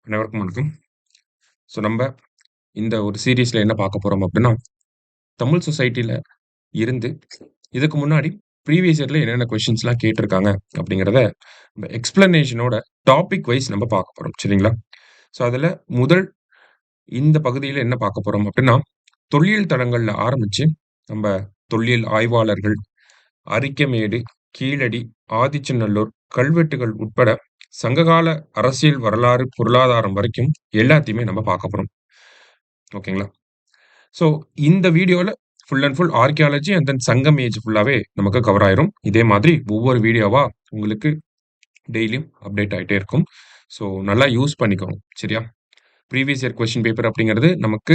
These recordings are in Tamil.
அனைவருக்கும் வணக்கம். ஸோ நம்ப இந்த ஒரு சீரிஸ்ல என்ன பார்க்க போறோம் அப்டின்னா, தமிழ் சொசைட்டில இருந்து இதுக்கு முன்னாடி ப்ரீவியஸ் இயர்ல என்னென்ன கொஸ்டின்ஸ்லாம் கேட்டிருக்காங்க அப்டிங்கிறத நம்ம எக்ஸ்ப்ளனேஷனோட டாபிக் வைஸ் நம்ம பார்க்க போறோம். சரிங்களா? ஸோ அதுல முதல் இந்த பகுதியில என்ன பார்க்க போறோம் அப்டின்னா, தொல்லியல் தளங்கள்ல ஆரம்பிச்சு நம்ப தொல்லியல் ஆய்வாளர்கள், அரிக்கமேடு, கீழடி, ஆதிச்சநல்லூர், கல்வெட்டுகள் உட்பட சங்ககால அரசியல் வரலாறு, பொருளாதாரம் வரைக்கும் எல்லாத்தையுமே நம்ம பார்க்க போறோம். ஓகேங்களா? ஸோ இந்த வீடியோல full and full archaeology and then சங்கம் ஏஜ் ஃபுல்லாவே நமக்கு கவர் ஆயிரும். இதே மாதிரி ஒவ்வொரு வீடியோவா உங்களுக்கு டெய்லியும் அப்டேட் ஆயிட்டே இருக்கும். ஸோ நல்லா யூஸ் பண்ணிக்கோங்க. சரியா? ப்ரீவியஸ் இயர் கொஸ்டின் பேப்பர் அப்படிங்கிறது நமக்கு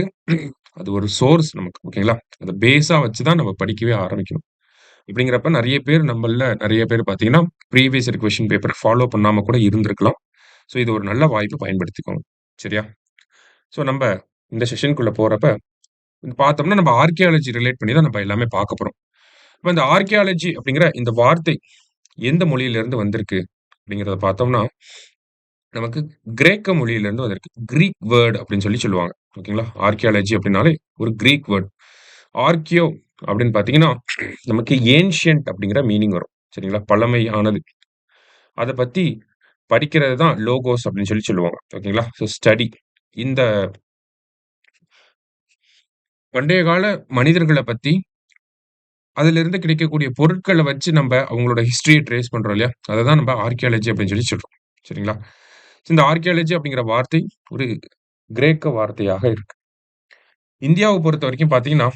அது ஒரு சோர்ஸ் நமக்கு. ஓகேங்களா? அத பேஸா வச்சு தான் நம்ம படிக்கவே ஆரம்பிக்கணும். இப்படிங்கிறப்ப நெறைய பேர் பார்த்தீங்கன்னா, previous year question paper follow பண்ணாம கூட இருந்திருக்கலாம். ஸோ இது ஒரு நல்ல வாய்ப்பு பயன்படுத்திக்கோங்க. சரியா? ஸோ நம்ப இந்த செஷனுக்குள்ள போறப்ப பார்த்தோம்னா, நம்ம ஆர்க்கியாலஜி ரிலேட் பண்ணி தான் நம்ம எல்லாமே பார்க்க போறோம். இப்ப இந்த ஆர்க்கியாலஜி அப்படிங்கிற இந்த வார்த்தை எந்த மொழியிலிருந்து வந்திருக்கு அப்படிங்கிறத பார்த்தோம்னா, நமக்கு கிரேக்க மொழியிலிருந்து வந்திருக்கு. கிரீக் வேர்ட் அப்படின்னு சொல்லுவாங்க. ஓகேங்களா? ஆர்க்கியாலஜி அப்படின்னாலே ஒரு கிரீக் வேர்ட். ஆர்க்கியோ அப்படின்னு பார்த்தீங்கன்னா, நமக்கு ஏன்ஷியன்ட் அப்படிங்கிற மீனிங் வரும். சரிங்களா? பழமையானது. அத பத்தி படிக்கிறது தான் லோகோஸ் அப்படின்னு சொல்லுவாங்க. ஓகேங்களா? So study. இந்த பண்டைய கால மனிதர்கள பத்தி அதிலிருந்து கிடைக்கக்கூடிய பொருட்கள வச்சு நம்ப அவங்களோட ஹிஸ்டரிய ட்ரேஸ் பண்றோம் இல்லையா? அததான் நம்ப ஆர்க்கியாலஜி அப்படின்னு சொல்றோம். சரிங்களா? இந்த ஆர்க்கியாலஜி அப்படிங்கிற வார்த்தை ஒரு கிரேக்க வார்த்தையாக இருக்கு. இந்தியாவ பொறுத்தவரைக்கும் பார்த்தீங்கன்னா,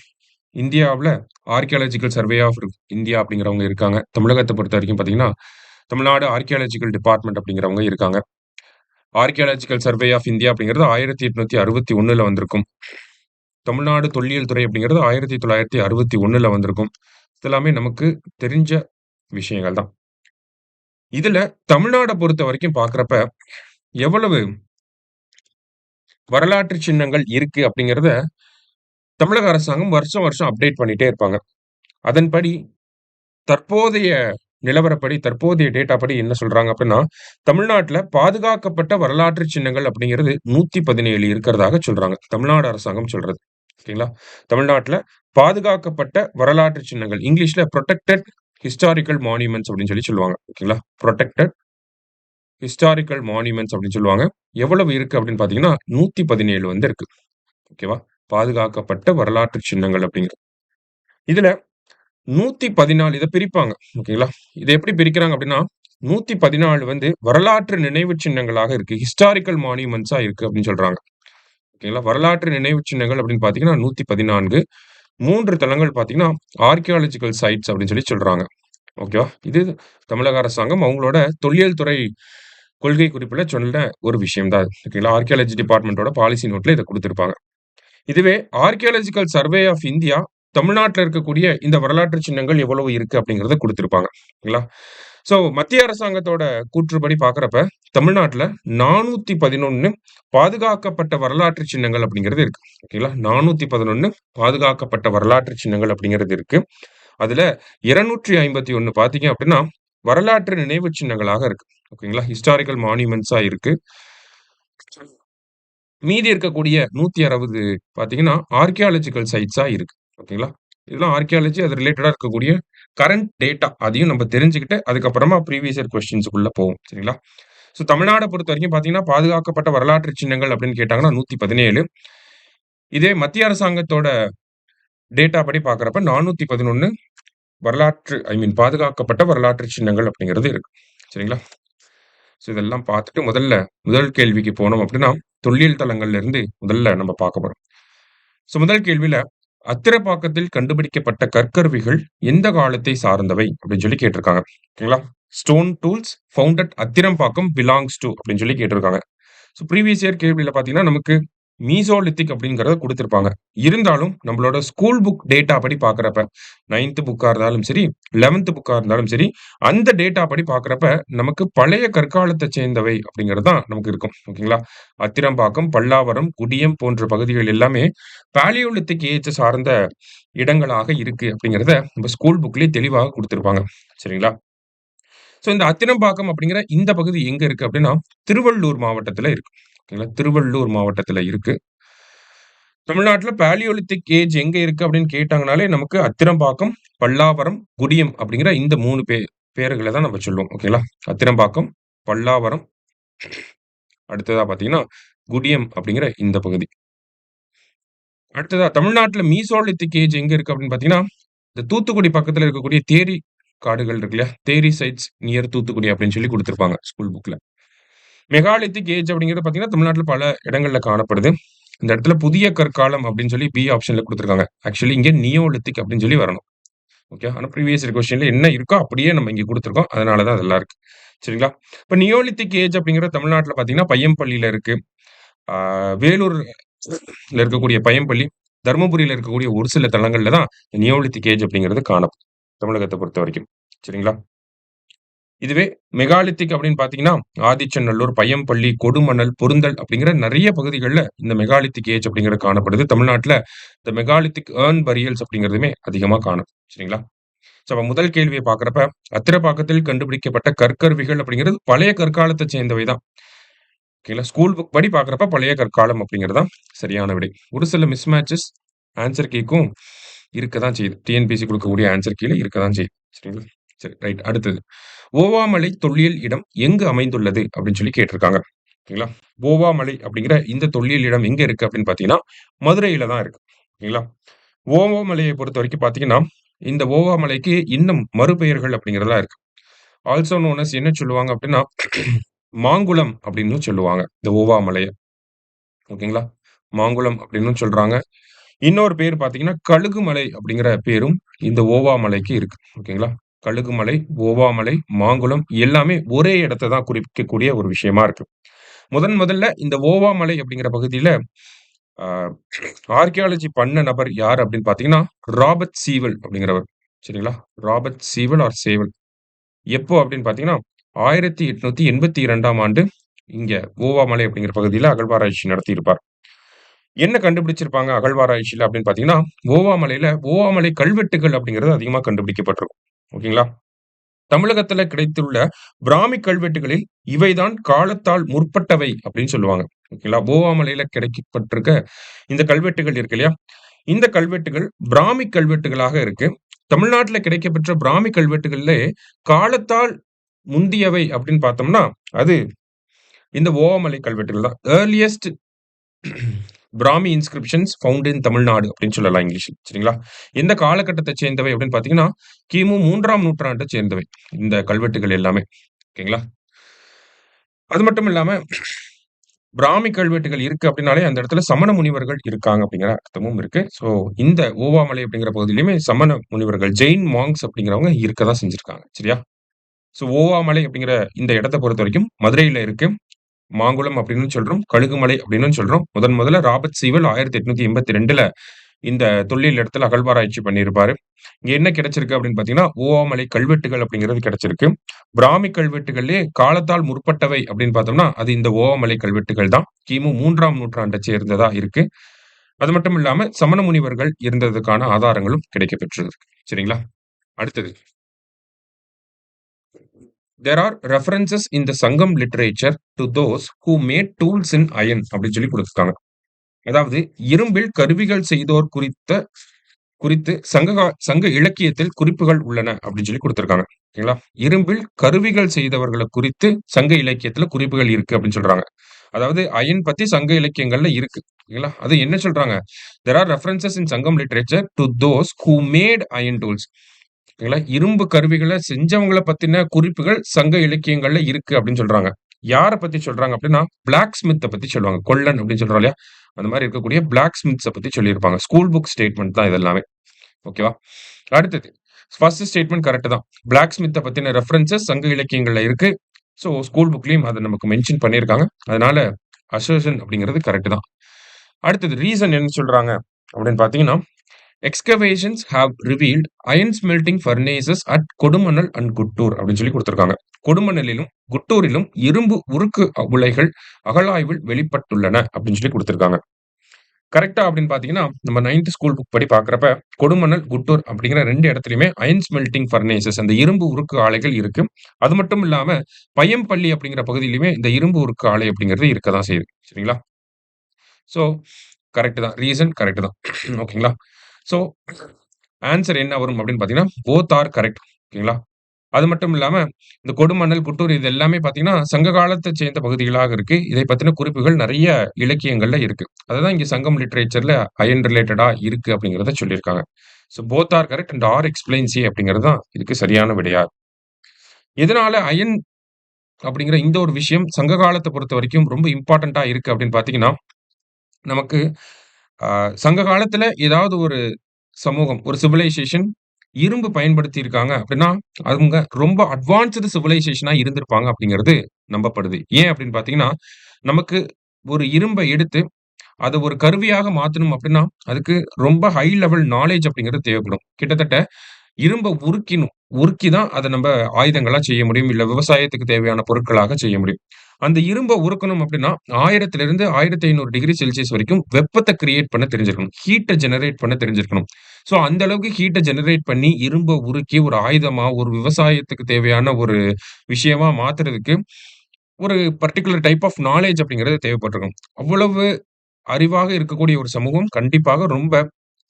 இந்தியாவுல ஆர்க்கியாலஜிக்கல் சர்வே ஆஃப் இந்தியா அப்படிங்கிறவங்க இருக்காங்க. தமிழகத்த பொறுத்தவரைக்கும் பார்த்தீங்கன்னா, தமிழ்நாடு ஆர்க்கியாலஜிக்கல் டிபார்ட்மெண்ட் அப்படிங்கிறவங்க இருக்காங்க. ஆர்க்கியாலஜிக்கல் சர்வே ஆஃப் இந்தியா அப்படிங்கிறது 1861ல வந்திருக்கும். தமிழ்நாடு தொல்லியல் துறை அப்படிங்கிறது 1961ல வந்திருக்கும். இதெல்லாமே நமக்கு தெரிஞ்ச விஷயங்கள் தான். இதுல தமிழ்நாட பொறுத்தவரைக்கும் பார்க்கிறப்ப, எவ்வளவு வரலாற்று சின்னங்கள் இருக்கு அப்படிங்கிறத தமிழக அரசாங்கம் வருஷம் வருஷம் அப்டேட் பண்ணிட்டே இருப்பாங்க. அதன்படி தற்போதைய நிலவரப்படி, தற்போதைய டேட்டா படி என்ன சொல்றாங்க அப்படின்னா, தமிழ்நாட்டுல பாதுகாக்கப்பட்ட வரலாற்று சின்னங்கள் அப்படிங்கிறது 117 இருக்கிறதாக சொல்றாங்க. தமிழ்நாடு அரசாங்கம் சொல்றது. ஓகேங்களா? தமிழ்நாட்டுல பாதுகாக்கப்பட்ட வரலாற்று சின்னங்கள். இங்கிலீஷ்ல புரொடெக்டட் ஹிஸ்டாரிக்கல் மானுமெண்ட்ஸ் அப்படின்னு சொல்லுவாங்க. ஓகேங்களா? புரொடெக்டட் ஹிஸ்டாரிக்கல் மானுமெண்ட்ஸ் அப்படின்னு சொல்லுவாங்க. எவ்வளவு இருக்கு அப்படின்னு பார்த்தீங்கன்னா, 117 வந்து இருக்கு. ஓகேவா? பாதுகாக்கப்பட்ட வரலாற்று சின்னங்கள் அப்படிங்கிறது. இதுல 114 இத பிரிப்பாங்க. ஓகேங்களா? இத எப்படி பிரிக்கிறாங்க அப்படின்னா, 114 வந்து வரலாற்று நினைவு சின்னங்களாக இருக்கு. ஹிஸ்டாரிக்கல் மானுமெண்ட்ஸா இருக்கு அப்படின்னு சொல்றாங்க. ஓகேங்களா? வரலாற்று நினைவு சின்னங்கள் அப்படின்னு பார்த்தீங்கன்னா 114. 3 தளங்கள் பார்த்தீங்கன்னா, ஆர்க்கியாலஜிக்கல் சைட்ஸ் அப்படின்னு சொல்றாங்க. ஓகேவா? இது தமிழக அரசாங்கம் அவங்களோட தொல்லியல் துறை கொள்கை குறிப்புல சொன்ன ஒரு விஷயம் தான் அது. ஓகேங்களா? ஆர்க்கியாலஜி டிபார்ட்மென்ட்டோட பாலிசி நோட்ல இத குடுத்திருப்பாங்க. இதுவே ஆர்க்கியாலஜிக்கல் சர்வே ஆஃப் இந்தியா தமிழ்நாட்டுல இருக்கக்கூடிய இந்த வரலாற்று சின்னங்கள் எவ்வளவு இருக்கு அப்படிங்கிறத குடுத்திருப்பாங்க. ஓகேங்களா? ஸோ மத்திய அரசாங்கத்தோட கூற்றுப்படி பார்க்கிறப்ப, தமிழ்நாட்டுல 411 பாதுகாக்கப்பட்ட வரலாற்று சின்னங்கள் அப்படிங்கிறது இருக்கு. ஓகேங்களா? 411 பாதுகாக்கப்பட்ட வரலாற்று சின்னங்கள் அப்படிங்கிறது இருக்கு. அதுல 251 பார்த்தீங்க அப்படின்னா, வரலாற்று நினைவு சின்னங்களாக இருக்கு. ஓகேங்களா? ஹிஸ்டாரிக்கல் மானுமெண்ட்ஸா இருக்கு. மீதி இருக்கக்கூடிய 160 பார்த்தீங்கன்னா, ஆர்க்கியாலஜிக்கல் சைட்ஸா இருக்கு. ஓகேங்களா? இதெல்லாம் ஆர்க்கியாலஜி அது ரிலேட்டடா இருக்கக்கூடிய கரண்ட் டேட்டா. அதையும் நம்ம தெரிஞ்சுக்கிட்டு, அதுக்கப்புறமா ப்ரீவியஸ் இயர் கொஸ்டின்ஸ்க்குள்ள போவோம். சரிங்களா? ஸோ தமிழ்நாட பொறுத்தவரைக்கும் பார்த்தீங்கன்னா, பாதுகாக்கப்பட்ட வரலாற்று சின்னங்கள் அப்படின்னு கேட்டாங்கன்னா 117. இதே மத்திய அரசாங்கத்தோட டேட்டா படி பார்க்கிறப்ப 411 பாதுகாக்கப்பட்ட வரலாற்று சின்னங்கள் அப்படிங்கிறது இருக்கு. சரிங்களா? ஸோ இதெல்லாம் பார்த்துட்டு முதல் கேள்விக்கு போனோம் அப்படின்னா, தொல்லியல் தளங்கள்ல இருந்து முதல்ல நம்ம பார்க்க போறோம். ஸோ முதல் கேள்வியில, "அத்திரப்பாக்கத்தில் கண்டுபிடிக்கப்பட்ட கற்கருவிகள் எந்த காலத்தை சார்ந்தவை?" அப்படின்னு கேட்டிருக்காங்க. ஓகேங்களா? "Stone tools found at Athirampakkam belongs to" அப்படின்னு கேட்டிருக்காங்க. ஸோ ப்ரீவியஸ் இயர் கேள்வியில பார்த்தீங்கன்னா, நமக்கு மீசோலித்திக் அப்படிங்கிறத குடுத்திருப்பாங்க. இருந்தாலும் நம்மளோட ஸ்கூல் புக் டேட்டா படி பார்க்கிறப்ப, 9த் புக்கா இருந்தாலும் சரி, 11த் புக்கா இருந்தாலும் சரி, அந்த டேட்டா படி பார்க்கிறப்ப, நமக்கு பழைய கற்காலத்தைச் சேர்ந்தவை அப்படிங்கிறது தான் நமக்கு இருக்கும். ஓகேங்களா? அத்திரம்பாக்கம், பல்லாவரம், குடியம் போன்ற பகுதிகள் எல்லாமே பாலியோலித்திக் ஏஜ் சார்ந்த இடங்களாக இருக்கு அப்படிங்கிறத நம்ம ஸ்கூல் புக்லயே தெளிவாக குடுத்திருப்பாங்க. சரிங்களா? ஸோ இந்த அத்திரம்பாக்கம் அப்படிங்கிற இந்த பகுதி எங்க இருக்கு அப்படின்னா, திருவள்ளூர் மாவட்டத்துல இருக்கு. ஓகேங்களா? திருவள்ளூர் மாவட்டத்துல இருக்கு. தமிழ்நாட்டுல பாலியோலித்திக் ஏஜ் எங்க இருக்கு அப்படின்னு கேட்டாங்கனாலே நமக்கு அத்திரம்பாக்கம், பல்லாவரம், குடியம் அப்படிங்கிற இந்த 3 பேர்கள தான் நம்ம சொல்லுவோம். ஓகேங்களா? அத்திரம்பாக்கம், பல்லாவரம், அடுத்ததா பார்த்தீங்கன்னா, குடியம் அப்படிங்கிற இந்த பகுதி. அடுத்ததா தமிழ்நாட்டுல மீசோலித்திக் ஏஜ் எங்க இருக்கு அப்படின்னு பார்த்தீங்கன்னா, இந்த தூத்துக்குடி பக்கத்துல இருக்கக்கூடிய தேரி காடுகள் இருக்கு இல்லையா? தேரி சைட்ஸ் நியர் தூத்துக்குடி அப்படின்னு சொல்லி குடுத்திருப்பாங்க ஸ்கூல் புக்ல. மெகாலித்திக் ஏஜ் அப்படிங்கிறது பார்த்தீங்கன்னா, தமிழ்நாட்டுல பல இடங்கள்ல காணப்படுது. இந்த இடத்துல புதிய கற்காலம் அப்படின்னு சொல்லி பி ஆப்ஷன்ல குடுத்திருக்காங்க. ஆக்சுவலி இங்க நியோலித்திக் அப்படின்னு சொல்லி வரணும். ஓகே. ஆனா ப்ரீவியஸ் இயர் கொஸ்டின்ல என்ன இருக்கோ அப்படியே நம்ம இங்க குடுத்திருக்கோம். அதனால தான் அதெல்லாம் இருக்கு. சரிங்களா? இப்ப நியோலித்திக் ஏஜ் அப்படிங்கிறது தமிழ்நாட்டுல பார்த்தீங்கன்னா, பையம்பள்ளியில இருக்கு. ஆ வேலூர்ல இருக்கக்கூடிய பையம்பள்ளி, தர்மபுரியில இருக்கக்கூடிய ஒரு சில தளங்கள்ல தான் நியோலித்திக் ஏஜ் அப்படிங்கிறது காணப்படும். தமிழகத்த பொறுத்தவரைக்கும். சரிங்களா? இதுவே மெகாலித்திக் அப்படின்னு பார்த்தீங்கன்னா, ஆதிச்சநல்லூர், பையம்பள்ளி, கொடுமணல், பொருந்தல் அப்படிங்கிற நெறைய பகுதிகள்ல இந்த மெகாலித்திக் ஏஜ் அப்படிங்கிறது காணப்படுது. தமிழ்நாட்டுல இந்த மெகாலித்திக் அர்ன் பரியல்ஸ் அப்படிங்கிறதுமே அதிகமா காணும். சரிங்களா? சோ அப்ப முதல் கேள்விய பார்க்கிறப்ப, அத்திரப்பாக்கத்தில் கண்டுபிடிக்கப்பட்ட கற்கருவிகள் அப்படிங்கிறது பழைய கற்காலத்த சேர்ந்தவை தான். ஓகேங்களா? ஸ்கூல் புக் படி பார்க்கிறப்ப பழைய கற்காலம் அப்படிங்கிறது தான் சரியான விடை. ஒரு சில மிஸ்மேட்சஸ் ஆன்ஸர் கீக்கும் இருக்க தான் செய்யுது. டிஎன்பிஎஸ்சி குடுக்கக்கூடிய ஆன்ஸர் கீல இருக்க தான் செய்யுது. சரிங்களா? சரி, ரைட். அடுத்தது. ஓவாமலை தொல்லியல் இடம் எங்கு அமைந்துள்ளது? அப்படின்னு சொல்லி கேட்டிருக்காங்க. ஓகேங்களா? ஓவாமலை அப்படிங்கிற இந்த தொல்லியல் இடம் எங்க இருக்கு அப்படின்னு பார்த்தீங்கன்னா, மதுரையில தான் இருக்கு. ஓகேங்களா? ஓவாமலைய பொறுத்தவரைக்கும் பார்த்தீங்கன்னா, இந்த ஓவாமலைக்கு இன்னும் மறுபெயர்கள் அப்படிங்கிறதெல்லாம் இருக்கு. ஆல்சோ நோன் அஸ் என்ன சொல்லுவாங்க அப்படின்னா, மாங்குளம் அப்படின்னு சொல்லுவாங்க. இந்த ஓவாமலைய. ஓகேங்களா? மாங்குளம் அப்படின்னும் சொல்றாங்க. இன்னொரு பேர் பார்த்தீங்கன்னா, கழுகுமலை அப்படிங்கிற பேரும் இந்த ஓவா மலைக்கு இருக்கு. ஓகேங்களா? கழுகுமலை, ஓவாமலை, மாங்குளம் எல்லாமே ஒரே இடத்த தான் குறிக்கக்கூடிய ஒரு விஷயமா இருக்கு. முதல்ல இந்த ஓவா மலை அப்படிங்கிற பகுதியில ஆ ஆர்க்கியாலஜி பண்ண நபர் யார் அப்படின்னு பார்த்தீங்கன்னா, ராபர்ட் சீவல் அப்படிங்கிறவர். சரிங்களா? ராபர்ட் சீவல் ஆர் சேவல். எப்போ அப்படின்னு பார்த்தீங்கன்னா, 1882ஆம் ஆண்டு இங்க ஓவாமலை அப்படிங்கிற பகுதியில அகழ்வாராய்ச்சி நடத்தியிருப்பார். என்ன கண்டுபிடிச்சிருப்பாங்க அகழ்வாராய்ச்சியில அப்படின்னு பார்த்தீங்கன்னா, ஓவாமலையில ஓவாமலை கல்வெட்டுகள் அப்படிங்கிறது அதிகமா கண்டுபிடிக்கப்பட்டிருக்கும். ஓகேங்களா? தமிழகத்துல கிடைத்துள்ள பிராமி கல்வெட்டுகளில் இவைதான் காலத்தால் முற்பட்டவை அப்படின்னு சொல்லுவாங்க. ஓகேங்களா? ஓவாமலையில கிடைக்கப்பட்டிருக்க இந்த கல்வெட்டுகள் இருக்கு இல்லையா? இந்த கல்வெட்டுகள் பிராமி கல்வெட்டுகளாக இருக்கு. தமிழ்நாட்டுல கிடைக்கப்பெற்ற பிராமி கல்வெட்டுகள்லே காலத்தால் முந்தியவை அப்படின்னு பார்த்தோம்னா, அது இந்த ஓவாமலை கல்வெட்டுகள் தான். Earliest Brahmi inscriptions found in Tamil Nadu அப்படின்னு சொல்லலாம் இங்கிலீஷ்ல. சரிங்களா? எந்த காலகட்டத்தை சேர்ந்தவை அப்படின்னு பார்த்தீங்கன்னா, கிமு 3ஆம் நூற்றாண்ட சேர்ந்தவை. இந்த கல்வெட்டுகள் எல்லாமே. ஓகேங்களா? அது மட்டும் இல்லாம பிராமி கல்வெட்டுகள் இருக்கு அப்படின்னாலே, அந்த இடத்துல சமண முனிவர்கள் இருக்காங்க அப்படிங்கிற அர்த்தமும் இருக்கு. ஸோ இந்த ஓவாமலை அப்படிங்கிற பகுதியிலுமே சமண முனிவர்கள், ஜெயின் மாங்க்ஸ் அப்படிங்கிறவங்க இருக்க தான் செஞ்சிருக்காங்க. சரியா? ஸோ ஓவாமலை அப்படிங்கிற இந்த இடத்த பொறுத்தவரைக்கும் மதுரையில இருக்கு. மாங்குளம் அப்படின்னு சொல்றோம். கழுகுமலை அப்படின்னும் சொல்றோம். முதல்ல ராபர்ட் சீவல் 1882ல இந்த தொல்லியல் இடத்துல அகழ்வாராய்ச்சி பண்ணியிருப்பாரு. இங்க என்ன கிடைச்சிருக்கு அப்படின்னு பார்த்தீங்கன்னா, ஓவாமலை கல்வெட்டுகள் அப்படிங்கிறது கிடைச்சிருக்கு. பிராமி கல்வெட்டுகள்லயே காலத்தால் முற்பட்டவை அப்படின்னு பார்த்தோம்னா, அது இந்த ஓவாமலை கல்வெட்டுகள் தான். கிமு 3ஆம் நூற்றாண்ட சேர்ந்ததா இருக்கு. அது மட்டும் இல்லாம சமண முனிவர்கள் இருந்ததுக்கான ஆதாரங்களும் கிடைக்கப்பெற்றிருக்கு. சரிங்களா? அடுத்தது. There are references in the Sangam literature to those who made tools in iron அப்படின்னு சொல்லி குடுத்துருக்காங்க. அதாவது இரும்பில் கருவிகள் செய்தோர் குறித்து சங்க இலக்கியத்தில் குறிப்புகள் உள்ளன அப்படின்னு சொல்லி குடுத்திருக்காங்க. ஓகேங்களா? இரும்பில் கருவிகள் செய்தவர்கள குறித்து சங்க இலக்கியத்துல குறிப்புகள் இருக்கு அப்படின்னு சொல்றாங்க. அதாவது அயன் பத்தி சங்க இலக்கியங்கள்ல இருக்கு. ஓகேங்களா? அது என்ன சொல்றாங்க? There are references in Sangam literature to those who made iron tools. ஓகேங்களா? இரும்பு கருவிகள செஞ்சவங்கள பத்தின குறிப்புகள் சங்க இலக்கியங்கள்ல இருக்கு அப்படின்னு சொல்றாங்க. யார பத்தி சொல்றாங்க அப்படின்னா, பிளாக் ஸ்மித்த பத்தி சொல்லுவாங்க. கொல்லன் அப்படின்னு சொல்றோம் இல்லையா? அந்த மாரி இருக்கக்கூடிய பிளாக் ஸ்மித்ஸ பத்தி சொல்லியிருப்பாங்க. ஸ்கூல் புக் ஸ்டேட்மெண்ட் தான் இது எல்லாமே. ஓகேவா? அடுத்தது. ஃபர்ஸ்ட் ஸ்டேட்மெண்ட் கரெக்ட் தான். பிளாக் ஸ்மித்த பத்தின ரெஃபரன்ஸஸ் சங்க இலக்கியங்கள்ல இருக்கு. ஸோ ஸ்கூல் புக்லயும் அத நமக்கு மென்ஷன் பண்ணியிருக்காங்க. அதனால அசர்ஷன் அப்படிங்கிறது கரெக்ட் தான். அடுத்தது ரீசன் என்ன சொல்றாங்க அப்படின்னு பார்த்தீங்கன்னா, excavations have revealed iron smelting furnaces at Kodumanal and Kuttur அப்படின்னு சொல்லி குடுத்திருக்காங்க. கொடுமணலிலும், குட்டூரிலும் இரும்பு உருக்கு உலைகள் அகழாய்வில் வெளிப்பட்டுள்ளன அப்படின்னு சொல்லி குடுத்திருக்காங்க. கரெக்ட்டா அப்படின்னு பார்த்தீங்கன்னா, நம்ம 9த் ஸ்கூல் புக் படி பார்க்கிறப்ப, கொடுமணல், குட்டூர் அப்படிங்கிற 2 இடத்துலயுமே அயர்ன் ஸ்மெல்டிங் ஃபர்னேசஸ் அந்த இரும்பு உருக்கு ஆலைகள் இருக்கு. அது மட்டும் இல்லாம, பையம்பள்ளி அப்படிங்கிற பகுதியிலுமே இந்த இரும்பு உருக்கு ஆலை அப்படிங்கிறது இருக்க தான் செய்யுது. சரிங்களா? ஸோ கரெக்ட் தான். ரீசன் கரெக்ட் தான். ஓகேங்களா? ஸோ ஆன்ஸர் என்ன வரும் அப்படின்னு பார்த்தீங்கன்னா, போத் ஆர் கரெக்ட். ஓகேங்களா? அது மட்டும் இல்லாம, இந்த கொடுமணல், குட்டூர் இது எல்லாமே பார்த்தீங்கன்னா, சங்க காலத்தைச் சேர்ந்த பகுதிகளாக இருக்கு. இதை பத்தின குறிப்புகள் நெறைய இலக்கியங்கள்ல இருக்கு. அததான் இங்க சங்கம் லிட்டரேச்சர்ல அயர்ன் ரிலேட்டடா இருக்கு அப்படிங்கிறத சொல்லியிருக்காங்க. So both are correct and R explains C அப்படிங்கிறது தான் இதுக்கு சரியான விடையா. எதனால அயர்ன் அப்படிங்கிற இந்த ஒரு விஷயம் சங்க காலத்த பொறுத்தவரைக்கும் ரொம்ப இம்பார்ட்டன்ட்டா இருக்கு அப்படின்னு பார்த்தீங்கன்னா, நமக்கு அ சங்க காலத்துல ஏதாவது ஒரு சமூகம், ஒரு சிவிலைசேஷன் இரும்பு பயன்படுத்தி இருக்காங்க அப்படின்னா, அவங்க ரொம்ப அட்வான்ஸ்டு சிவிலைசேஷனா இருந்திருப்பாங்க அப்படிங்கிறது நம்பப்படுது. ஏன் அப்படின்னு பார்த்தீங்கன்னா, நமக்கு ஒரு இரும்ப எடுத்து அத ஒரு கருவியாக மாத்தணும் அப்படின்னா, அதுக்கு ரொம்ப ஹை லெவல் நாலேட்ஜ் அப்படிங்கிறது தேவைப்படும். கிட்டத்தட்ட இரும்ப உருக்கினும். உருக்கி தான் அத நம்ப ஆயுதங்களா செய்ய முடியும். இல்ல விவசாயத்துக்கு தேவையான பொருட்களாக செய்ய முடியும். அந்த இரும்ப உருக்கணும் அப்டின்னா 1000லிருந்து 1500 டிகிரி செல்சியஸ் வரைக்கும் வெப்பத்த கிரியேட் பண்ண தெரிஞ்சிருக்கணும். ஹீட்ட ஜெனரேட் பண்ண தெரிஞ்சிருக்கணும். ஸோ அந்த அளவுக்கு ஹீட்ட ஜெனரேட் பண்ணி இரும்ப உருக்கி ஒரு ஆயுதமா, ஒரு விவசாயத்துக்கு தேவையான ஒரு விஷயமா மாத்துறதுக்கு ஒரு பர்ட்டிகுலர் டைப் ஆஃப் நாலேட்ஜ் அப்படிங்கிறது தேவைப்பட்டிருக்கும். அவ்வளவு அறிவாக இருக்கக்கூடிய ஒரு சமூகம் கண்டிப்பாக ரொம்ப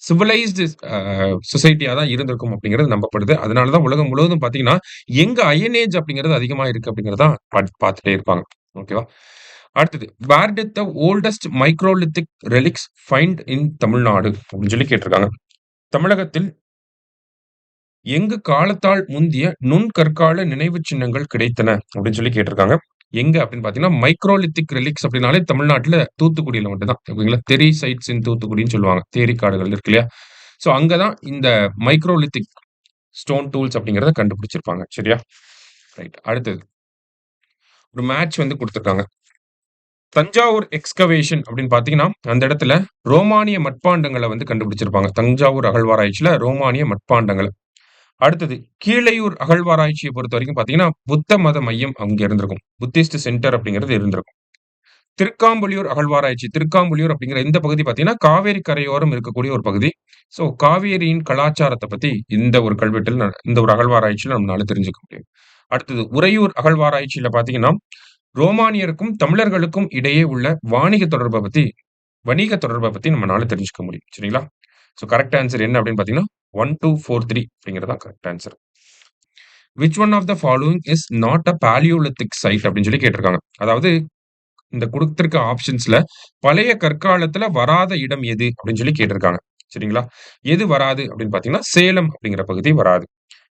சிவிலைஸ்டு சொசைட்டியா தான் இருந்திருக்கும் அப்படிங்கிறது நம்பப்படுது. அதனால தான் உலகம் முழுவதும் பார்த்தீங்கன்னா, எங்க அயர்ன் ஏஜ் அப்படிங்கிறது அதிகமா இருக்கு அப்படிங்கிறத தான் பார்த்துட்டே இருப்பாங்க. ஓகேவா? அடுத்தது where did the oldest microlithic relics find in Tamil Nadu அப்படின்னு சொல்லி கேட்டிருக்காங்க. தமிழகத்தில் எங்கு காலத்தால் முந்திய நுண்கற்கால நினைவுச் சின்னங்கள் கிடைத்தன அப்படின்னு சொல்லி கேட்டிருக்காங்க. எங்க அப்படின்னு பார்த்தீங்கன்னா, மைக்ரோலித்திக் ரெலிக்ஸ் அப்படின்னாலே தமிழ்நாட்டுல தூத்துக்குடியில மட்டும் தான். ஓகேங்களா? தெரி சைட்ஸ் இன் தூத்துக்குடின்னு சொல்லுவாங்க. தேரி காடுகள் இருக்கு இல்லையா? ஸோ அங்க தான் இந்த மைக்ரோலித்திக் ஸ்டோன் டூல்ஸ் அப்படிங்கிறத கண்டுபிடிச்சிருப்பாங்க. சரியா? ரைட். அடுத்தது ஒரு மேட்ச் வந்து குடுத்திருக்காங்க. தஞ்சாவூர் எக்ஸ்கவேஷன் அப்படின்னு பார்த்தீங்கன்னா, அந்த இடத்துல ரோமானிய மட்பாண்டங்கள வந்து கண்டுபிடிச்சிருப்பாங்க. தஞ்சாவூர் அகழ்வாராய்ச்சியில ரோமானிய மட்பாண்டங்கள். அடுத்தது கீழையூர் அகழ்வாராய்ச்சிய பொறுத்தவரைக்கும் பார்த்தீங்கன்னா, புத்த மத மையம் அங்க இருந்திருக்கும். புத்திஸ்ட் சென்டர் அப்படிங்கிறது இருந்திருக்கும். திருக்காம்புலியூர் அகழ்வாராய்ச்சி. திருக்காம்புலியூர் அப்படிங்கிற இந்த பகுதி பார்த்தீங்கன்னா, காவேரி கரையோரம் இருக்கக்கூடிய ஒரு பகுதி. ஸோ காவேரியின் கலாச்சாரத்த பத்தி இந்த ஒரு கல்வெட்டில் இந்த ஒரு அகழ்வாராய்ச்சியில நம்மளால தெரிஞ்சுக்க முடியும். அடுத்தது உறையூர் அகழ்வாராய்ச்சியில பார்த்தீங்கன்னா, ரோமானியருக்கும், தமிழர்களுக்கும் இடையே உள்ள வணிக தொடர்ப பத்தி நம்மனால தெரிஞ்சுக்க முடியும். சரிங்களா? ஸோ கரெக்ட் ஆன்ஸர் என்ன அப்படின்னு பார்த்தீங்கன்னா, 1, 2, 4, 3 அப்படிங்கிறது தான் correct answer. Which one of the following is not a palaeolithic site அப்படின்னு சொல்லி கேட்டிருக்காங்க. அதாவது இந்த குடுத்திருக்க ஆப்ஷன்ஸ்ல பழைய கற்காலத்துல வராத இடம் எது அப்படின்னு சொல்லி கேட்டிருக்காங்க. சரிங்களா? எது வராது அப்படின்னு பார்த்தீங்கன்னா, சேலம் அப்படிங்கிற பகுதி வராது.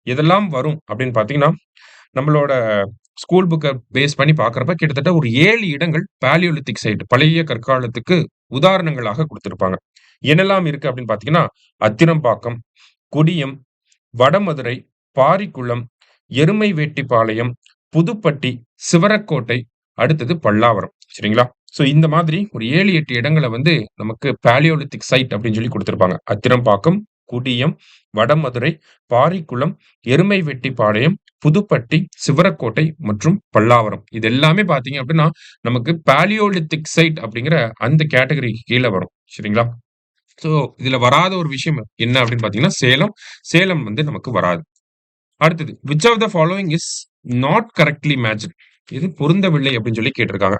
எதெல்லாம் வரும் அப்படின்னு பார்த்தீங்கன்னா, நம்மளோட ஸ்கூல் புக்க பேஸ் பண்ணி பார்க்கிறப்ப கிட்டத்தட்ட ஒரு 7 இடங்கள் பாலியோலித்திக் சைட் பழைய கற்காலத்துக்கு உதாரணங்களாக குடுத்திருப்பாங்க. என்னெல்லாம் இருக்கு அப்படின்னு பார்த்தீங்கன்னா, அத்திரம்பாக்கம், கொடியம், வடமதுரை, பாரிக்குளம், எருமைவேட்டிப்பாளையம், புதுப்பட்டி, சிவரக்கோட்டை, அடுத்தது பல்லாவரம். சரிங்களா? ஸோ இந்த மாதிரி ஒரு 7, 8 இடங்கள வந்து நமக்கு பாலியோலித்திக் சைட் அப்படின்னு சொல்லி குடுத்திருப்பாங்க. அத்திரம்பாக்கம், குடியம், வடமதுரை, பாரிக்குளம், எருமைவெட்டிப்பாளையம், புதுப்பட்டி, சிவரக்கோட்டை மற்றும் பல்லாவரம். இது எல்லாமே பார்த்தீங்க அப்படின்னா, நமக்கு பாலியோலித்திக் சைட் அப்படிங்கிற அந்த கேட்டகரிக்கு கீழ வரும். சரிங்களா? ஸோ இதுல வராத ஒரு விஷயம் என்ன அப்படின்னு பார்த்தீங்கன்னா, சேலம். சேலம் வந்து நமக்கு வராது. அடுத்தது which of the following is not correctly matched. இது பொருந்தவில்லை அப்படின்னு சொல்லி கேட்டிருக்காங்க.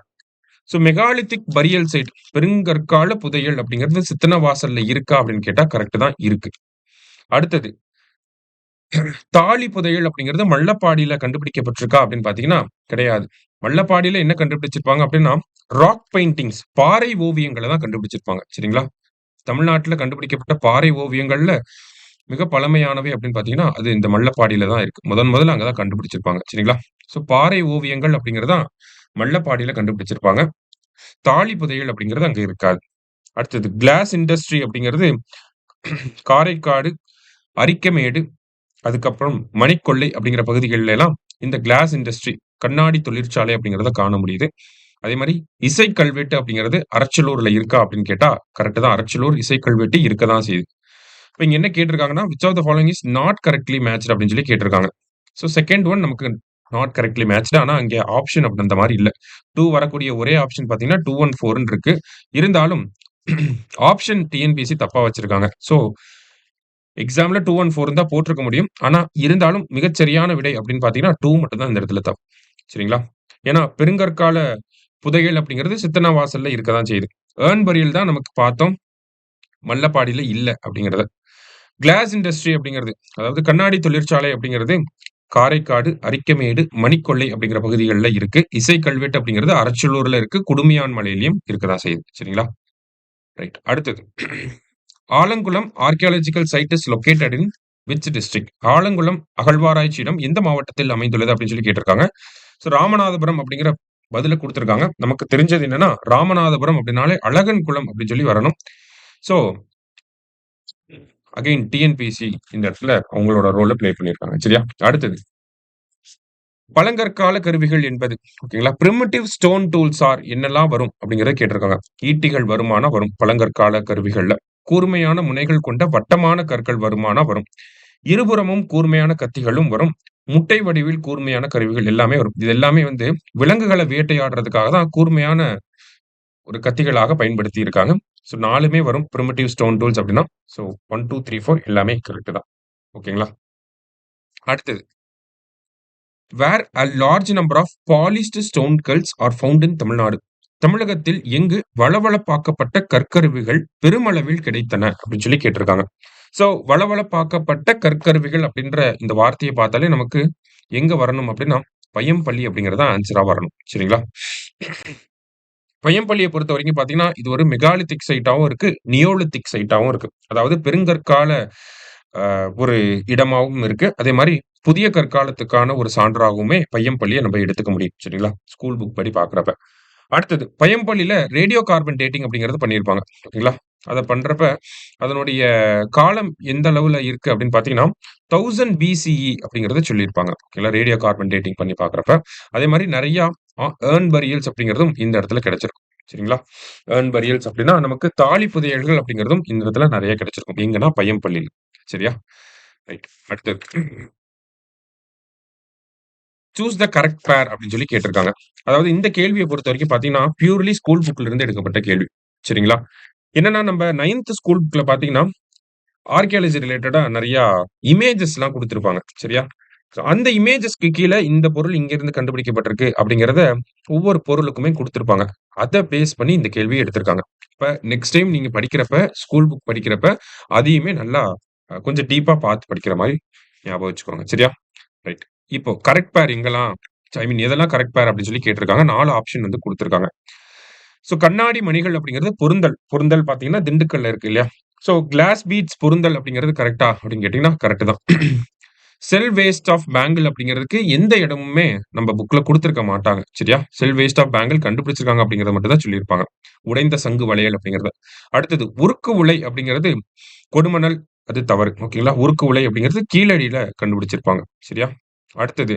ஸோ மெகாலித்திக் பரியல் சைட் பெருங்கற்கால புதையல் அப்படிங்கிறது சித்தன்னவாசல்ல இருக்கா அப்படின்னு கேட்டா கரெக்ட் தான் இருக்கு. அடுத்தது தாலி புதையல் அப்படிங்கிறது மல்லப்பாடியில கண்டுபிடிக்கப்பட்டிருக்கா அப்படின்னு பார்த்தீங்கன்னா, கிடையாது. மல்லப்பாடியில என்ன கண்டுபிடிச்சிருப்பாங்க அப்படின்னா, ராக் பெயிண்டிங்ஸ் பாறை ஓவியங்கள தான் கண்டுபிடிச்சிருப்பாங்க. சரிங்களா? தமிழ்நாட்டுல கண்டுபிடிக்கப்பட்ட பாறை ஓவியங்கள்ல மிக பழமையானவை அப்படின்னு பார்த்தீங்கன்னா, அது இந்த மல்லப்பாடியில தான் இருக்கு. முதல்ல அங்க தான் கண்டுபிடிச்சிருப்பாங்க. சரிங்களா? ஸோ பாறை ஓவியங்கள் அப்படிங்கிறது தான் மல்லப்பாடியில கண்டுபிடிச்சிருப்பாங்க. தாலி புதையல் அப்படிங்கிறது அங்க இருக்காது. அடுத்தது கிளாஸ் இண்டஸ்ட்ரி அப்படிங்கிறது காரைக்காடு, அரிக்கமேடு, அதுக்கப்புறம் மணிக்கொள்ளை அப்படிங்கிற பகுதிகள்ல எல்லாம் இந்த கிளாஸ் இண்டஸ்ட்ரி கண்ணாடி தொழிற்சாலை அப்படிங்கிறத காண முடியுது. அதே மாரி இசை கல்வெட்டு அப்படிங்கிறது அரச்சலூர்ல இருக்கா அப்படின்னு கேட்டா, கரெக்ட் தான். அரச்சலூர் இசை கல்வெட்டு இருக்க தான் செய்யுது. இப்ப இங்க என்ன கேட்டிருக்காங்கன்னா, which of the following is not correctly matched அப்படின்னு சொல்லி கேட்டிருக்காங்க. ஸோ செகண்ட் ஒன் நமக்கு நாட் கரெக்ட்லி மேட்ச்டு. ஆனா அங்கே ஆப்ஷன் அப்படி அந்த மாரி இல்ல. 2 வரக்கூடிய ஒரே ஆப்ஷன் பார்த்தீங்கன்னா, 2 1 4ன்னு இருக்கு. இருந்தாலும் ஆப்ஷன் டிஎன்பிஎஸ்சி தப்பா வச்சிருக்காங்க. ஸோ எக்ஸாம்ல 2 அண்ட் 4 தான் போட்டிருக்க முடியும். ஆனா இருந்தாலும் மிகச்சரியான விடை அப்படின்னு பார்த்தீங்கன்னா, 2 மட்டும் தான் இந்த இடத்துல தப்பு. சரிங்களா? ஏன்னா பெருங்கற்கால புதையல் அப்படிங்கிறது சித்தன்னவாசல்ல இருக்க தான் செய்யுது. ஏர்ன் பரியல் தான் நமக்கு பார்த்தோம். மல்லப்பாடியில இல்ல அப்படிங்கிறத. கிளாஸ் இண்டஸ்ட்ரி அப்படிங்கிறது, அதாவது கண்ணாடி தொழிற்சாலை அப்படிங்கிறது காரைக்காடு, அரிக்கமேடு, மணிக்கொல்லை அப்படிங்கிற பகுதிகள்ல இருக்கு. இசை கல்வெட்டு அப்படிங்கிறது அரச்சலூர்ல இருக்கு. குடுமியான் மலையிலயும் இருக்க தான் செய்யுது. சரிங்களா? ரைட். அடுத்தது. Alangulam archaeological site is located in which district? Alangulam அகழ்வாராய்ச்சி இடம் எந்த மாவட்டத்தில் அமைந்துள்ளது அப்படின்னு சொல்லி கேட்டிருக்காங்க. ஸோ ராமநாதபுரம் அப்படிங்கிற பதில குடுத்திருக்காங்க. நமக்கு தெரிஞ்சது என்னன்னா, ராமநாதபுரம் அப்படின்னாலே அழகன் குளம் அப்படின்னு சொல்லி வரணும். ஸோ அகைன் டிஎன்பிஎஸ்சி இந்த இடத்துல அவங்களோட ரோல ப்ளே பண்ணியிருக்காங்க. சரியா? அடுத்தது. பழங்கற்கால கருவிகள் என்பது ஓகேங்களா? பிரிமிட்டிவ் ஸ்டோன் டூல்ஸ் ஆர் என்னெல்லாம் வரும் அப்படிங்கிறத கேட்டிருக்காங்க. ஈட்டிகள் வருமானா வரும் பழங்கற்கால கருவிகள்ல. கூர்மையான முனைகள் கொண்ட வட்டமான கற்கள் வருமானா வரும். இருபுறமும் கூர்மையான கத்திகளும் வரும். முட்டை வடிவில் கூர்மையான கருவிகள் எல்லாமே வரும். இது எல்லாமே வந்து விலங்குகள வேட்டையாடுறதுக்காக தான் கூர்மையான ஒரு கத்திகளாக பயன்படுத்தி இருக்காங்க. ஸோ 4மே வரும். பிரிமிட்டிவ் ஸ்டோன் டூல்ஸ் அப்படின்னா. ஸோ 1, 2, 3, 4 எல்லாமே கரெக்ட் தான். ஓகேங்களா? அடுத்தது. Where a large number of polished stone celts are found in Tamil Nadu. தமிழகத்தில் எங்கு வளவளப்பாக்கப்பட்ட கற்கருவிகள் பெருமளவில் கிடைத்தன அப்படின்னு சொல்லி கேட்டிருக்காங்க. ஸோ வளவளப்பாக்கப்பட்ட கற்கருவிகள் அப்படின்ற இந்த வார்த்தையை பார்த்தாலே நமக்கு எங்க வரணும் அப்படின்னா, பையம்பள்ளி அப்படிங்கிறது தான் ஆன்ஸரா வரணும். சரிங்களா? பையம்பள்ளிய பொறுத்தவரைக்கும் பார்த்தீங்கன்னா, இது ஒரு மெகாலித்திக் சைட்டாவும் இருக்கு, நியோலித்திக் சைட்டாவும் இருக்கு. அதாவது பெருங்கற்கால ஒரு இடமாவும் இருக்கு. அதே மாரி புதிய கற்காலத்துக்கான ஒரு சான்றாகவுமே பையம்பள்ளிய நம்ம எடுத்துக்க முடியும். சரிங்களா? ஸ்கூல் புக் படி பார்க்கிறப்ப. அடுத்தது பையம்பள்ளியில ரேடியோ கார்பன் டேட்டிங் அப்படிங்கிறது பண்ணியிருப்பாங்க. ஓகேங்களா? அத பண்றப்ப அதனுடைய காலம் எந்த அளவுல இருக்கு அப்படின்னு பார்த்தீங்கன்னா, 1000 பிசிஇ அப்படிங்கிறத சொல்லியிருப்பாங்க. ஓகேங்களா? ரேடியோ கார்பன் டேட்டிங் பண்ணி பார்க்கிறப்ப. அதே மாரி நெறையா ஏர்ன் பரியல்ஸ் அப்படிங்கிறதும் இந்த இடத்துல கிடைச்சிருக்கும். சரிங்களா? ஏர்ன் பரியல்ஸ் அப்படின்னா, நமக்கு தாலி புதையல்கள் அப்படிங்கிறதும் இந்த இடத்துல நெறைய கிடைச்சிருக்கும். எங்கன்னா பையம்பள்ளியில. சரியா? ரைட். அடுத்தது. சூஸ் த கரெக்ட் பேர் அப்படின்னு சொல்லி கேட்டிருக்காங்க. அதாவது இந்த கேள்விய பொறுத்தவரைக்கும் பார்த்தீங்கன்னா, பியூர்லி ஸ்கூல் புக்ல இருந்து எடுக்கப்பட்ட கேள்வி. சரிங்களா? என்னன்னா நம்ம 9த் ஸ்கூல் புக்ல பார்த்தீங்கன்னா, ஆர்க்கியாலஜி ரிலேட்டடா நெறையா இமேஜஸ்லாம் குடுத்திருப்பாங்க. சரியா? அந்த இமேஜஸ்க்கு கீழ இந்த பொருள் இங்கிருந்து கண்டுபிடிக்கப்பட்டிருக்கு அப்படிங்கிறத ஒவ்வொரு பொருளுக்குமே குடுத்திருப்பாங்க. அத பேஸ் பண்ணி இந்த கேள்விய எடுத்திருக்காங்க. இப்ப நெக்ஸ்ட் டைம் நீங்க படிக்கிறப்ப, ஸ்கூல் புக் படிக்கிறப்ப அதையுமே நல்லா கொஞ்சம் டீப்பா பார்த்து படிக்கிற மாரி ஞாபகம் வச்சுக்கோங்க. சரியா? ரைட். இப்போ கரெக்ட் பேர் எங்கலாம் ஐ மீன் எதெல்லாம் கரெக்ட் பேர் அப்படின்னு சொல்லி கேட்டிருக்காங்க. 4 ஆப்ஷன் வந்து குடுத்திருக்காங்க. ஸோ கண்ணாடி மணிகள் அப்படிங்கிறது பொருந்தல். பொருந்தல் பார்த்தீங்கன்னா, திண்டுக்கல்ல இருக்கு இல்லையா? ஸோ கிளாஸ் பீட்ஸ் பொருந்தல் அப்படிங்கிறது கரெக்ட்டா அப்படின்னு கேட்டீங்கன்னா, கரெக்ட் தான். செல் வேஸ்ட் ஆஃப் பேங்கிள் அப்படிங்கிறதுக்கு எந்த இடமுமே நம்ம புக்ல குடுத்திருக்க மாட்டாங்க. சரியா? செல் வேஸ்ட் ஆஃப் பேங்கிள் கண்டுபிடிச்சிருக்காங்க அப்படிங்கிறத மட்டும் தான் சொல்லியிருப்பாங்க. உடைந்த சங்கு வளையல் அப்படிங்கிறத. அடுத்தது உருக்கு உலை அப்படிங்கிறது கொடுமணல் அது தவறு. ஓகேங்களா? உருக்கு உலை அப்படிங்கிறது கீழடியில கண்டுபிடிச்சிருப்பாங்க. சரியா? அடுத்தது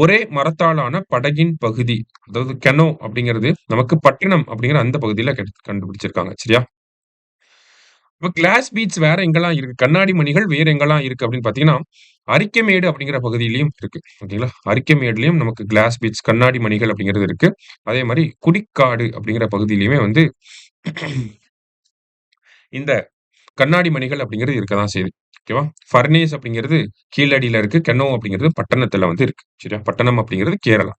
ஒரே மரத்தாலான படகின் பகுதி. அதாவது கெனோ அப்படிங்கிறது நமக்கு பட்டினம் அப்படிங்கிற அந்த பகுதியில கண்டுபிடிச்சிருக்காங்க. சரியா? இப்ப கிளாஸ் பீட்ஸ் வேற எங்கெல்லாம் இருக்கு? கண்ணாடி மணிகள் வேற எங்கெல்லாம் இருக்கு அப்படின்னு பார்த்தீங்கன்னா, அரிக்கமேடு அப்படிங்கிற பகுதியிலயும் இருக்கு. ஓகேங்களா? அரிக்கமேடுலயும் நமக்கு கிளாஸ் பீட்ஸ் கண்ணாடி மணிகள் அப்படிங்கிறது இருக்கு. அதே மாரி குடிக்காடு அப்படிங்கிற பகுதியிலயுமே வந்து இந்த கண்ணாடி மணிகள் அப்படிங்கிறது இருக்க தான் செய்யுது. ஓகேவா? ஃபர்னேஸ் அப்படிங்கிறது கீழடியில இருக்கு. கென்னோ அப்படிங்கிறது பட்டணத்துல வந்து இருக்கு. சரியா? பட்டணம் அப்படிங்கிறது Kerala.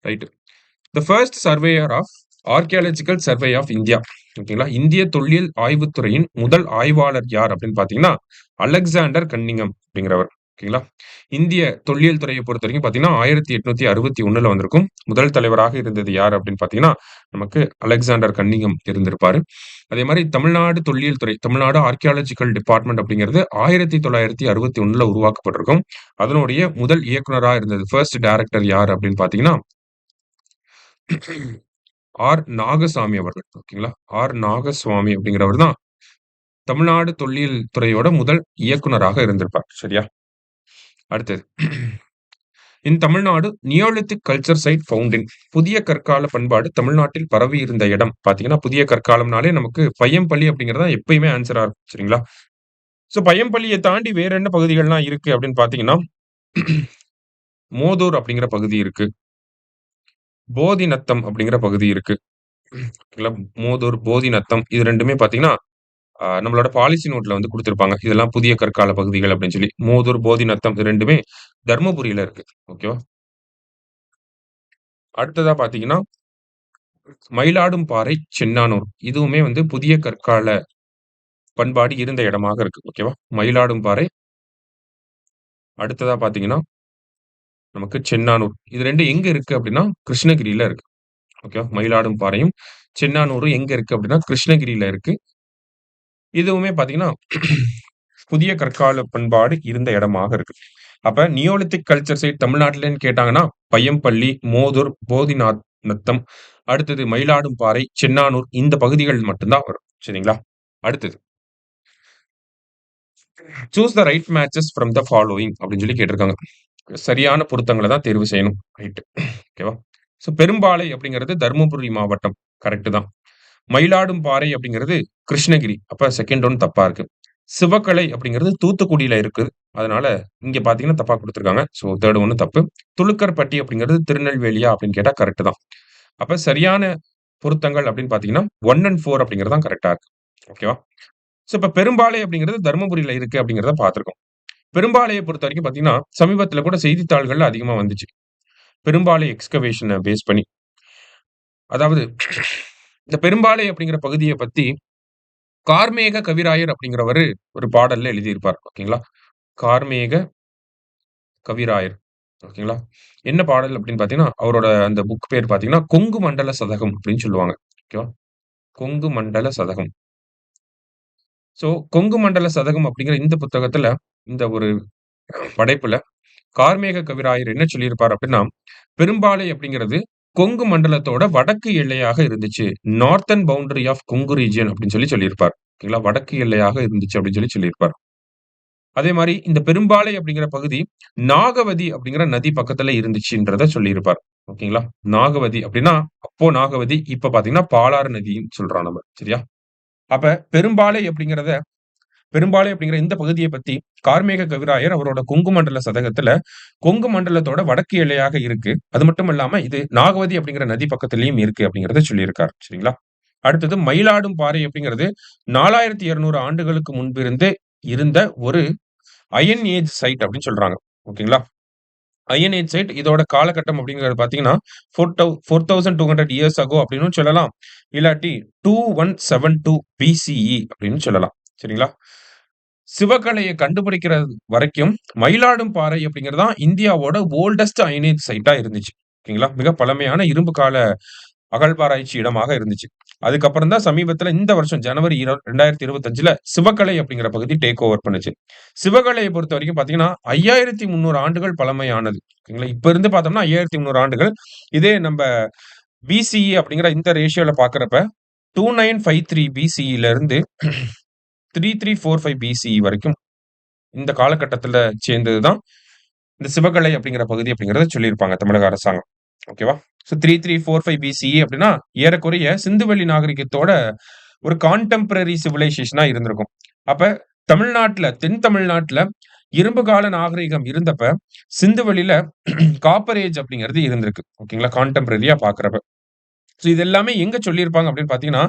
Right. The first surveyor of archaeological survey of India. ஓகேங்களா? இந்திய தொல்லியல் ஆய்வுத்துறையின் முதல் ஆய்வாளர் யார் அப்படின்னு பார்த்தீங்கன்னா, அலெக்சாண்டர் கன்னிங்கம் அப்படிங்கிறவர். ஓகேங்களா? இந்திய தொல்லியல் துறையை பொறுத்தவரைக்கும் பார்த்தீங்கன்னா, 1861ல வந்திருக்கும். முதல் தலைவராக இருந்தது யார் அப்படின்னு பார்த்தீங்கன்னா, நமக்கு அலெக்சாண்டர் கன்னிங்கம் இருந்திருப்பாரு. அதே மாரி தமிழ்நாடு தொல்லியல் துறை, தமிழ்நாடு ஆர்க்கியாலஜிக்கல் டிபார்ட்மெண்ட் அப்படிங்கிறது 1961ல உருவாக்கப்பட்டிருக்கும். அதனுடைய முதல் இயக்குனரா இருந்தது, ஃபர்ஸ்ட் டைரக்டர் யார் அப்படின்னு பார்த்தீங்கன்னா, நாகசாமி அவர்கள். ஓகேங்களா? நாகசுவாமி அப்படிங்கிறவர் தான் தமிழ்நாடு தொல்லியல் துறையோட முதல் இயக்குனராக இருந்திருப்பார். சரியா? அடுத்தது. In Tamil Nadu neolithic culture site found in. புதிய கற்கால பண்பாடு தமிழ்நாட்டில் பரவி இருந்த இடம் பார்த்தீங்கன்னா, புதிய கற்காலம்னாலே நமக்கு பையம்பள்ளி அப்படிங்கிறது தான் எப்பயுமே ஆன்ஸரா இருக்கும். சரிங்களா? ஸோ பையம்பள்ளிய தாண்டி வேற என்ன பகுதிகள்லாம் இருக்கு அப்படின்னு பார்த்தீங்கன்னா, மோதூர் அப்படிங்கிற பகுதி இருக்கு. போதிநத்தம் அப்படிங்கிற பகுதி இருக்கு. ஓகேங்களா? மூதூர், போதிநத்தம் இது 2மே பார்த்தீங்கன்னா, நம்மளோட பாலிசி நோட்ல வந்து குடுத்திருப்பாங்க. இதெல்லாம் புதிய கற்கால பகுதிகள் அப்படின்னு சொல்லி. மூதூர், போதிநத்தம் இது 2மே தர்மபுரியில இருக்கு. ஓகேவா? அடுத்ததா பார்த்தீங்கன்னா, மயிலாடும்பாறை, சென்னானூர் இதுவுமே வந்து புதிய கற்கால பண்பாடு இருந்த இடமாக இருக்கு. ஓகேவா? மயிலாடும்பாறை, அடுத்ததா பார்த்தீங்கன்னா, நமக்கு சென்னானூர். இது 2 எங்க இருக்கு அப்படின்னா, கிருஷ்ணகிரியில இருக்கு. ஓகேவா? மயிலாடும்பாறையும், சென்னானூரும் எங்க இருக்கு அப்படின்னா, கிருஷ்ணகிரியில இருக்கு. இதுவுமே பார்த்தீங்கன்னா, புதிய கற்கால பண்பாடு இருந்த இடமாக இருக்கு. அப்ப நியோலித்திக் கல்ச்சர் சைட் தமிழ்நாட்டிலன்னு கேட்டாங்கன்னா, பையம்பள்ளி, மோதூர், நத்தம், அடுத்தது மயிலாடும்பாறை, சென்னானூர் இந்த பகுதிகள் மட்டும் தான் வரும். சரிங்களா? அடுத்தது choose the right matches from the following அப்படின்னு சொல்லி கேட்டிருக்காங்க. சரியான பொருத்தங்கள தான் தேர்வு செய்யணும். ரைட். ஓகேவா? ஸோ பெரும்பாலை அப்படிங்கிறது தர்மபுரி மாவட்டம். கரெக்ட் தான். மயிலாடும்பாறை அப்படிங்கிறது கிருஷ்ணகிரி. அப்ப செகண்ட் ஒன் தப்பா இருக்கு. சிவக்கலை அப்படிங்கிறது தூத்துக்குடியில இருக்கு. அதனால இங்க பார்த்தீங்கன்னா தப்பா குடுத்துருக்காங்க. ஸோ 3 ஒண்ணு தப்பு. துலுக்கர்பட்டி அப்படிங்கிறது திருநெல்வேலியா அப்படின்னு கேட்டா கரெக்ட் தான். அப்ப சரியான பொருத்தங்கள் அப்படின்னு பார்த்தீங்கன்னா, 1 அண்ட் 4 அப்படிங்கிறது தான் கரெக்ட்டா இருக்கு. ஓகேவா? ஸோ இப்ப பெரும்பாலை அப்படிங்கிறது தர்மபுரியில இருக்கு அப்படிங்கிறத பார்த்திருக்கோம். பெரும்பாலைய பொறுத்தவரைக்கும் பார்த்தீங்கன்னா, சமீபத்தில கூட செய்தித்தாள்கள்ல அதிகமா வந்துச்சு. பெரும்பாலை எக்ஸ்கவேஷன பேஸ் பண்ணி. அதாவது இந்த பெரும்பாலை அப்படிங்கிற பகுதிய பத்தி கார்மேக கவிராயர் அப்படிங்கிறவரு ஒரு பாடல்ல எழுதியிருப்பார். ஓகேங்களா? கார்மேக கவிராயர். ஓகேங்களா? என்ன பாடல் அப்படின்னு பார்த்தீங்கன்னா, அவரோட அந்த புக் பேர் பார்த்தீங்கன்னா, கொங்கு மண்டல சதகம் அப்படின்னு சொல்லுவாங்க. ஓகேவா? கொங்கு மண்டல சதகம். ஸோ கொங்கு மண்டல சதகம் அப்படிங்கிற இந்த புத்தகத்துல, இந்த ஒரு படைப்புல கார்மேக கவிராயர் என்ன சொல்லியிருப்பார் அப்படின்னா, பெரும்பாலை அப்படிங்கிறது கொங்கு மண்டலத்தோட வடக்கு எல்லையாக இருந்துச்சு. Northern boundary of Kongu region அப்படின்னு சொல்லி சொல்லியிருப்பார். ஓகேங்களா? வடக்கு எல்லையாக இருந்துச்சு அப்படின்னு சொல்லி சொல்லியிருப்பார். அதே மாரி இந்த பெரும்பாலை அப்படிங்கிற பகுதி, நாகவதி அப்படிங்கிற நதி பக்கத்துல இருந்துச்சுன்றத சொல்லியிருப்பார். ஓகேங்களா? நாகவதி அப்படின்னா, அப்போ நாகவதி, இப்ப பார்த்தீங்கன்னா பாலாறு நதின்னு சொல்றோம் நம்ம. சரியா? அப்ப பெரும்பாலை அப்படிங்கிற இந்த பகுதிய பத்தி கார்மேக கவிராயர் அவரோட கொங்கு மண்டல சதகத்துல, கொங்கு மண்டலத்தோட வடக்கு எல்லையாக இருக்கு. அது மட்டும் இல்லாம இது நாகவதி அப்படிங்கிற நதி பக்கத்திலயும் இருக்கு அப்படிங்கிறத சொல்லியிருக்கார். சரிங்களா? அடுத்தது மயிலாடும் பாறை அப்படிங்கிறது 4200 ஆண்டுகளுக்கு முன்பிருந்தே இருந்த ஒரு அயன் ஏஜ் சைட் அப்படின்னு சொல்றாங்க. ஓகேங்களா? அயன் ஏஜ் சைட் இதோட காலகட்டம் அப்படிங்கிறது பார்த்தீங்கன்னா, 4200 இயர்ஸ் அகோ அப்படின்னும் சொல்லலாம். இல்லாட்டி 2172 பிசிஇ அப்படின்னு சொல்லலாம். சரிங்களா? சிவகலைய கண்டுபிடிக்கிறது வரைக்கும் மயிலாடும்பாறை அப்படிங்கிறது தான் இந்தியாவோட ஓல்டஸ்ட் அயன் ஏஜ் சைட்டா இருந்துச்சு. ஓகேங்களா? மிக பழமையான இரும்பு கால அகழ்வாராய்ச்சி இடமாக இருந்துச்சு. அதுக்கப்புறம் தான் சமீபத்தில இந்த வருஷம் ஜனவரி 2025ல சிவகலை அப்படிங்கிற பகுதி டேக் ஓவர் பண்ணுச்சு. சிவகலைய பொறுத்தவரைக்கும் பார்த்தீங்கன்னா, 5300 ஆண்டுகள் பழமையானது. ஓகேங்களா? இப்ப இருந்து பார்த்தோம்னா 5300 ஆண்டுகள். இதே நம்ப பிசிஇ அப்படிங்கிற இந்த ரேஷியோல பார்க்கிறப்ப 2953 பிசிஇல இருந்து 3345 பிசிஇ வரைக்கும் இந்த காலகட்டத்தில சேர்ந்தது தான் இந்த சிவகலை அப்படிங்கிற பகுதி அப்படிங்கிறத சொல்லியிருப்பாங்க தமிழக அரசாங்கம். ஓகேவா? ஸோ 3345 பிசிஇ அப்படின்னா, ஏறக்குறைய சிந்துவெளி நாகரிகத்தோட ஒரு கான்டெம்பரரி சிவிலைசேஷனா இருந்திருக்கும். அப்ப தமிழ்நாட்ல, தென் தமிழ்நாட்ல இரும்பு கால நாகரிகம் இருந்தப்ப, சிந்துவெளில காப்பர் ஏஜ் அப்படிங்கிறது இருந்திருக்கு. ஓகேங்களா? கான்டெம்பரரியா பார்க்கிறப்ப. ஸோ இது எல்லாமே எங்க சொல்லியிருப்பாங்க அப்படின்னு பார்த்தீங்கன்னா,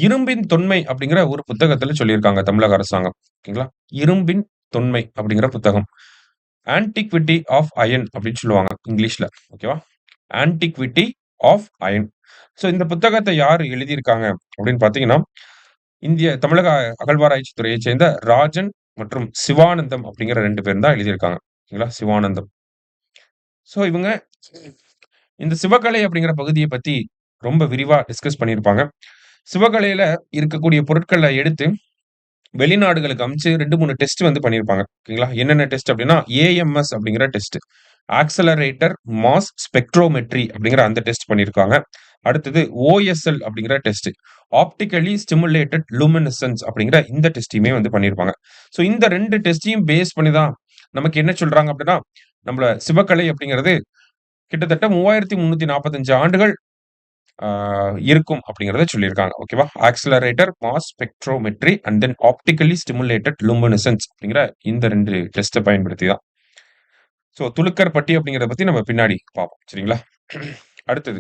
"இரும்பின் தொன்மை" அப்படிங்கிற ஒரு புத்தகத்துல சொல்லியிருக்காங்க தமிழக அரசாங்கம். ஓகேங்களா? "இரும்பின் தொன்மை" அப்படிங்கிற புத்தகம். ஆன்டிக்விட்டி ஆஃப் அயர்ன் அப்படின்னு சொல்லுவாங்க இங்கிலீஷ்ல. ஓகேவா? Antiquity of iron. ஸோ இந்த புத்தகத்த யாரு எழுதியிருக்காங்க அப்படின்னு பார்த்தீங்கன்னா, தமிழக அகழ்வாராய்ச்சி துறையைச் சேர்ந்த ராஜன் மற்றும் சிவானந்தம் அப்படிங்கிற 2 பேரும் தான் எழுதியிருக்காங்க. ஓகேங்களா? சிவானந்தம். ஸோ இவங்க இந்த சிவகலை அப்படிங்கிற பகுதிய பத்தி ரொம்ப விரிவா டிஸ்கஸ் பண்ணியிருப்பாங்க. சிவகலையில இருக்கக்கூடிய பொருட்கள எடுத்து வெளிநாடுகளுக்கு அனுப்பிச்சு 2, 3 டெஸ்ட் வந்து பண்ணியிருப்பாங்க. ஓகேங்களா? என்னென்ன டெஸ்ட் அப்டின்னா, ஏஎம்எஸ் அப்படிங்கிற டெஸ்ட். ஆக்ஸலரேட்டர் மாஸ் ஸ்பெக்ட்ரோமெட்ரி அப்படிங்கிற அந்த டெஸ்ட் பண்ணியிருக்காங்க. அடுத்தது ஓஎஸ்எல் அப்படிங்கிற டெஸ்ட். ஆப்டிகலி ஸ்டிமுலேட்டட் லூமினசன்ஸ் அப்படிங்கிற இந்த டெஸ்டையுமே வந்து பண்ணியிருப்பாங்க. ஸோ இந்த 2 டெஸ்ட்டையும் பேஸ் பண்ணி தான் நமக்கு என்ன சொல்றாங்க அப்டின்னா, நம்மள சிவக்கலை அப்படிங்கிறது கிட்டத்தட்ட 3345 ஆண்டுகள் ஆ இருக்கும் அப்படிங்கிறத சொல்லியிருக்காங்க. ஓகேவா? Accelerator, mass spectrometry and then optically stimulated luminescence அப்படிங்கிற இந்த 2 டெஸ்ட்ட பயன்படுத்தி தான். ஸோ துலுக்கர் பட்டி அப்படிங்கிறத பத்தி நம்ம பின்னாடி பார்ப்போம். சரிங்களா? அடுத்தது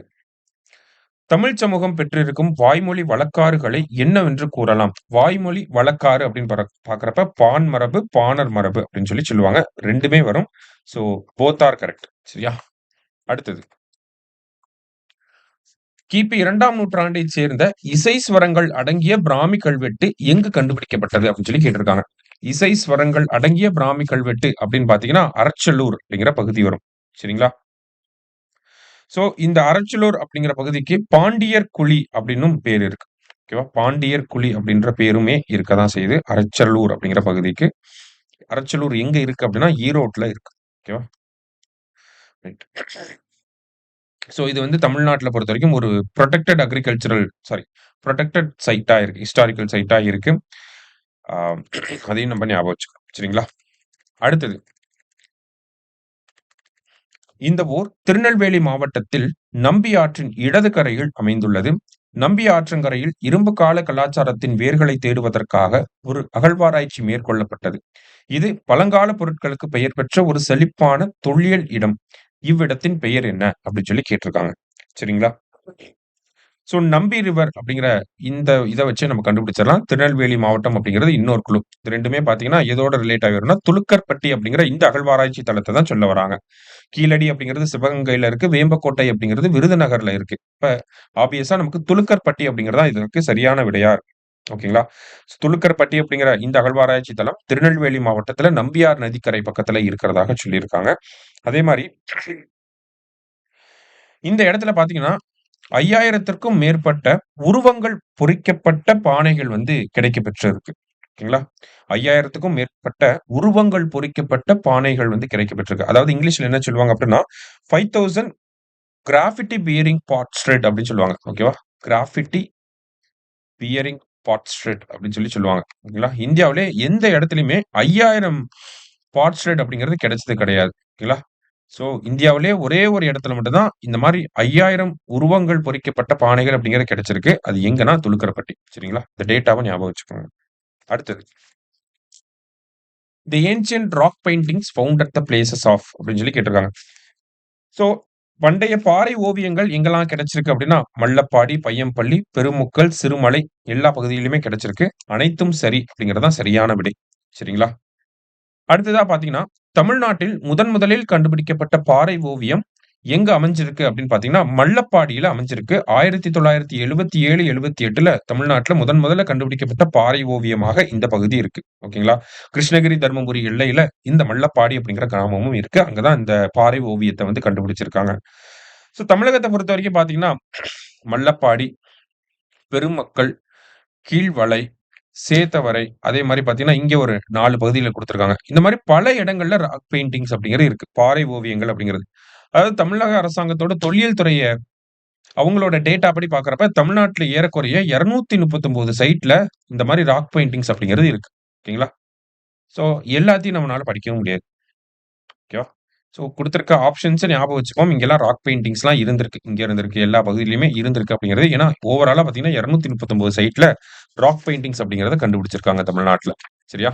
தமிழ் சமூகம் பெற்றிருக்கும் வாய்மொழி வழக்காறுகளை என்னவென்று கூறலாம்? வாய்மொழி வழக்காறு அப்படின்னு பார்க்கிறப்ப பான் மரபு, பாணர் மரபு அப்படின்னு சொல்லுவாங்க. 2மே வரும். So both are correct. சரியா? அடுத்தது. கிபி 2ஆம் நூற்றாண்டைச் சேர்ந்த இசை ஸ்வரங்கள் அடங்கிய பிராமி கல்வெட்டு எங்கு கண்டுபிடிக்கப்பட்டது அப்படின்னு கேட்டிருக்காங்க. இசை ஸ்வரங்கள் அடங்கிய பிராமி கல்வெட்டு அப்படின்னு பார்த்தீங்கன்னா, அரச்சலூர் அப்படிங்கிற பகுதி வரும். சரிங்களா? சோ இந்த அரச்சலூர் அப்படிங்கிற பகுதிக்கு பாண்டியர் குழி அப்படின்னும் பேர் இருக்கு. ஓகேவா? பாண்டியர் குழி அப்படின்ற பேருமே இருக்க தான் செய்யுது. அரச்சலூர் அப்படிங்கிற பகுதிக்கு. அரச்சலூர் எங்க இருக்கு அப்படின்னா, ஈரோட்ல இருக்கு. ஓகேவா? ரைட். சோ இது வந்து தமிழ்நாட்டுல பொறுத்தவரைக்கும் ஒரு புரொடெக்டட் அக்ரிகல்ச்சரல் சாரி புரொடெக்டட் சைட்டா இருக்கு. ஹிஸ்டாரிக்கல் சைட்டா இருக்கு. ஆ அதையும் நம்ம ஞாபகம் வச்சுக்கணும். சரிங்களா? அடுத்தது. இந்த ஊர் திருநெல்வேலி மாவட்டத்தில் நம்பி ஆற்றின் இடது கரையில் அமைந்துள்ளது. நம்பி ஆற்றங்கரையில் இரும்பு கால கலாச்சாரத்தின் வேர்களை தேடுவதற்காக ஒரு அகழ்வாராய்ச்சி மேற்கொள்ளப்பட்டது. இது பழங்கால பொருட்களுக்கு பெயர் பெற்ற ஒரு செழிப்பான தொல்லியல் இடம். இவ்விடத்தின் பெயர் என்ன அப்படின்னு கேட்டிருக்காங்க. சரிங்களா? சோ நம்பி ரிவர் அப்படிங்கிற இந்த இத வச்சே நம்ம கண்டுபிடிச்சிடலாம். திருநெல்வேலி மாவட்டம் அப்படிங்கிறது இன்னொரு குழு. இது 2மே பார்த்தீங்கன்னா, எதோட ரிலேட் ஆகிரும்னா, துலுக்கர்பட்டி அப்படிங்கிற இந்த அகழ்வாராய்ச்சி தளத்த தான் சொல்ல வராங்க. கீழடி அப்படிங்கிறது சிவகங்கையில இருக்கு. வேம்பக்கோட்டை அப்படிங்கிறது விருதுநகர்ல இருக்கு. இப்ப ஆப்வியஸா நமக்கு துலுக்கர்பட்டி அப்படிங்கிறது தான் இதற்கு சரியான விடையா இருக்கு. ஓகேங்களா? துலுக்கர்பட்டி அப்படிங்கிற இந்த அகழ்வாராய்ச்சி தளம் திருநெல்வேலி மாவட்டத்துல நம்பியார் நதிக்கரை பக்கத்துல இருக்கிறதாக சொல்லியிருக்காங்க. அதே மாரி இந்த இடத்துல பார்த்தீங்கன்னா 5000த்திற்கும் மேற்பட்ட உருவங்கள் பொறிக்கப்பட்ட பானைகள் வந்து கிடைக்கப் பெற்றிருக்கு. ஓகேங்களா? 5000த்துக்கும் மேற்பட்ட உருவங்கள் பொறிக்கப்பட்ட பானைகள் வந்து கிடைக்கப் பெற்றிருக்கு. அதாவது இங்கிலீஷ்ல என்ன சொல்லுவாங்க அப்படின்னா, 5000 கிராஃபிட்டி பியரிங் பாட்ஸ்ட்ரேட் அப்படின்னு சொல்லுவாங்க. ஓகேவா? கிராஃபிட்டி பியரிங் பாட்ஸ்ட்ரேட் அப்படின்னு சொல்லுவாங்க. ஓகேங்களா? இந்தியாவிலே எந்த இடத்துலயுமே 5000 பாட்ஸ்ட்ரேட் அப்படிங்கிறது கிடைச்சது கிடையாது. ஓகேங்களா? சோ இந்தியாவிலே ஒரே ஒரு இடத்துல மட்டும் தான் இந்த மாரி 5000 உருவங்கள் பொறிக்கப்பட்ட பானைகள் அப்படிங்கிறது கிடைச்சிருக்கு. அது எங்கன்னா துலுக்கரப்பட்டி. சரிங்களா? இந்த டேட்டாவ ஞாபகம் வச்சுக்கோங்க. அடுத்தது. The ancient rock paintings found at the places of அப்படின்னு கேட்டிருக்காங்க. சோ பண்டைய பாறை ஓவியங்கள் எங்கெல்லாம் கிடைச்சிருக்கு அப்படின்னா, மல்லப்பாடி, பையம்பள்ளி, பெருமுக்கல், சிறுமலை எல்லா பகுதியிலுமே கிடைச்சிருக்கு. அனைத்தும் சரி அப்படிங்கிறது தான் சரியான விடை. சரிங்களா? அடுத்ததா பார்த்தீங்கன்னா, தமிழ்நாட்டில் முதலில் கண்டுபிடிக்கப்பட்ட பாறை ஓவியம் எங்க அமைஞ்சிருக்கு அப்படின்னு பார்த்தீங்கன்னா, மல்லப்பாடியில அமைஞ்சிருக்கு. 1977, 78ல தமிழ்நாட்டுல முதல்ல கண்டுபிடிக்கப்பட்ட பாறை ஓவியமாக இந்த பகுதி இருக்கு. ஓகேங்களா? கிருஷ்ணகிரி, தர்மபுரி எல்லையில இந்த மல்லப்பாடி அப்படிங்கிற கிராமமும் இருக்கு. அங்க தான் இந்த பாறை ஓவியத்த வந்து கண்டுபிடிச்சிருக்காங்க. சோ தமிழகத்த பொறுத்தவரைக்கும் பார்த்தீங்கன்னா, மல்லப்பாடி, பெருமக்கள், கீழ்வளை, சேத்தவரை, அதே மாரி பார்த்தீங்கன்னா, இங்க ஒரு 4 பகுதியில குடுத்திருக்காங்க. இந்த மாரி பல இடங்கள்ல ராக் பெயிண்டிங்ஸ் அப்படிங்கிறது இருக்கு. பாறை ஓவியங்கள் அப்படிங்கிறது. அதாவது தமிழக அரசாங்கத்தோட தொல்லியல் துறைய அவங்களோட டேட்டா படி பார்க்கிறப்ப, தமிழ்நாட்டுல ஏறக்குறைய 239 சைட்ல இந்த மாரி ராக் பெயிண்டிங்ஸ் அப்படிங்கிறது இருக்கு. ஓகேங்களா? சோ எல்லாத்தையும் நம்மனால படிக்கவும் முடியாது. ஓகேவா? சோ குடுத்திருக்க ஆப்ஷன்ஸ ஞாபகம் வச்சுப்போம். இங்கெல்லாம் ராக் பெயிண்டிங்ஸ்லாம் இருந்திருக்கு. இங்க இருந்திருக்கு. எல்லா பகுதியிலுமே இருந்திருக்கு அப்படிங்கிறது. ஏன்னா, ஓவராலா பார்த்தீங்கன்னா 239 சைட்ல ராக் பெயிண்டிங்ஸ் அப்படிங்கிறத கண்டுபிடிச்சிருக்காங்க தமிழ்நாட்டுல. சரியா?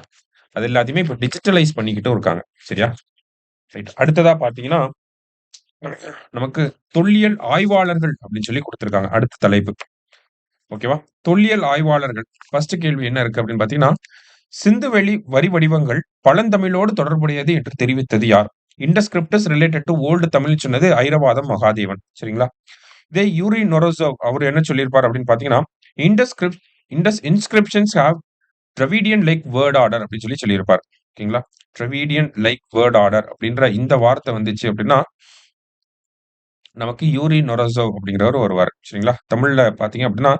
அது எல்லாத்தையுமே இப்ப டிஜிட்டலைஸ் பண்ணிக்கிட்டும் இருக்காங்க. சரியா? ரைட். அடுத்ததா பார்த்தீங்கன்னா, நமக்கு தொல்லியல் ஆய்வாளர்கள் அப்படின்னு குடுத்திருக்காங்க. அடுத்த தலைப்பு. ஓகேவா? தொல்லியல் ஆய்வாளர்கள். ஃபர்ஸ்ட் கேள்வி என்ன இருக்கு அப்படின்னு பார்த்தீங்கன்னா, சிந்துவெளி வரி வடிவங்கள் பழந்தமிழோடு தொடர்புடையது என்று தெரிவித்தது யார்? இண்டஸ் ஸ்கிரிப்டஸ் ரிலேட்டட் டூ ஓல்டு தமிழ்ன்னு சொன்னது ஐரவாதம் மகாதேவன். சரிங்களா? இதே யூரி நொரோசோவ் அவர் என்ன சொல்லியிருப்பார் அப்படின்னு பார்த்தீங்கன்னா, Indus script Indus inscriptions have Dravidian like word order அப்படின்னு சொல்லியிருப்பார். ஓகேங்களா? டிராவிடியன் லைக் வேர்ட் ஆர்டர் அப்படின்ற இந்த வார்த்தை வந்துச்சு அப்படின்னா, நமக்கு யூரி நொரோசோவ் அப்படிங்கிறவர் வருவாரு. சரிங்களா? தமிழ்ல பார்த்தீங்க அப்படின்னா,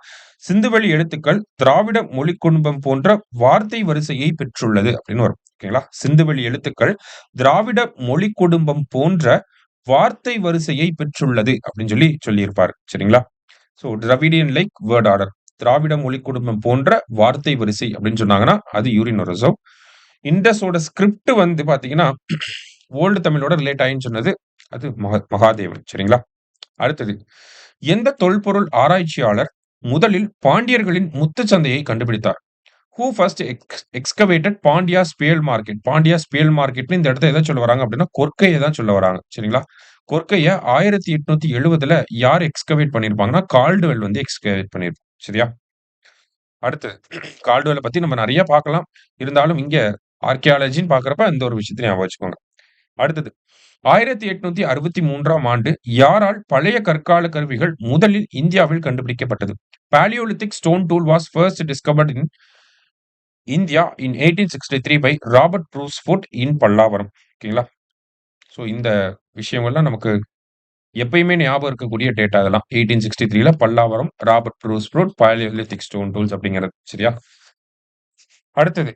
சிந்துவெளி எழுத்துக்கள் திராவிட மொழிக் குடும்பம் போன்ற வார்த்தை வரிசையை பெற்றுள்ளது அப்படின்னு வரும். ஓகேங்களா? சிந்துவெளி எழுத்துக்கள் திராவிட மொழிக் குடும்பம் போன்ற வார்த்தை வரிசையை பெற்றுள்ளது அப்படின்னு சொல்லியிருப்பாரு. சரிங்களா? So Dravidian like word order. திராவிட மொழிக் குடும்பம் போன்ற வார்த்தை வரிசை அப்படின்னு சொன்னாங்கன்னா, அது யூரி நொரோசோவ். இண்டஸோட ஸ்கிரிப்ட் வந்து பார்த்தீங்கன்னா, ஓல்டு தமிழோட ரிலேட் ஆயின்னு சொன்னது அது மகாதேவன். சரிங்களா? அடுத்தது. எந்த தொல்பொருள் ஆராய்ச்சியாளர் முதலில் பாண்டியர்களின் முத்துச் சந்தையை கண்டுபிடித்தார்? Who first excavated Pandyas pearl market. Pandyas pearl மார்க்கெட்ன்னு இந்த இடத்த எத சொல்ல வராங்க அப்படின்னா, கொற்கைய தான் சொல்ல வராங்க. சரிங்களா? கொற்கைய 1870ல யார் எக்ஸ்கவேட் பண்ணியிருப்பாங்கன்னா, கால்டுவெல் வந்து எக்ஸ்கவேட் பண்ணியிருப்பார். சரியா? அடுத்து கால்டுவெல பத்தி நம்ம நெறைய பார்க்கலாம். இருந்தாலும் இங்க ஆர்க்கியாலஜின்னு பார்க்கிறப்ப இந்த ஒரு விஷயத்த ஞாபகம் வச்சுக்கோங்க. அடுத்தது 1863ஆம் ஆண்டு யாரால் பழைய கற்கால கருவிகள் முதலில் இந்தியாவில் கண்டுபிடிக்கப்பட்டது? Palaeolithic stone tool was first discovered in India in 1863 by Robert Bruce Foote in Pallavaram. ஓகேங்களா? ஸோ இந்த விஷயங்கள்லாம் நமக்கு எப்பயுமே ஞாபகம் இருக்கக்கூடிய டேட்டா இதெல்லாம். 1863ல Pallavaram, Robert Bruce Foote, palaeolithic stone tools அப்படிங்கிறது. சரியா? அடுத்தது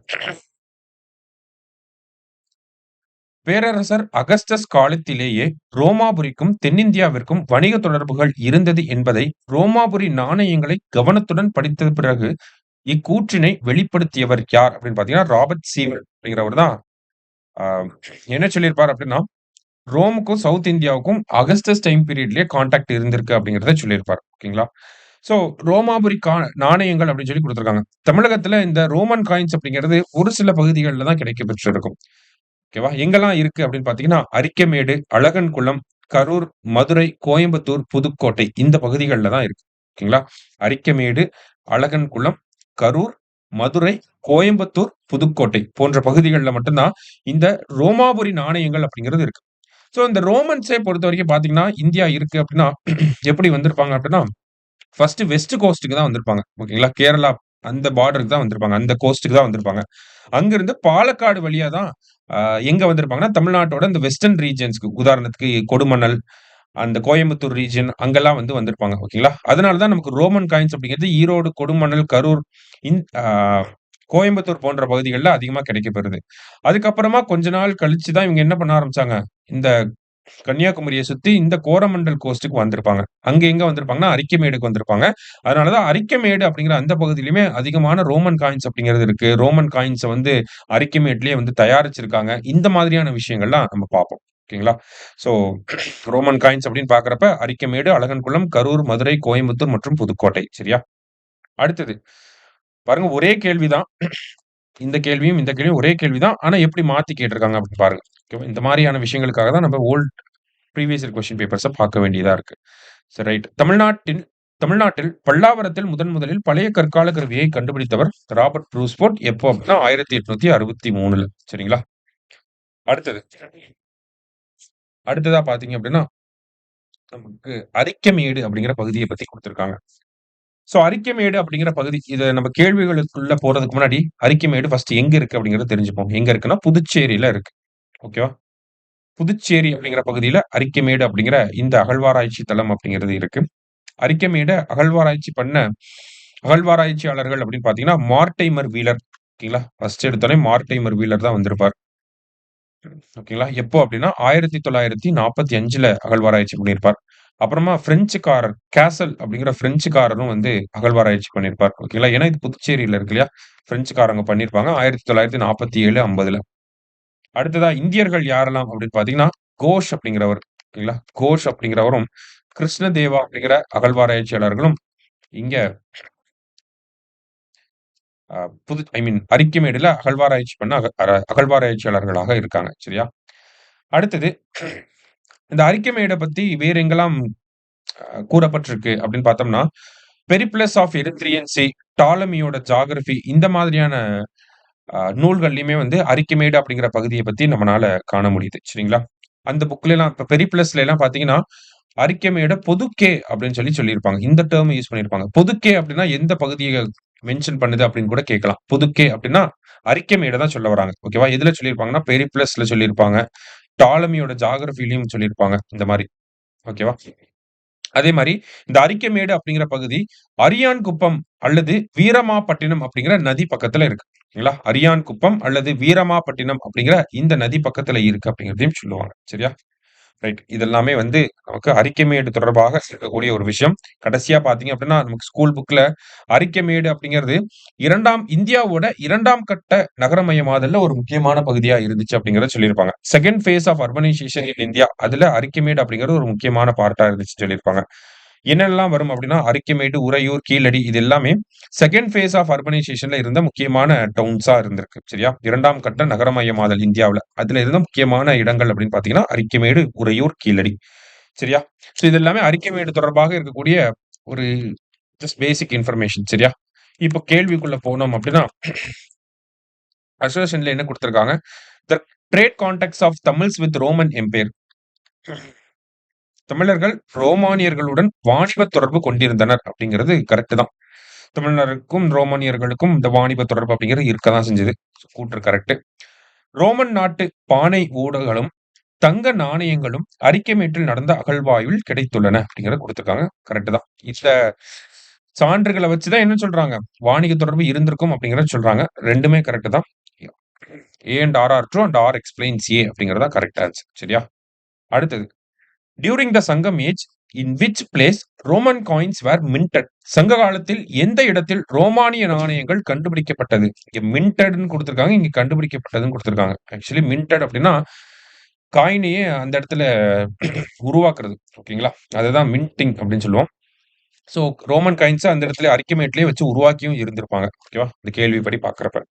பேரரசர் அகஸ்டஸ் காலத்திலேயே ரோமாபுரிக்கும் தென்னிந்தியாவிற்கும் வணிக தொடர்புகள் இருந்தது என்பதை ரோமாபுரி நாணயங்களை கவனத்துடன் படித்த பிறகு இக்கூற்றினை வெளிப்படுத்தியவர் யார் அப்படின்னு பாத்தீங்கன்னா ராபர்ட் சீவர் அப்படிங்கிறவர் தான். ஆஹ், என்ன சொல்லியிருப்பார் அப்படின்னா ரோமுக்கும் சவுத் இந்தியாவுக்கும் அகஸ்டஸ் டைம் பீரியட்லயே கான்டாக்ட் இருந்திருக்கு அப்படிங்கிறத சொல்லியிருப்பார். ஓகேங்களா? சோ ரோமாபுரி நாணயங்கள் அப்படின்னு சொல்லி கொடுத்திருக்காங்க. தமிழகத்துல இந்த ரோமன் காயின்ஸ் அப்படிங்கிறது ஒரு சில பகுதிகளில் தான் கிடைக்க பெற்றிருக்கும். ஓகேவா? எங்கெல்லாம் இருக்கு அப்படின்னு பார்த்தீங்கன்னா, அரிக்கமேடு, அழகன்குளம், கரூர், மதுரை, கோயம்புத்தூர், புதுக்கோட்டை இந்த பகுதிகள்ல தான் இருக்கு. ஓகேங்களா? அரிக்கமேடு, அழகன்குளம், கரூர், மதுரை, கோயம்புத்தூர், புதுக்கோட்டை போன்ற பகுதிகள்ல மட்டும் தான் இந்த ரோமாபுரி நாணயங்கள் அப்படிங்கிறது இருக்கு. சோ இந்த ரோமன்ஸே பொறுத்தவரைக்கும் பார்த்தீங்கன்னா, இந்தியா இருக்கு அப்படின்னா எப்படி வந்திருப்பாங்க அப்படின்னா, ஃபர்ஸ்ட் வெஸ்ட் கோஸ்ட்க்கு தான் வந்திருப்பாங்க. ஓகேங்களா? கேரளா அந்த பார்டருக்கு தான் வந்திருப்பாங்க. அந்த கோஸ்ட்க்கு தான் வந்திருப்பாங்க. அங்கிருந்து பாலக்காடு வழியா தான் எங்க வந்திருப்பாங்கன்னா, தமிழ்நாட்டோட இந்த வெஸ்டர்ன் ரீஜியன்ஸ்க்கு உதாரணத்துக்கு கொடுமணல், அந்த கோயம்புத்தூர் ரீஜியன் அங்கெல்லாம் வந்து வந்திருப்பாங்க. ஓகேங்களா? அதனால தான் நமக்கு ரோமன் காயின்ஸ் அப்படிங்கிறது ஈரோடு, கொடுமணல், கரூர், இந் ஆ கோயம்புத்தூர் போன்ற பகுதிகள்ல அதிகமா கிடைக்கப்பெறுது. அதுக்கப்புறமா கொஞ்ச நாள் கழிச்சு தான் இவங்க என்ன பண்ண ஆரம்பிச்சாங்க, இந்த கன்னியாகுமரிய சுத்தி இந்த கோரமண்டல் கோஸ்ட்க்கு வந்திருப்பாங்க. அங்க எங்க வந்திருப்பாங்கன்னா, அரிக்கமேடுக்கு வந்திருப்பாங்க. அதனால தான் அரிக்கமேடு அப்படிங்கிற அந்த பகுதியிலுமே அதிகமான ரோமன் காயின்ஸ் அப்படிங்கிறது இருக்கு. ரோமன் காயின்ஸ வந்து அரிக்கமேட்லயே வந்து தயாரிச்சிருக்காங்க. இந்த மாதிரியான விஷயங்கள்லாம் நம்ம பார்ப்போம். ஓகேங்களா? ஸோ ரோமன் காயின்ஸ் அப்படின்னு பார்க்கிறப்ப அரிக்கமேடு, அழகன்குளம், கரூர், மதுரை, கோயம்புத்தூர் மற்றும் புதுக்கோட்டை. சரியா? அடுத்தது பாருங்க ஒரே கேள்வி தான். இந்த கேள்வியும், இந்த கேள்வியும் ஒரே கேள்வி தான். ஆனா எப்படி மாத்தி கேட்டிருக்காங்க அப்படின்னு பாருங்க. ஓகேவா? இந்த மாரியான விஷயங்களுக்காக தான் நம்ம ப்ரீவியஸ் இயர் கொஸ்டின் பேப்பர்ஸ பார்க்க வேண்டியதா இருக்கு. சரி ரைட். தமிழ்நாட்டில் பல்லாவரத்தில் முதலில் பழைய கற்கால கருவியை கண்டுபிடித்தவர் ராபர்ட் ப்ரூஸ்ஃபோர்ட். எப்போ அப்படின்னா 1863ல. சரிங்களா? அடுத்தது. அடுத்ததா பார்த்தீங்க அப்படின்னா, நமக்கு அரிக்கமேடு அப்படிங்கிற பகுதிய பத்தி குடுத்திருக்காங்க. சோ அரிக்கமேடு அப்படிங்கிற பகுதி இத நம்ம கேள்விகளுக்குள்ள போறதுக்கு முன்னாடி அரிக்கமேடு ஃபர்ஸ்ட் எங்க இருக்கு அப்படிங்கிறத தெரிஞ்சுப்போம். எங்க இருக்குன்னா புதுச்சேரியில இருக்கு. ஓகேவா? புதுச்சேரி அப்படிங்கிற பகுதியில அரிக்கமேடு அப்படிங்கிற இந்த அகழ்வாராய்ச்சி தளம் அப்படிங்கிறது இருக்கு. அரிக்கமேட அகழ்வாராய்ச்சியாளர்கள் அப்படின்னு பார்த்தீங்கன்னா, மார்டைமர் வீலர். ஓகேங்களா? ஃபர்ஸ்ட் எடுத்தோனே மார்டைமர் வீலர் தான் வந்திருப்பார். ஓகேங்களா? எப்போ அப்படின்னா 1945ல அகழ்வாராய்ச்சி பண்ணியிருப்பார். அப்புறமா பிரெஞ்சுக்காரர் கேசல் அப்படிங்கிற பிரெஞ்சுக்காரரும் வந்து அகழ்வாராய்ச்சி பண்ணியிருப்பார். ஓகேங்களா? ஏன்னா இது புதுச்சேரியில இருக்கு இல்லையா? பிரெஞ்சுக்காரங்க பண்ணியிருப்பாங்க 1947, 50ல. அடுத்ததா இந்தியர்கள் யாரெல்லாம் அப்படின்னு பார்த்தீங்கன்னா, கோஷ் அப்படிங்கிறவர். ஓகேங்களா? கோஷ் அப்படிங்கிறவரும், கிருஷ்ணதேவா அப்படிங்கிற அகழ்வாராய்ச்சியாளர்களும் இங்க அ புது ஐ மீன் அரிக்கமேடுல அகழ்வாராய்ச்சி பண்ண அகழ்வாராய்ச்சியாளர்களாக இருக்காங்க. சரியா? அடுத்தது இந்த அரிக்கமேட பத்தி வேற எங்கெல்லாம் கூறப்பட்டிருக்கு அப்படின்னு பார்த்தோம்னா, பெரிப்ளஸ் ஆஃப் எரித்ரியன் சி, டாலமியோட ஜியோகிராஃபி இந்த மாதிரியான நூல்கள்லயுமே வந்து அரிக்கமேடு அப்படிங்கிற பகுதிய பத்தி நம்மனால காண முடியுது. சரிங்களா? அந்த புக்லலாம் இப்ப பெரிப்ளஸ்லலாம் பார்த்தீங்கன்னா, அரிக்கமேட பொதுக்கே அப்படின்னு சொல்லியிருப்பாங்க. இந்த டெர்ம் யூஸ் பண்ணியிருப்பாங்க. பொதுக்கே அப்படின்னா எந்த பகுதிய மென்ஷன் பண்ணுது அப்படின்னு கூட கேட்கலாம். பொதுக்கே அப்படின்னா அரிக்கமேட தான் சொல்ல வராங்க. ஓகேவா? எதுல சொல்லியிருப்பாங்கன்னா, பெரிப்ளஸ்ல சொல்லியிருப்பாங்க. டாலமியோட ஜியோகிராஃபிலயும் சொல்லியிருப்பாங்க. இந்த மாரி. ஓகேவா? அதே மாரி இந்த அரிக்கமேடு அப்படிங்கிற பகுதி அரியான் குப்பம் அல்லது வீரமாப்பட்டினம் அப்படிங்கிற நதி பக்கத்துல இருக்கு. ஓகேங்களா? அரியான் குப்பம் அல்லது வீரமாப்பட்டினம் அப்படிங்கிற இந்த நதி பக்கத்துல இருக்கு அப்படிங்கிறதையும் சொல்லுவாங்க. சரியா? ரைட். இதெல்லாமே வந்து நமக்கு அரிக்கமேடு தொடர்பாக இருக்கக்கூடிய ஒரு விஷயம். கடைசியா பார்த்தீங்க அப்படின்னா, நமக்கு ஸ்கூல் புக்ல அரிக்கமேடு அப்படிங்கிறது இந்தியாவோட 2ஆம் கட்ட நகரமயமாதல்ல ஒரு முக்கியமான பகுதியா இருந்துச்சு அப்படிங்கிறத சொல்லியிருப்பாங்க. Second phase of urbanisation in India. அதுல அரிக்கமேடு அப்படிங்கிறது ஒரு முக்கியமான பார்ட்டா இருந்துச்சுன்னு சொல்லியிருப்பாங்க. என்னெல்லாம் வரும் அப்படின்னா, அரிக்கமேடு, உறையூர், கீழடி இது எல்லாமே செகண்ட் ஃபேஸ் ஆஃப் அர்பனைசேஷன்ல இருந்த முக்கியமான டவுன்ஸா இருந்திருக்கு. சரியா? 2ஆம் கட்ட நகரமயமாதல் இந்தியாவுல. அதுல இருந்த முக்கியமான இடங்கள் அப்படின்னு பார்த்தீங்கன்னா, அரிக்கமேடு, உறையூர், கீழடி. சரியா? ஸோ இது எல்லாமே அறிக்கைமேடு தொடர்பாக இருக்கக்கூடிய ஒரு ஜஸ்ட் பேசிக் இன்ஃபர்மேஷன். சரியா? இப்போ கேள்விக்குள்ள போனோம் அப்படின்னா, அசோசியேஷன்ல என்ன குடுத்திருக்காங்க? The trade contacts of Tamils with Roman Empire. தமிழர்கள் ரோமானியர்களுடன் வாணிப தொடர்பு கொண்டிருந்தனர் அப்படிங்கிறது கரெக்ட் தான். தமிழருக்கும் ரோமானியர்களுக்கும் இந்த வாணிப தொடர்பு அப்படிங்கிறது இருக்கதான் செஞ்சது. கூற்று கரெக்ட். ரோமன் நாட்டு பானை ஓடுகளும் தங்க நாணயங்களும் அரிக்கமேட்டில் நடந்த அகழ்வாய்வில் கிடைத்துள்ளன அப்படிங்கிறத கொடுத்திருக்காங்க. கரெக்ட் தான். இந்த சான்றுகளை வச்சுதான் என்ன சொல்றாங்க? வாணிக தொடர்பு இருந்திருக்கும் அப்படிங்கிறத சொல்றாங்க. 2மே கரெக்ட் தான். A and R are true and R explains A அப்படிங்கிறது தான் கரெக்ட் ஆன்சர். சரியா? அடுத்தது during the Sangam age in which place Roman coins were minted. சங்க காலத்தில் எந்த இடத்தில் ரோமானிய நாணயங்கள் கண்டுபிடிக்கப்பட்டது? இங்க மின்டட்னு கொடுத்திருக்காங்க, இங்க கண்டுபிடிக்கப்பட்டதுன்னு கொடுத்திருக்காங்க. ஆக்சுவலி மின்டட் அப்படின்னா காயினையே அந்த இடத்துல உருவாக்குறது. ஓகேங்களா? அதுதான் மின்டிங் அப்படின்னு சொல்லுவோம். ஸோ ரோமன் காயின்ஸ் அந்த இடத்துல அரிக்கமேட்லயே வச்சு உருவாக்கியும் இருந்திருப்பாங்க. ஓகேவா? இந்த கேள்விப்படி பார்க்கிறப்ப.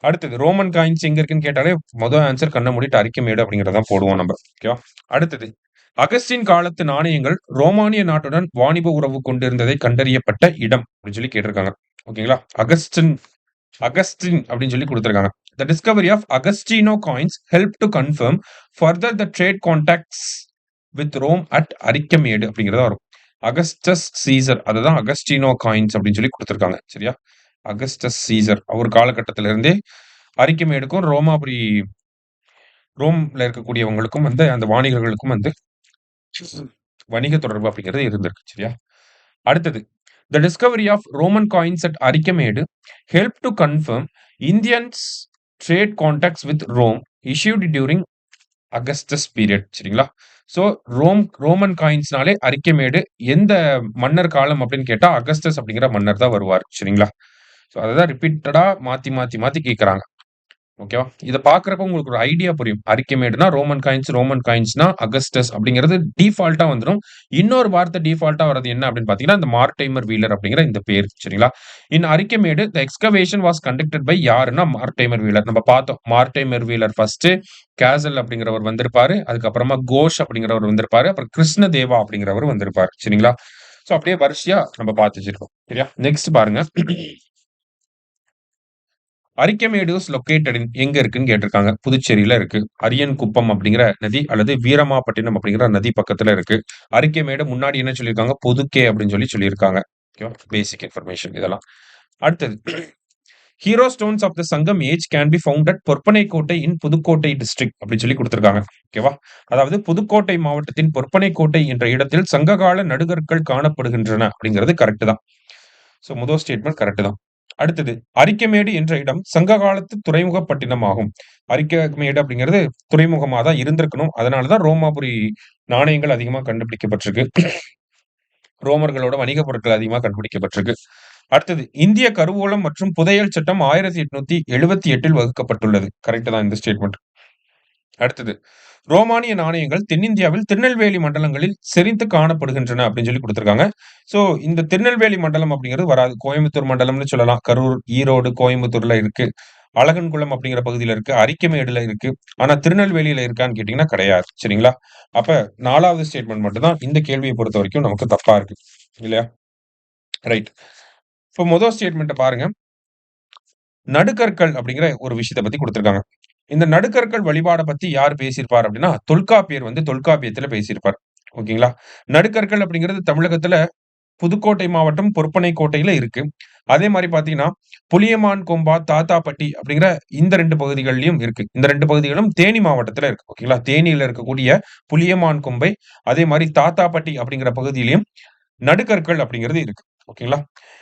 அடுத்தது ரோமன் காயின்ஸ் எங்க இருக்குன்னு கேட்டாலே முதல் ஆன்சர் கண்ண மூடிட்டு அரிக்கமேடு அப்படிங்கிறத போடுவோம் நம்ம. ஓகேவா? அடுத்தது அகஸ்டின் காலத்து நாணயங்கள் ரோமானிய நாட்டுடன் வாணிப உறவு கொண்டிருந்ததை கண்டறியப்பட்ட இடம் அப்படின்னு சொல்லி கேட்டிருக்காங்க. ஓகேங்களா? அகஸ்டின் அப்படின்னு சொல்லி கொடுத்திருக்காங்க. The discovery of Agostino coins helped to confirm further the trade contacts with Rome at Arikamedu அப்படிங்கிறதா வரும். அகஸ்டஸ் சீசர் அதுதான் அகஸ்டினோ காயின்ஸ் அப்படின்னு சொல்லி கொடுத்திருக்காங்க. சரியா? அகஸ்டஸ் சீசர் அவர் காலகட்டத்தில இருந்தே அரிக்கமேடுக்கும் ரோம்ல இருக்கக்கூடியவங்களுக்கும் வந்து அந்த வாணிகர்களுக்கும் வந்து வணிக தொடர்பு அப்படிங்கிறது இருந்திருக்கு. சரியா? அடுத்தது The discovery of Roman coins at Arikemede helped to confirm Indians trade contacts with Rome issued during Augustus period. சரிங்களா? ஸோ ரோமன் காயின்ஸ்னாலே அரிக்கமேடு எந்த மன்னர் காலம் அப்படின்னு கேட்டா அகஸ்டஸ் அப்படிங்கிற மன்னர் தான் வருவார். சரிங்களா? ஸோ அததான் ரிப்பீட்டடா மாத்தி மாத்தி மாத்தி கேட்கறாங்க. ஓகேவா? இத பார்க்கிறப்ப உங்களுக்கு ஒரு ஐடியா புரியும். அரிக்கமேடுனா ரோமன் காயின்ஸ்னா அகஸ்டஸ் அப்படிங்கிறது டிஃபால்ட்டா வந்துரும். இன்னொரு வார்த்தை டிஃபால்ட்டா வர்றது என்ன அப்படின்னு பார்த்தீங்கன்னா, இந்த மார்டைமர் வீலர் அப்படிங்கிற இந்த பேர். சரிங்களா? இன் அரிக்கமேடு தி எக்ஸ்கவேஷன் வாஸ் கண்டக்டட் பை யாருன்னா மார்டைமர் வீலர். நம்ம பார்த்தோம். மார்டைமர் வீலர் ஃபர்ஸ்ட் கேசல் அப்படிங்கிறவர் வந்திருப்பாரு. அதுக்கப்புறமா கோஷ் அப்படிங்கிறவர் வந்திருப்பாரு. அப்புறம் கிருஷ்ணதேவா அப்படிங்கிறவர் வந்திருப்பாரு. சரிங்களா? சோ அப்படியே வரிசையா நம்ம பார்த்து வச்சிருக்கோம். சரியா? நெக்ஸ்ட் பாருங்க. அரிக்கமேடு இஸ் லொகேட்டட் இன் எங்க இருக்குன்னு கேட்டிருக்காங்க. புதுச்சேரியில இருக்கு. அரியன்குப்பம் அப்படிங்கிற நதி அல்லது வீரமாப்பட்டினம் அப்படிங்கிற நதி பக்கத்துல இருக்கு. அரிக்கமேடு முன்னாடி என்ன சொல்லியிருக்காங்க? புதுக்கே அப்படின்னு சொல்லியிருக்காங்க. ஓகேவா? பேசிக் இன்ஃபர்மேஷன் இதெல்லாம். அடுத்தது hero stones of the Sangam age can be found at Porpanaikottai in Pudukkottai district அப்படின்னு சொல்லி கொடுத்திருக்காங்க. ஓகேவா? அதாவது புதுக்கோட்டை மாவட்டத்தின் பொற்பனைக்கோட்டை என்ற இடத்தில் சங்ககால நடுகற்கள் காணப்படுகின்றன அப்படிங்கிறது கரெக்ட் தான். சோ முதல் ஸ்டேட்மெண்ட் கரெக்ட் தான். அடுத்தது அரிக்கமேடு என்ற இடம் சங்க காலத்து துறைமுகப்பட்டினம் ஆகும். அரிக்கமேடு அப்படிங்கிறது துறைமுகமா தான் இருந்திருக்கணும். அதனாலதான் ரோமாபுரி நாணயங்கள் அதிகமா கண்டுபிடிக்கப்பட்டிருக்கு. ரோமர்களோட வணிக பொருட்கள் அதிகமா கண்டுபிடிக்கப்பட்டிருக்கு. அடுத்தது இந்திய கருவூலம் மற்றும் புதையல் சட்டம் 1878 வகுக்கப்பட்டுள்ளது. கரெக்ட் தான் இந்த ஸ்டேட்மெண்ட். அடுத்தது ரோமானிய நாணயங்கள் தென்னிந்தியாவில் திருநெல்வேலி மண்டலங்களில் செறிந்து காணப்படுகின்றன அப்படின்னு சொல்லி கொடுத்திருக்காங்க. சோ இந்த திருநெல்வேலி மண்டலம் அப்படிங்கிறது வராது. கோயம்புத்தூர் மண்டலம்னு சொல்லலாம். கரூர், ஈரோடு, கோயம்புத்தூர்ல இருக்கு. அழகன்குளம் அப்படிங்கிற பகுதியில இருக்கு. அரிக்கமேடுல இருக்கு. ஆனா திருநெல்வேலியில இருக்கான்னு கேட்டீங்கன்னா கிடையாது. சரிங்களா? அப்ப 4வது ஸ்டேட்மெண்ட் மட்டும் தான் இந்த கேள்வியை பொறுத்த வரைக்கும் நமக்கு தப்பா இருக்கு. இல்லையா? ரைட். இப்ப முதல் ஸ்டேட்மெண்ட்ட பாருங்க. நடுக்கற்கள் அப்படிங்கிற ஒரு விஷயத்த பத்தி கொடுத்திருக்காங்க. இந்த நடுக்கற்கள் வழிபாட பத்தி யார் பேசியிருப்பார் அப்படின்னா, தொல்காப்பியர் வந்து தொல்காப்பியத்துல பேசியிருப்பார். ஓகேங்களா? நடுக்கற்கள் அப்படிங்கிறது தமிழகத்துல புதுக்கோட்டை மாவட்டம் பொற்பனைக்கோட்டையில இருக்கு. அதே மாரி பார்த்தீங்கன்னா, புளியமான் கொம்பா, தாத்தாப்பட்டி அப்படிங்கிற இந்த 2 பகுதிகள்லயும் இருக்கு. இந்த 2 பகுதிகளும் தேனி மாவட்டத்துல இருக்கு. ஓகேங்களா? தேனியில இருக்கக்கூடிய புளியமான் கொம்பை, அதே மாரி தாத்தாப்பட்டி அப்படிங்கிற பகுதியிலயும் நடுக்கற்கள் அப்படிங்கிறது இருக்கு. ஓகேங்களா?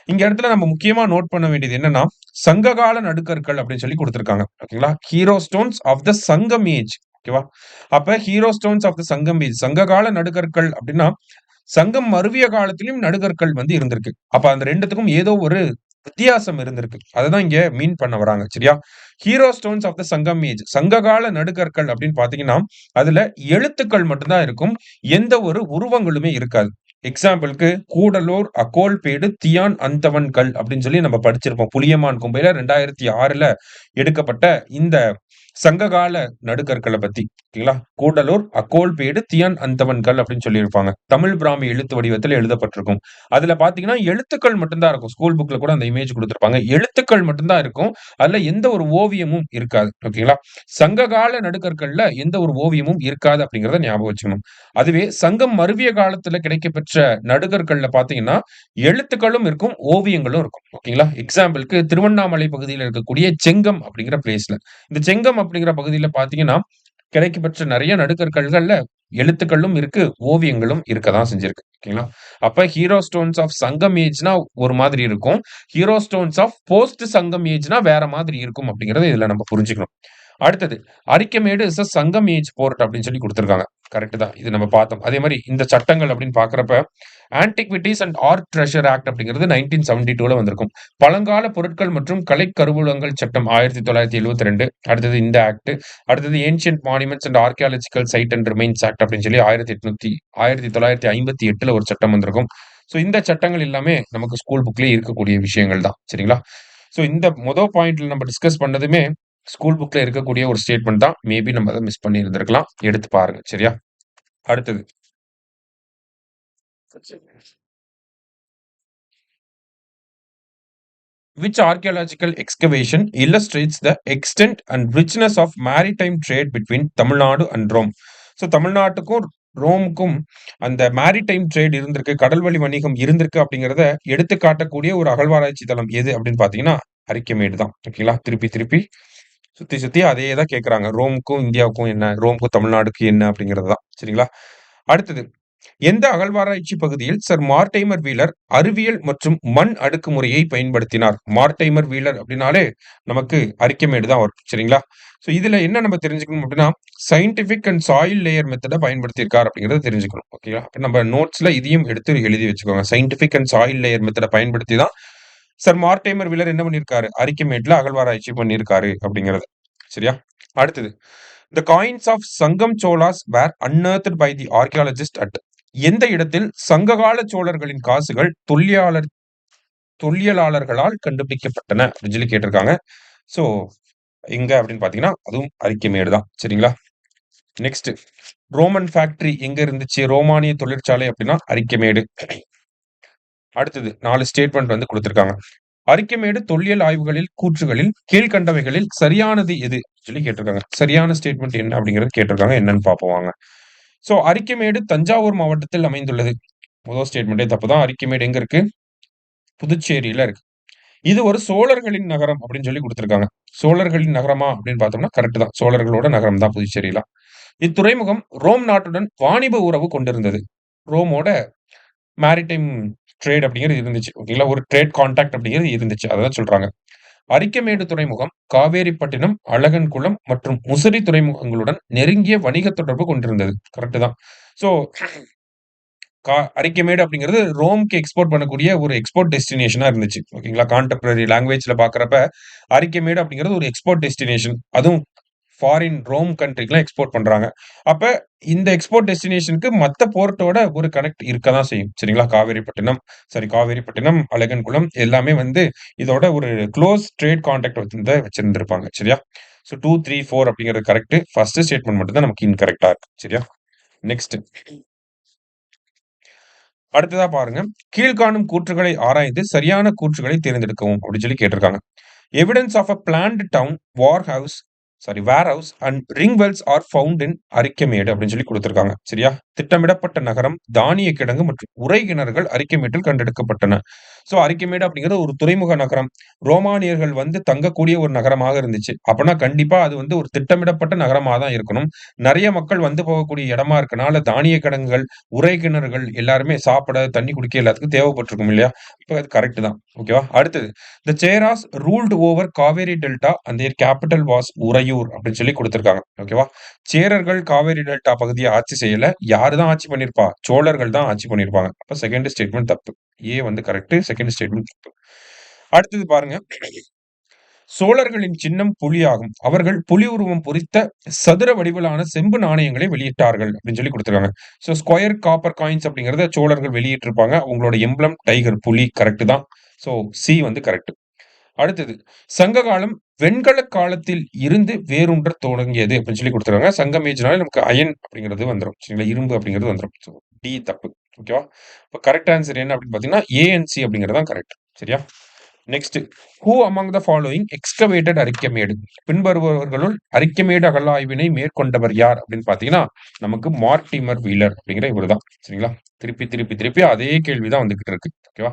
இங்க இடத்துல நம்ம முக்கியமா நோட் பண்ண வேண்டியது என்னன்னா, சங்ககால நடுக்கற்கள் அப்படின்னு சொல்லி குடுத்திருக்காங்க. ஓகேங்களா? Hero stones of the Sangam age. ஓகேவா? அப்ப hero stones of the Sangam age. சங்ககால நடுக்கற்கள் அப்படின்னா, சங்கம் மருவிய காலத்திலும் நடுகற்கள் வந்து இருந்திருக்கு. அப்ப அந்த 2த்துக்கும் ஏதோ ஒரு வித்தியாசம் இருந்திருக்கு. அததான் இங்க மீன் பண்ண வராங்க. சரியா? Hero stones of the Sangam age. சங்ககால நடுகற்கள் அப்படின்னு பார்த்தீங்கன்னா, அதுல எழுத்துக்கள் மட்டும் தான் இருக்கும். எந்த ஒரு உருவங்களுமே இருக்காது. எக்ஸாம்பிள்க்கு கூடலூர், அகோல்பேடு, தியான் அந்தவன் கல் அப்படின்னு சொல்லி நம்ம படிச்சிருப்போம். புளியமான் கொம்பையில 2006ல எடுக்கப்பட்ட இந்த சங்ககால நடுகற்கள பத்தி. ஓகேங்களா? கூடலூர், அக்கோல்பேடு, தியான் அந்தவன்கள் அப்படின்னு சொல்லியிருப்பாங்க. தமிழ் பிராமி எழுத்து வடிவத்தில எழுதப்பட்டிருக்கும். அதுல பார்த்தீங்கன்னா, எழுத்துக்கள் மட்டும் தான் இருக்கும். ஸ்கூல் புக்ல கூட அந்த இமேஜ் குடுத்திருப்பாங்க. எழுத்துக்கள் மட்டும் தான் இருக்கும். அதுல எந்த ஒரு ஓவியமும் இருக்காது. ஓகேங்களா? சங்ககால நடுகற்கள்ல எந்த ஒரு ஓவியமும் இருக்காது அப்படிங்கிறத ஞாபகம் வச்சுக்கணும். அதுவே சங்கம் மருவிய காலத்துல கிடைக்கப்பெற்ற நடுகற்கள்ல பார்த்தீங்கன்னா, எழுத்துக்களும் இருக்கும், ஓவியங்களும் இருக்கும். ஓகேங்களா? எக்ஸாம்பிள்க்கு திருவண்ணாமலை பகுதியில இருக்கக்கூடிய செங்கம் அப்படிங்கிற பிளேஸ்ல. இந்த செங்கம் அப்படிங்கிற பகுதியில பார்த்தீங்கன்னா, கிடைக்கப்பெற்ற நெறைய நடுகற்கள்கள்ல எழுத்துக்களும் இருக்கு, ஓவியங்களும் இருக்க தான் செஞ்சிருக்கு. ஓகேங்களா? அப்ப ஹீரோ ஸ்டோன்ஸ் ஆஃப் சங்கம் ஏஜ்னா ஒரு மாதிரி இருக்கும். ஹீரோ ஸ்டோன்ஸ் ஆஃப் போஸ்ட் சங்கம் ஏஜ்னா வேற மாதிரி இருக்கும் அப்படிங்கிறத இதுல நம்ம புரிஞ்சுக்கணும். அடுத்தது அரிக்கமேடு இஸ் அ சங்கம் ஏஜ் போர்ட் அப்படின்னு சொல்லி குடுத்திருக்காங்க. கரெக்ட் தான். இது நம்ம பார்த்தோம். அதே மாரி இந்த சட்டங்கள் அப்படின்னு பார்க்கிறப்ப, ஆன்டிக்விட்டீஸ் அண்ட் ஆர்ட் ட்ரெஷர் ஆக்ட் அப்படிங்கிறது 1972ல வந்திருக்கும். பழங்கால பொருட்கள் மற்றும் கலைக் கருவூலங்கள் சட்டம் 1972. அடுத்தது இந்த ஆக்ட். அடுத்தது ancient monuments and archaeological site and remains act அப்படின்னு சொல்லி 1958ல ஒரு சட்டம் வந்திருக்கும். ஸோ இந்த சட்டங்கள் எல்லாமே நமக்கு ஸ்கூல் புக்லயே இருக்கக்கூடிய விஷயங்கள் தான். சரிங்களா? ஸோ இந்த பாயிண்ட்ல நம்ம டிஸ்கஸ் பண்ணதுமே ஸ்கூல் புக்ல இருக்கக்கூடிய ஒரு ஸ்டேட்மெண்ட் தான். மேபி நம்ம அத மிஸ் பண்ணி இருந்திருக்கலாம். எடுத்து பாருங்க. சரியா? அடுத்தது. Which archaeological excavation illustrates the extent and richness of maritime trade between Tamil Nadu and Rome? So தமிழ்நாட்டுக்கும் ரோமுக்கும் அந்த மேரிடைம் ட்ரேட் இருந்திருக்கு, கடல்வழி வணிகம் இருந்திருக்கு அப்படிங்கிறத எடுத்து காட்டக்கூடிய ஒரு அகழ்வாராய்ச்சி தளம் எது அப்படின்னு பார்த்தீங்கன்னா, அரிக்கமேடு தான். ஓகேங்களா? திருப்பி திருப்பி சுத்தி சுத்தி அதே தான் கேட்கறாங்க. ரோமுக்கும் இந்தியாவுக்கும் என்ன? ரோமுக்கும் தமிழ்நாடுக்கு என்ன அப்படிங்கிறது தான். சரிங்களா? அடுத்தது. எந்த அகழ்வாராய்ச்சி பகுதியில் சர் மார்டைமர் வீலர் அறிவியல் மற்றும் மண் அடுக்குமுறையை பயன்படுத்தினார்? மார்டைமர் வீலர் அப்படின்னாலே நமக்கு அரிக்கமேடு தான் வரும். சரிங்களா? ஸோ இதுல என்ன நம்ம தெரிஞ்சுக்கணும் அப்படின்னா, சயின்டிஃபிக் அண்ட் சாயில் லேயர் மெத்தட பயன்படுத்தியிருக்கார் அப்படிங்கிறத தெரிஞ்சுக்கணும். ஓகேங்களா? அப்ப நம்ம நோட்ஸ்ல இதையும் எடுத்து எழுதி வச்சுக்கோங்க. சயின்டிஃபிக் அண்ட் சாயில் லேயர் மெத்தட பயன்படுத்தி தான் சர் மார்டைமர் வீலர் என்ன பண்ணியிருக்காரு? அரிக்கமேட்ல அகழ்வாராய்ச்சி பண்ணியிருக்காரு அப்படிங்கிறது. சரியா? அடுத்தது. The coins of சங்கம் Cholas were unearthed by the archaeologist at எந்த இடத்தில் சங்ககால சோழர்களின் காசுகள் தொல்லியலாளர்களால் கண்டுபிடிக்கப்பட்டன அப்படின்னு சொல்லி கேட்டிருக்காங்க. சோ எங்க அப்படின்னு பாத்தீங்கன்னா அதுவும் அரிக்கமேடு தான். சரிங்களா? நெக்ஸ்ட் ரோமன் ஃபேக்டரி எங்க இருந்துச்சு? ரோமானிய தொழிற்சாலை அப்படின்னா அரிக்கமேடு. அடுத்தது 4 ஸ்டேட்மெண்ட் வந்து குடுத்திருக்காங்க. அரிக்கமேடு தொல்லியல் ஆய்வுகளில் கூற்றுகளில் கீழ்க்கண்டவைகளில் சரியானது எது சொல்லி கேட்டிருக்காங்க. சரியான ஸ்டேட்மெண்ட் என்ன அப்படிங்கிறது கேட்டிருக்காங்க. என்னன்னு பார்ப்போம் வாங்க. சோ அரிக்கமேடு தஞ்சாவூர் மாவட்டத்தில் அமைந்துள்ளது. முதல் ஸ்டேட்மெண்டே தப்பு தான். அரிக்கமேடு எங்க இருக்கு? புதுச்சேரியில இருக்கு. இது ஒரு சோழர்களின் நகரம் அப்படின்னு சொல்லி குடுத்திருக்காங்க. சோழர்களின் நகரமா அப்படின்னு பார்த்தோம்னா கரெக்ட் தான். சோழர்களோட நகரம் தான் புதுச்சேரிலாம். இத்துறைமுகம் ரோம் நாட்டுடன் வாணிப உறவு கொண்டிருந்தது. ரோமோட மேரிடைம் ட்ரேட் அப்படிங்கிறது இருந்துச்சு. ஓகேங்களா? ஒரு ட்ரேட் கான்டாக்ட் அப்படிங்கிறது இருந்துச்சு. அததான் சொல்றாங்க. அரிக்கமேடு துறைமுகம் காவேரிப்பட்டினம், அழகன்குளம் மற்றும் முசிறி துறைமுகங்களுடன் நெருங்கிய வணிக தொடர்பு கொண்டிருந்தது. கரெக்ட் தான். சோ அரிக்கமேடு அப்படிங்கிறது ரோம்க்கு எக்ஸ்போர்ட் பண்ணக்கூடிய ஒரு எக்ஸ்போர்ட் டெஸ்டினேஷனா இருந்துச்சு. ஓகேங்களா? கான்டெம்பரரி லாங்குவேஜ்ல பார்க்கிறப்ப அரிக்கமேடு அப்படிங்கிறது ஒரு எக்ஸ்போர்ட் டெஸ்டினேஷன். அதுவும் ஃபாரின் ரோம் கண்ட்ரிக்குலாம் எக்ஸ்போர்ட் பண்றாங்க. அப்ப இந்த எக்ஸ்போர்ட் டெஸ்டினேஷனுக்கு மத்த போர்ட்டோட ஒரு கனெக்ட் இருக்க தான் செய்யும். சரிங்களா? காவேரிப்பட்டினம், அழகன்குளம் எல்லாமே வந்து இதோட ஒரு க்ளோஸ் ட்ரேட் கான்டாக்ட் வச்சிருந்திருப்பாங்க. சரியா? சோ 2, 3, 4 அப்படிங்கிறது கரெக்ட். ஃபர்ஸ்ட் ஸ்டேட்மெண்ட் மட்டும் தான் நமக்கு இன்கரெக்ட்டா இருக்கு. சரியா? நெக்ஸ்ட். அடுத்ததா பாருங்க. கீழ்காணும் கூற்றுகளை ஆராய்ந்து சரியான கூற்றுகளை தேர்ந்தெடுக்கவும் அப்படின்னு சொல்லி கேட்டிருக்காங்க. Evidence of a planned town warehouse and ring wells are found in Arikamedu அப்படின்னு சொல்லி கொடுத்திருக்காங்க. சரியா? திட்டமிடப்பட்ட நகரம், தானிய கிடங்கு மற்றும் உறை கிணறுகள் அரிக்கமேட்டில் கண்டெடுக்கப்பட்டன. சோ அரிக்கமேடு அப்படிங்கிறது ஒரு துறைமுக நகரம். ரோமானியர்கள் வந்து தங்கக்கூடிய ஒரு நகரமாக இருந்துச்சு. அப்பனா கண்டிப்பா அது வந்து ஒரு திட்டமிடப்பட்ட நகரமா தான் இருக்கணும். நெறைய மக்கள் வந்து போகக்கூடிய இடமா இருக்கனால தானிய கிடங்குகள், உறை கிணறுகள் எல்லாருமே சாப்பிட, தண்ணி குடிக்க எல்லாத்துக்கும் தேவைப்பட்டிருக்கும் இல்லையா? இப்ப அது கரெக்ட் தான். ஓகேவா? அடுத்தது. The Cheras ruled over Kaveri delta and their capital was Uraiyur அப்படின்னு சொல்லி குடுத்திருக்காங்க. ஓகேவா? சேரர்கள் காவேரி டெல்டா பகுதிய ஆட்சி செய்யல. யாரு தான் ஆட்சி பண்ணியிருப்பா? சோழர்கள் தான் ஆட்சி பண்ணியிருப்பாங்க. அப்ப செகண்ட் ஸ்டேட்மெண்ட் தப்பு. ஏ வந்து கரெக்ட். செகண்ட் ஸ்டேட்மெண்ட் தப்பு. அடுத்தது பாருங்க. சோழர்களின் சின்னம் புலியாகும். அவர்கள் புலி உருவம் பொறித்த சதுர வடிவிலான செம்பு நாணயங்களை வெளியிட்டார்கள் அப்படின்னு சொல்லி குடுத்திருக்காங்க. சோ ஸ்கொயர் காப்பர் காயின்ஸ் அப்படிங்கிறத சோழர்கள் வெளியிட்டிருப்பாங்க. உங்களோட எம்பளம் டைகர் புலி கரெக்ட் தான். சோ சி வந்து கரெக்ட். அடுத்தது சங்க காலம் வெண்கல காலத்தில் இருந்து வேரூன்ற தொடங்கியது அப்படின்னு சொல்லி கொடுத்துருக்காங்க. சங்கம் ஏஜ்னாலே நமக்கு அயன் அப்படிங்கிறது வந்துரும். சரிங்களா? இரும்பு அப்படிங்கிறது வந்துரும். ஸோ டி தப்பு. ஓகேவா? இப்ப கரெக்ட் ஆன்சர் என்ன அப்படின்னு பார்த்தீங்கன்னா, ஏ அண்ட் சி அப்படிங்கிறது தான் கரெக்ட். சரியா? Next who among the following excavated Arikamedu? பின்வருபவர்களுள் அரிக்கமேடு அகழாய்வினை மேற்கொண்டவர் யார் அப்படின்னு பார்த்தீங்கன்னா, நமக்கு மார்டிமர் வீலர் அப்படிங்கிற இவர் தான். சரிங்களா? திருப்பி திருப்பி திருப்பி அதே கேள்வி தான் வந்துகிட்டு இருக்கு. ஓகேவா?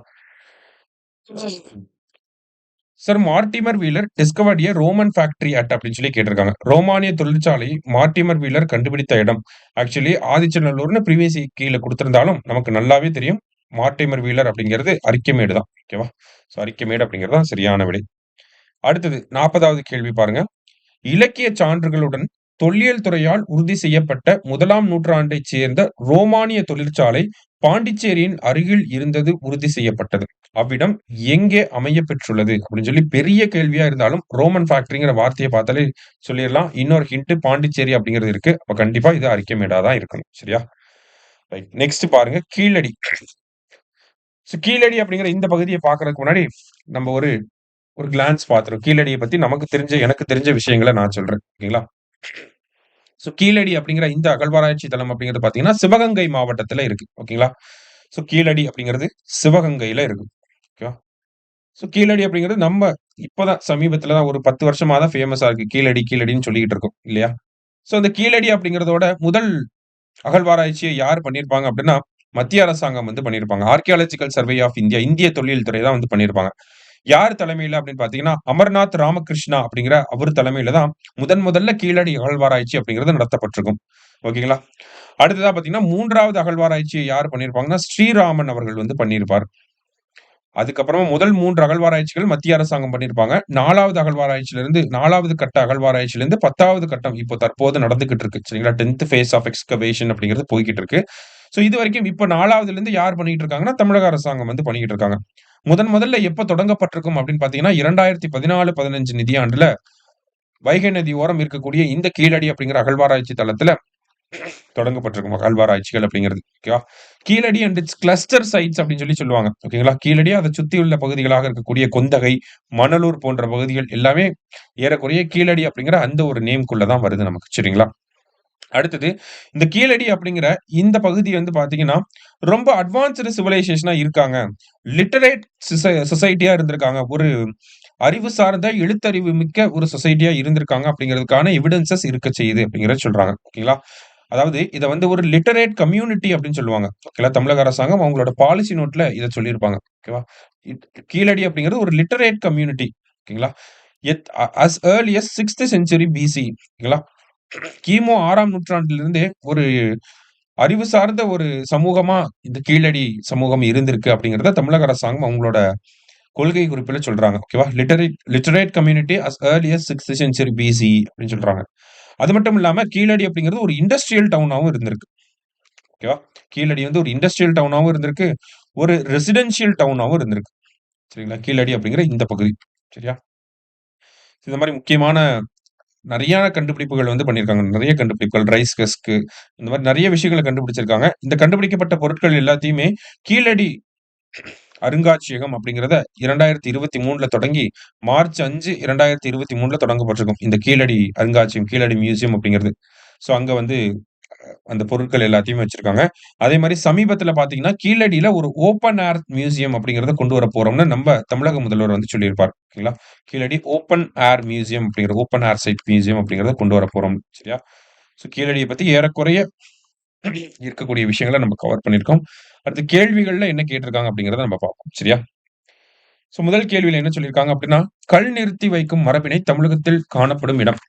Sir Mortimer wheeler discovered a Roman factory at அப்படின்னு சொல்லி கேட்டிருக்காங்க. ரோமானிய தொழிற்சாலை மார்டிமர் வீலர் கண்டுபிடித்த இடம். ஆக்சுவலி ஆதிச்சநல்லூர்னு ப்ரீவியஸ் கீழ குடுத்திருந்தாலும், நமக்கு நல்லாவே தெரியும். மார்டிமர் வீலர் அப்படிங்கிறது அரிக்கமேடு தான். ஓகேவா? ஸோ அரிக்கமேடு அப்படிங்கிறது தான் சரியான விடை. அடுத்தது 40வது கேள்வி பாருங்க. இலக்கிய சான்றுகளுடன் தொல்லியல் துறையால் உறுதி செய்யப்பட்ட 1ஆம் நூற்றாண்டைச் சேர்ந்த ரோமானிய தொழிற்சாலை பாண்டிச்சேரியின் அருகில் இருந்தது உறுதி செய்யப்பட்டது. அவ்விடம் எங்கே அமையப் பெற்றுள்ளது? அப்படின்னு சொல்லி பெரிய கேள்வியா இருந்தாலும், ரோமன் ஃபேக்டரிங்கிற வார்த்தைய பார்த்தாலே சொல்லிறலாம். இன்னொரு ஹிண்ட் பாண்டிச்சேரி அப்படிங்கிறது இருக்கு. அப்ப கண்டிப்பா இது அரிக்கமேடா தான் இருக்கணும். சரியா? ரைட். நெக்ஸ்ட் பாருங்க கீழடி. கீழடி அப்படிங்கிற இந்த பகுதிய பார்க்கறதுக்கு முன்னாடி, நம்ம ஒரு ஒரு கிளான்ஸ் பார்த்துருவோம். கீழடிய பத்தி நமக்கு தெரிஞ்ச எனக்கு தெரிஞ்ச விஷயங்கள நான் சொல்றேன். ஓகேங்களா? கீழடி அப்படிங்கிற இந்த அகழ்வாராய்ச்சி தளம் அப்படிங்கிறது பார்த்தீங்கன்னா, சிவகங்கை மாவட்டத்துல இருக்கு. ஓகேங்களா? கீழடி அப்படிங்கிறது சிவகங்கையில இருக்கு. ஓகேவா? கீழடி அப்படிங்கிறது நம்ம இப்பதான் சமீபத்துல தான் ஒரு 10 வருஷமா தான் ஃபேமஸா இருக்கு. கீழடி, கீழடின்னு சொல்லிக்கிட்டு இருக்கோம். இல்லையா? அந்த கீழடி அப்படிங்கிறதோட முதல் அகழ்வாராய்ச்சிய யார் பண்ணியிருப்பாங்க அப்படின்னா, மத்திய அரசாங்கம் வந்து பண்ணியிருப்பாங்க. ஆர்க்கியாலஜிக்கல் சர்வே ஆஃப் இந்தியா, இந்திய தொல்லியல் துறை தான் வந்து பண்ணியிருப்பாங்க. யார் தலைமையில அப்படின்னு பார்த்தீங்கன்னா, அமர்நாத் ராமகிருஷ்ணா அப்படிங்கிற அவர் தலைமையில தான் முதல்ல கீழடி அகழ்வாராய்ச்சி அப்படிங்கிறது நடத்தப்பட்டிருக்கும். ஓகேங்களா? அடுத்ததா பார்த்தீங்கன்னா, 3வது அகழ்வாராய்ச்சிய யார் பண்ணியிருப்பாங்கன்னா, ஸ்ரீராமன் அவர்கள் வந்து பண்ணியிருப்பார். அதுக்கப்புறமா முதல் 3 அகழ்வாராய்ச்சிகள் மத்திய அரசாங்கம் பண்ணியிருப்பாங்க. 4வது அகழ்வாராய்ச்சியிலிருந்து 4வது கட்ட அகழ்வாராய்ச்சியிலிருந்து 10வது கட்டம் இப்போ தற்போது நடந்துகிட்டு இருக்கு. சரிங்களா? 10த் ஃபேஸ் ஆஃப் எக்ஸ்கவேஷன் அப்படிங்கிறது போய்க்கிட்டு இருக்கு. இதுவரைக்கும் இப்ப 4வதுலருந்து யார் பண்ணிட்டு இருக்காங்கன்னா, தமிழக அரசாங்கம் வந்து பண்ணிக்கிட்டு இருக்காங்க. முதல்ல எப்ப தொடங்கப்பட்டிருக்கும் அப்படின்னு பார்த்தீங்கன்னா, 2014, 15 நிதியாண்டுல வைகை நதி ஓரம் இருக்கக்கூடிய இந்த கீழடி அப்படிங்கிற அகழ்வாராய்ச்சி தளத்துல தொடங்கப்பட்டிருக்கும் அகழ்வாராய்ச்சிகள் அப்படிங்கிறது. ஓகேவா? Keezhadi and its cluster sites அப்படின்னு சொல்லி சொல்லுவாங்க. ஓகேங்களா? கீழடி அதை சுத்தியுள்ள பகுதிகளாக இருக்கக்கூடிய கொந்தகை, மணலூர் போன்ற பகுதிகள் எல்லாமே ஏறக்குறைய கீழடி அப்படிங்கிற அந்த ஒரு நேம்க்குள்ள தான் வருது நமக்கு. சரிங்களா? அடுத்தது இந்த கீழடி அப்படிங்கிற இந்த பகுதி வந்து பாத்தீங்கன்னா, ரொம்ப அட்வான்ஸ்டு சிவிலைசேஷனா இருக்காங்க. லிட்டரேட் சொசைட்டியா இருந்திருக்காங்க. ஒரு அறிவு சார்ந்த எழுத்தறிவு மிக்க ஒரு சொசைட்டியா இருந்திருக்காங்க அப்படிங்கிறதுக்கான எவிடன்ஸஸ் இருக்க செய்யுது அப்படிங்கிறத சொல்றாங்க. ஓகேங்களா? அதாவது இத வந்து ஒரு லிட்டரேட் கம்யூனிட்டி அப்படின்னு சொல்லுவாங்க. ஓகேங்களா? தமிழக அரசாங்கம் அவங்களோட பாலிசி நோட்ல இத சொல்லியிருப்பாங்க. ஓகேவா? கீழடி அப்படிங்கிறது ஒரு லிட்டரேட் கம்யூனிட்டி. ஓகேங்களா? As early as 6th century BC. ஓகேங்களா? கிமு 6ஆம் நூற்றாண்டிலிருந்தே ஒரு அறிவு சார்ந்த ஒரு சமூகமா இந்த கீழடி சமூகம் இருந்திருக்கு அப்படிங்கிறத தமிழக அரசாங்கம் அவங்களோட கொள்கை குறிப்பில சொல்றாங்க. ஓகேவா? Literate community as early as 6th century BC அப்படின்னு சொல்றாங்க. அது மட்டும் இல்லாம கீழடி அப்படிங்கிறது ஒரு இண்டஸ்ட்ரியல் டவுனாவும் இருந்திருக்கு. ஓகேவா? கீழடி வந்து ஒரு இண்டஸ்ட்ரியல் டவுனாவும் இருந்திருக்கு. ஒரு ரெசிடென்ஷியல் டவுனாவும் இருந்திருக்கு. சரிங்களா? கீழடி அப்படிங்கிற இந்த பகுதி. சரியா? இந்த மாரி முக்கியமான நெறைய கண்டுபிடிப்புகள் வந்து பண்ணியிருக்காங்க. நெறைய கண்டுபிடிப்புகள் ரைஸ் ஹஸ்க்கு இந்த மாரி நெறைய விஷயங்கள கண்டுபிடிச்சிருக்காங்க. இந்த கண்டுபிடிக்கப்பட்ட பொருட்கள் எல்லாத்தையுமே கீழடி அருங்காட்சியகம் அப்படிங்கிறத 2023ல தொடங்கி மார்ச் 5, 2023ல தொடங்கப்பட்டிருக்கும். இந்த கீழடி அருங்காட்சியகம், கீழடி மியூசியம் அப்படிங்கிறது. அங்க வந்து அந்த பொருட்கள் எல்லாத்தையுமே வச்சிருக்காங்க. அதே மாரி சமீபத்தில பார்த்தீங்கன்னா, கீழடியில ஒரு ஓப்பன் ஏர் மியூசியம் அப்படிங்கிறத கொண்டு வர போறோம்னு நம்ம தமிழக முதல்வர் வந்து சொல்லியிருப்பார். ஓகேங்களா? கீழடி ஓப்பன் ஏர் மியூசியம் அப்படிங்கிற ஓப்பன் ஏர் சைட் மியூசியம் அப்படிங்கிறத கொண்டு வர போறோம். சரியா? கீழடிய பத்தி ஏறக்குறைய இருக்கக்கூடிய விஷயங்கள நம்ம கவர் பண்ணியிருக்கோம். அடுத்து கேள்விகள்ல என்ன கேட்டிருக்காங்க அப்படிங்கிறத நம்ம பார்ப்போம். சரியா? முதல் கேள்வியில என்ன சொல்லியிருக்காங்க அப்படின்னா, கல் நிறுத்தி வைக்கும் மரபினை தமிழகத்தில் காணப்படும் இடம்.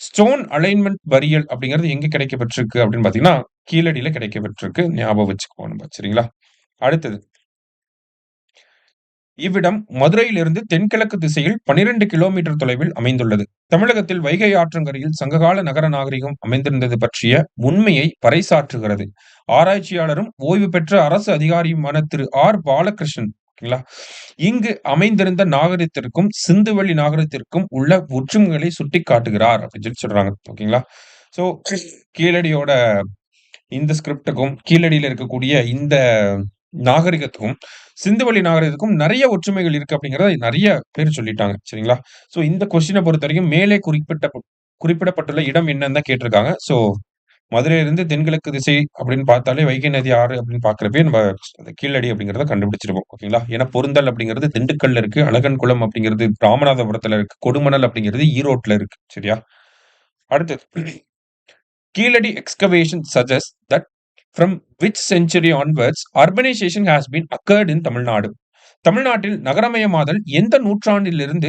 ஸ்டோன் அலைன்மென்ட் வரியல் அப்படிங்கிறது எங்க கிடைக்கப்பெற்றிருக்கு அப்படின்னு பார்த்தீங்கன்னா, கீழடியில கிடைக்கப்பெற்றிருக்கு. ஞாபகம் வச்சுக்குவோம் நம்ம. சரிங்களா? அடுத்தது. இவ்விடம் மதுரையிலிருந்து தென்கிழக்கு திசையில் 12 கிலோமீட்டர் தொலைவில் அமைந்துள்ளது. தமிழகத்தில் வைகை ஆற்றங்கரையில் சங்ககால நகர நாகரிகம் அமைந்திருந்தது பற்றிய உண்மையை பறைசாற்றுகிறது. ஆராய்ச்சியாளரும் ஓய்வு பெற்ற அரசு அதிகாரியுமான திரு ஆர் பாலகிருஷ்ணன் ஓகேங்களா? இங்கு அமைந்திருந்த நாகரிகத்திற்கும் சிந்துவெளி நாகரிகத்திற்கும் உள்ள ஒற்றுமைகளை சுட்டிக்காட்டுகிறார் அப்படின்னு சொல்லி சொல்றாங்க. ஓகேங்களா? சோ கீழடியோட இந்த ஸ்கிரிப்டுக்கும் கீழடியில இருக்கக்கூடிய இந்த நாகரிகத்துக்கும், சிந்துவெளி நாகரிகத்துக்கும் நெறைய ஒற்றுமைகள் இருக்கு அப்படிங்கிறத நெறைய பேர் சொல்லிட்டாங்க. சரிங்களா? ஸோ இந்த கொஸ்டின பொறுத்தவரைக்கும் மேலே குறிப்பிடப்பட்டுள்ள இடம் என்னன்னு தான் கேட்டிருக்காங்க. ஸோ மதுரையிலிருந்து தென்கிழக்கு திசை அப்படின்னு பார்த்தாலே வைகை நதி ஆறு அப்படின்னு பார்க்கிறப்பயே நம்ம அந்த கீழடி அப்படிங்கிறத கண்டுபிடிச்சிருவோம். ஓகேங்களா? ஏன்னா பொருந்தல் அப்படிங்கிறது திண்டுக்கல்ல இருக்கு. அழகன்குளம் அப்படிங்கிறது ராமநாதபுரத்துல இருக்கு. கொடுமணல் அப்படிங்கிறது ஈரோட்ல இருக்கு. சரியா? அடுத்தது Keezhadi excavation suggest that from which century onwards urbanization has been occurred in Tamil Nadu. தமிழ்நாட்டில் நகரமயமாதல் எந்த நூற்றாண்டிலிருந்து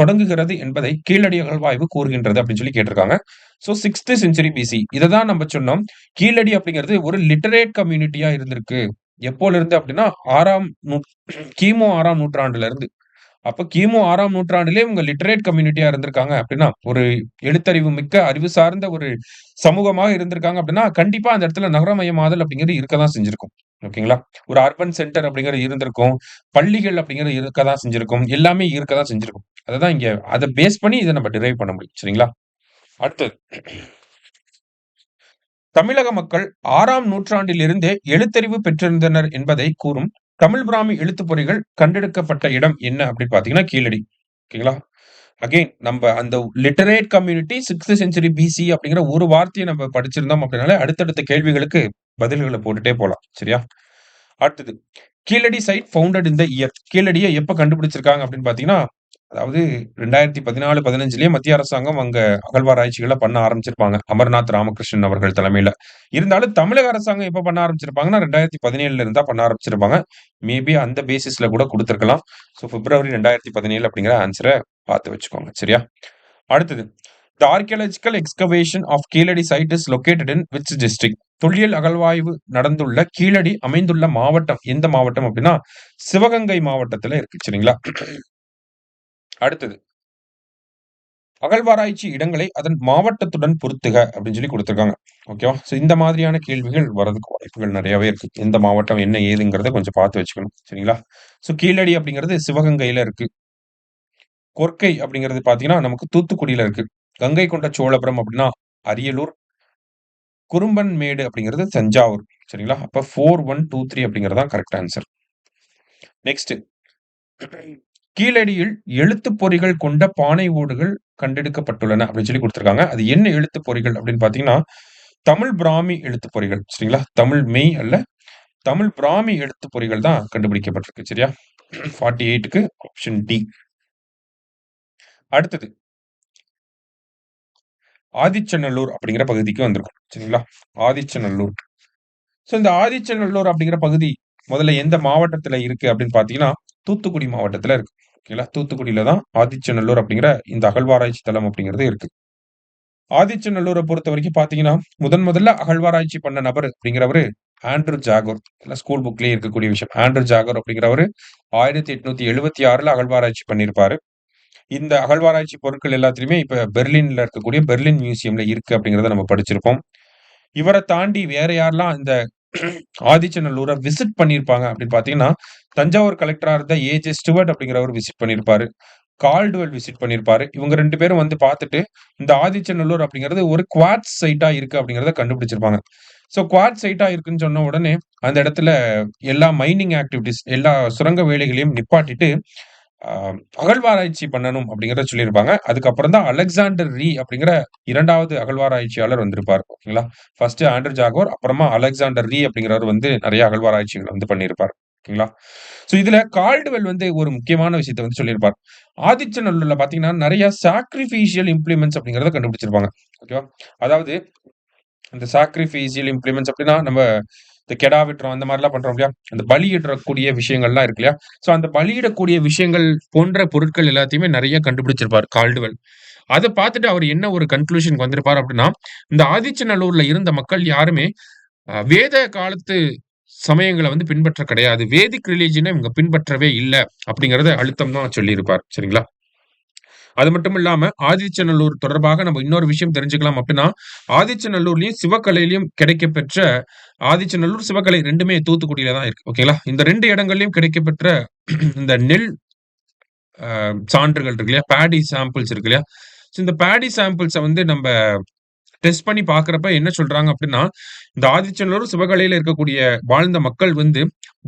தொடங்குகிறது என்பதை கீழடி அகழ்வாய்வு கூறுகின்றது அப்படின்னு சொல்லி கேட்டிருக்காங்க. ஸோ 6th செஞ்சுரி பிசி இதை தான் நம்ம சொன்னோம். கீழடி அப்படிங்கிறது ஒரு லிட்டரேட் கம்யூனிட்டியா இருந்திருக்கு. எப்போல இருந்து அப்படின்னா கிமு 6ஆம் நூற்றாண்டுல இருந்து. அப்ப கிமு 6ஆம் நூற்றாண்டிலே இவங்க லிட்டரேட் கம்யூனிட்டியா இருந்திருக்காங்க அப்படின்னா, ஒரு எழுத்தறிவு மிக்க, அறிவு சார்ந்த ஒரு சமூகமாக இருந்திருக்காங்க அப்படின்னா, கண்டிப்பா அந்த இடத்துல நகரமயமாதல் அப்படிங்கிறது இருக்க தான் செஞ்சிருக்கும். ஓகேங்களா? ஒரு அர்பன் சென்டர் அப்படிங்கிறது இருந்திருக்கும். பள்ளிகள் அப்படிங்கிறது இருக்க தான் செஞ்சிருக்கும். எல்லாமே இருக்க தான் செஞ்சிருக்கும். அததான் இங்க அத பேஸ் பண்ணி இத நம்ம டிரைவ் பண்ண முடியும். சரிங்களா? அடுத்தது தமிழக மக்கள் 6ஆம் நூற்றாண்டிலிருந்தே எழுத்தறிவு பெற்றிருந்தனர் என்பதை கூறும் தமிழ் பிராமி எழுத்துப்பொறிகள் கண்டெடுக்கப்பட்ட இடம் என்ன அப்படின்னு பார்த்தீங்கன்னா, கீழடி. ஓகேங்களா? அகைன் நம்ம அந்த literate community 6th century PC அப்படிங்கிற ஒரு வார்த்தையை நம்ம படிச்சிருந்தோம் அப்படின்னாலே அடுத்தடுத்த கேள்விகளுக்கு பதில்களை போட்டுட்டே போலாம். சரியா? அடுத்தது Keezhadi site founded in the year. கீழடியை எப்ப கண்டுபிடிச்சிருக்காங்க அப்படின்னு பார்த்தீங்கன்னா, அதாவது 2014, 15லயே மத்திய அரசாங்கம் அங்க அகழ்வாராய்ச்சிகள பண்ண ஆரம்பிச்சிருப்பாங்க. அமர்நாத் ராமகிருஷ்ணன் அவர்கள் தலைமையில. இருந்தாலும் தமிழக அரசாங்கம் எப்ப பண்ண ஆரம்பிச்சிருப்பாங்கன்னா, 2017ல இருந்தா பண்ண ஆரம்பிச்சிருப்பாங்க. மேபி அந்த பேசிஸ்ல கூட குடுத்திருக்கலாம். ஸோ பிப்ரவரி 2017 அப்படிங்கிற ஆன்ஸர பார்த்து வச்சுக்கோங்க. சரியா? அடுத்தது the archaeological excavation of Keezhadi site is located in which district? தொல்லியல் அகழ்வாய்வு நடந்துள்ள கீழடி அமைந்துள்ள மாவட்டம் எந்த மாவட்டம் அப்படின்னா, சிவகங்கை மாவட்டத்துல இருக்கு. சரிங்களா? அடுத்தது அகழ்வாராய்ச்சி இடங்களை அதன் மாவட்டத்துடன் பொருத்துக அப்படின்னு சொல்லி குடுத்திருக்காங்க. ஓகேவா? ஸோ இந்த மாதிரியான கேள்விகள் வரதுக்கு வாய்ப்புகள் நெறையவே இருக்கு. எந்த மாவட்டம் என்ன ஏதுங்கிறத கொஞ்சம் பார்த்து வச்சுக்கணும். சரிங்களா? ஸோ கீழடி அப்படிங்கிறது சிவகங்கையில இருக்கு. கொற்கை அப்படிங்கிறது பார்த்தீங்கன்னா, நமக்கு தூத்துக்குடியில இருக்கு. கங்கை கொண்ட சோழபுரம் அப்படின்னா அரியலூர். குறும்பன் மேடு அப்படிங்கிறது தஞ்சாவூர். சரிங்களா? அப்ப 4, 1, 2, 3 அப்படிங்கிறது தான் கரெக்ட் ஆன்சர். நெக்ஸ்ட் கீழடியில் எழுத்துப் பொறிகள் கொண்ட பானை ஓடுகள் கண்டெடுக்கப்பட்டுள்ளன அப்படின்னு சொல்லி குடுத்திருக்காங்க. அது என்ன எழுத்துப் பொறிகள் அப்படின்னு பார்த்தீங்கன்னா, தமிழ் பிராமி எழுத்துப் பொறிகள். சரிங்களா? தமிழ் மெய் அல்ல. தமிழ் பிராமி எழுத்துப் பொறிகள் தான் கண்டுபிடிக்கப்பட்டிருக்கு. சரியா? 48க்கு ஆப்ஷன் டி. அடுத்தது ஆதிச்சநல்லூர் அப்படிங்கிற பகுதிக்கு வந்திருக்கும். சரிங்களா? ஆதிச்சநல்லூர். ஸோ இந்த ஆதிச்சநல்லூர் அப்படிங்கிற பகுதி முதல்ல எந்த மாவட்டத்துல இருக்கு அப்படின்னு பார்த்தீங்கன்னா, தூத்துக்குடி மாவட்டத்துல இருக்கு. ஓகேங்களா? தூத்துக்குடியில தான் ஆதிச்சநல்லூர் அப்படிங்கிற இந்த அகழ்வாராய்ச்சி தளம் அப்படிங்கிறது இருக்கு. ஆதிச்சநல்லூர பொறுத்தவரைக்கும் பார்த்தீங்கன்னா, முதல்ல அகழ்வாராய்ச்சி பண்ண நபர் அப்படிங்கிறவரு ஆண்ட்ரூ ஜாகோர். எல்லாம் ஸ்கூல் புக்லயே இருக்கக்கூடிய விஷயம். ஆண்ட்ரூ ஜாகோர் அப்படிங்கிறவரு 1876ல அகழ்வாராய்ச்சி பண்ணியிருப்பாரு. இந்த அகழ்வாராய்ச்சி பொருட்கள் எல்லாத்துலயுமே இப்ப பெர்லின்ல இருக்கக்கூடிய பெர்லின் மியூசியம்ல இருக்கு அப்படிங்கிறத நம்ம படிச்சிருப்போம். இவர தாண்டி வேற யாரெல்லாம் இந்த ஆதிச்சநல்லூர விசிட் பண்ணியிருப்பாங்க அப்படின்னு பார்த்தீங்கன்னா, தஞ்சாவூர் கலெக்டரா இருந்த ஏ.ஜே. ஸ்டூவர்ட் அப்படிங்கிறவர் விசிட் பண்ணியிருப்பாரு. கால்டுவெல் விசிட் பண்ணியிருப்பாரு. இவங்க 2 பேரும் வந்து பார்த்துட்டு, இந்த ஆதிச்சநல்லூர் அப்படிங்கிறது ஒரு குவார்ட்ஸ் சைட்டா இருக்கு அப்படிங்கிறத கண்டுபிடிச்சிருப்பாங்க. ஸோ குவார்ட்ஸ் சைட்டா இருக்குன்னு சொன்ன உடனே, அந்த இடத்துல எல்லா மைனிங் ஆக்டிவிட்டீஸ் எல்லா சுரங்க வேலைகளையும் நிப்பாட்டிட்டு, அ அகழ்வாராய்ச்சி பண்ணணும் அப்படிங்கிறத சொல்லியிருப்பாங்க. அதுக்கப்புறம் தான் அலெக்சாண்டர் ரீ அப்படிங்கிற 2வது அகழ்வாராய்ச்சியாளர் வந்திருப்பார். ஓகேங்களா? ஃபர்ஸ்ட் ஆண்ட்ரூ ஜாகோர், அப்புறமா அலெக்சாண்டர் ரீ அப்படிங்கிறவர் வந்து நெறைய அகழ்வாராய்ச்சிகள் வந்து பண்ணியிருப்பார். ஓகேங்களா? ஸோ இதுல கால்டுவெல் வந்து ஒரு முக்கியமான விஷயத்த வந்து சொல்லியிருப்பார். ஆதிச்சநல்லூர்ல பார்த்தீங்கன்னா, நெறைய சாக்ரிஃபிஷியல் இம்ப்ளிமெண்ட்ஸ் அப்படிங்கிறத கண்டுபிடிச்சிருப்பாங்க. ஓகேவா? அதாவது அந்த சாக்ரிஃபிஷியல் இம்ப்ளிமெண்ட்ஸ் அப்படின்னா, நம்ம இந்த கெடா வெட்டுறோம் அந்த மாரிலாம் பண்றோம் இல்லையா? அந்த பலியிடக்கூடிய விஷயங்கள்லாம் இருக்கு இல்லையா? ஸோ அந்த பலியிடக்கூடிய விஷயங்கள் போன்ற பொருட்கள் எல்லாத்தையுமே நெறைய கண்டுபிடிச்சிருப்பார் கால்டுவெல். அத பார்த்துட்டு அவர் என்ன ஒரு கன்க்ளூஷன்க்கு வந்திருப்பார் அப்படின்னா, இந்த ஆதிச்சநல்லூர்ல இருந்த மக்கள் யாருமே வேத காலத்து சமயங்கள வந்து பின்பற்ற கிடையாது. வேதிக் ரிலிஜியன இவங்க பின்பற்றவே இல்ல அப்படிங்கிறத அழுத்தமா சொல்லியிருப்பார். சரிங்களா? அது மட்டும் இல்லாம ஆதிச்சநல்லூர் தொடர்பாக நம்ம இன்னொரு விஷயம் தெரிஞ்சுக்கலாம் அப்படின்னா, ஆதிச்சநல்லூர்லயும், சிவகலையிலயும் கிடைக்கப்பெற்ற ஆதிச்சநல்லூர், சிவகலை 2மே தூத்துக்குடியில தான் இருக்கு. ஓகேங்களா? இந்த 2 இடங்கள்லயும் கிடைக்கப்பெற்ற இந்த நெல் சான்றுகள் இருக்கு இல்லையா? பேடி சாம்பிள்ஸ் இருக்கு இல்லையா? ஸோ இந்த பேடி சாம்பிள்ஸ வந்து நம்ப டெஸ்ட் பண்ணி பார்க்கிறப்ப என்ன சொல்றாங்க அப்படின்னா, இந்த ஆதிச்சநல்லூர், சிவகலையில இருக்கக்கூடிய வாழ்ந்த மக்கள் வந்து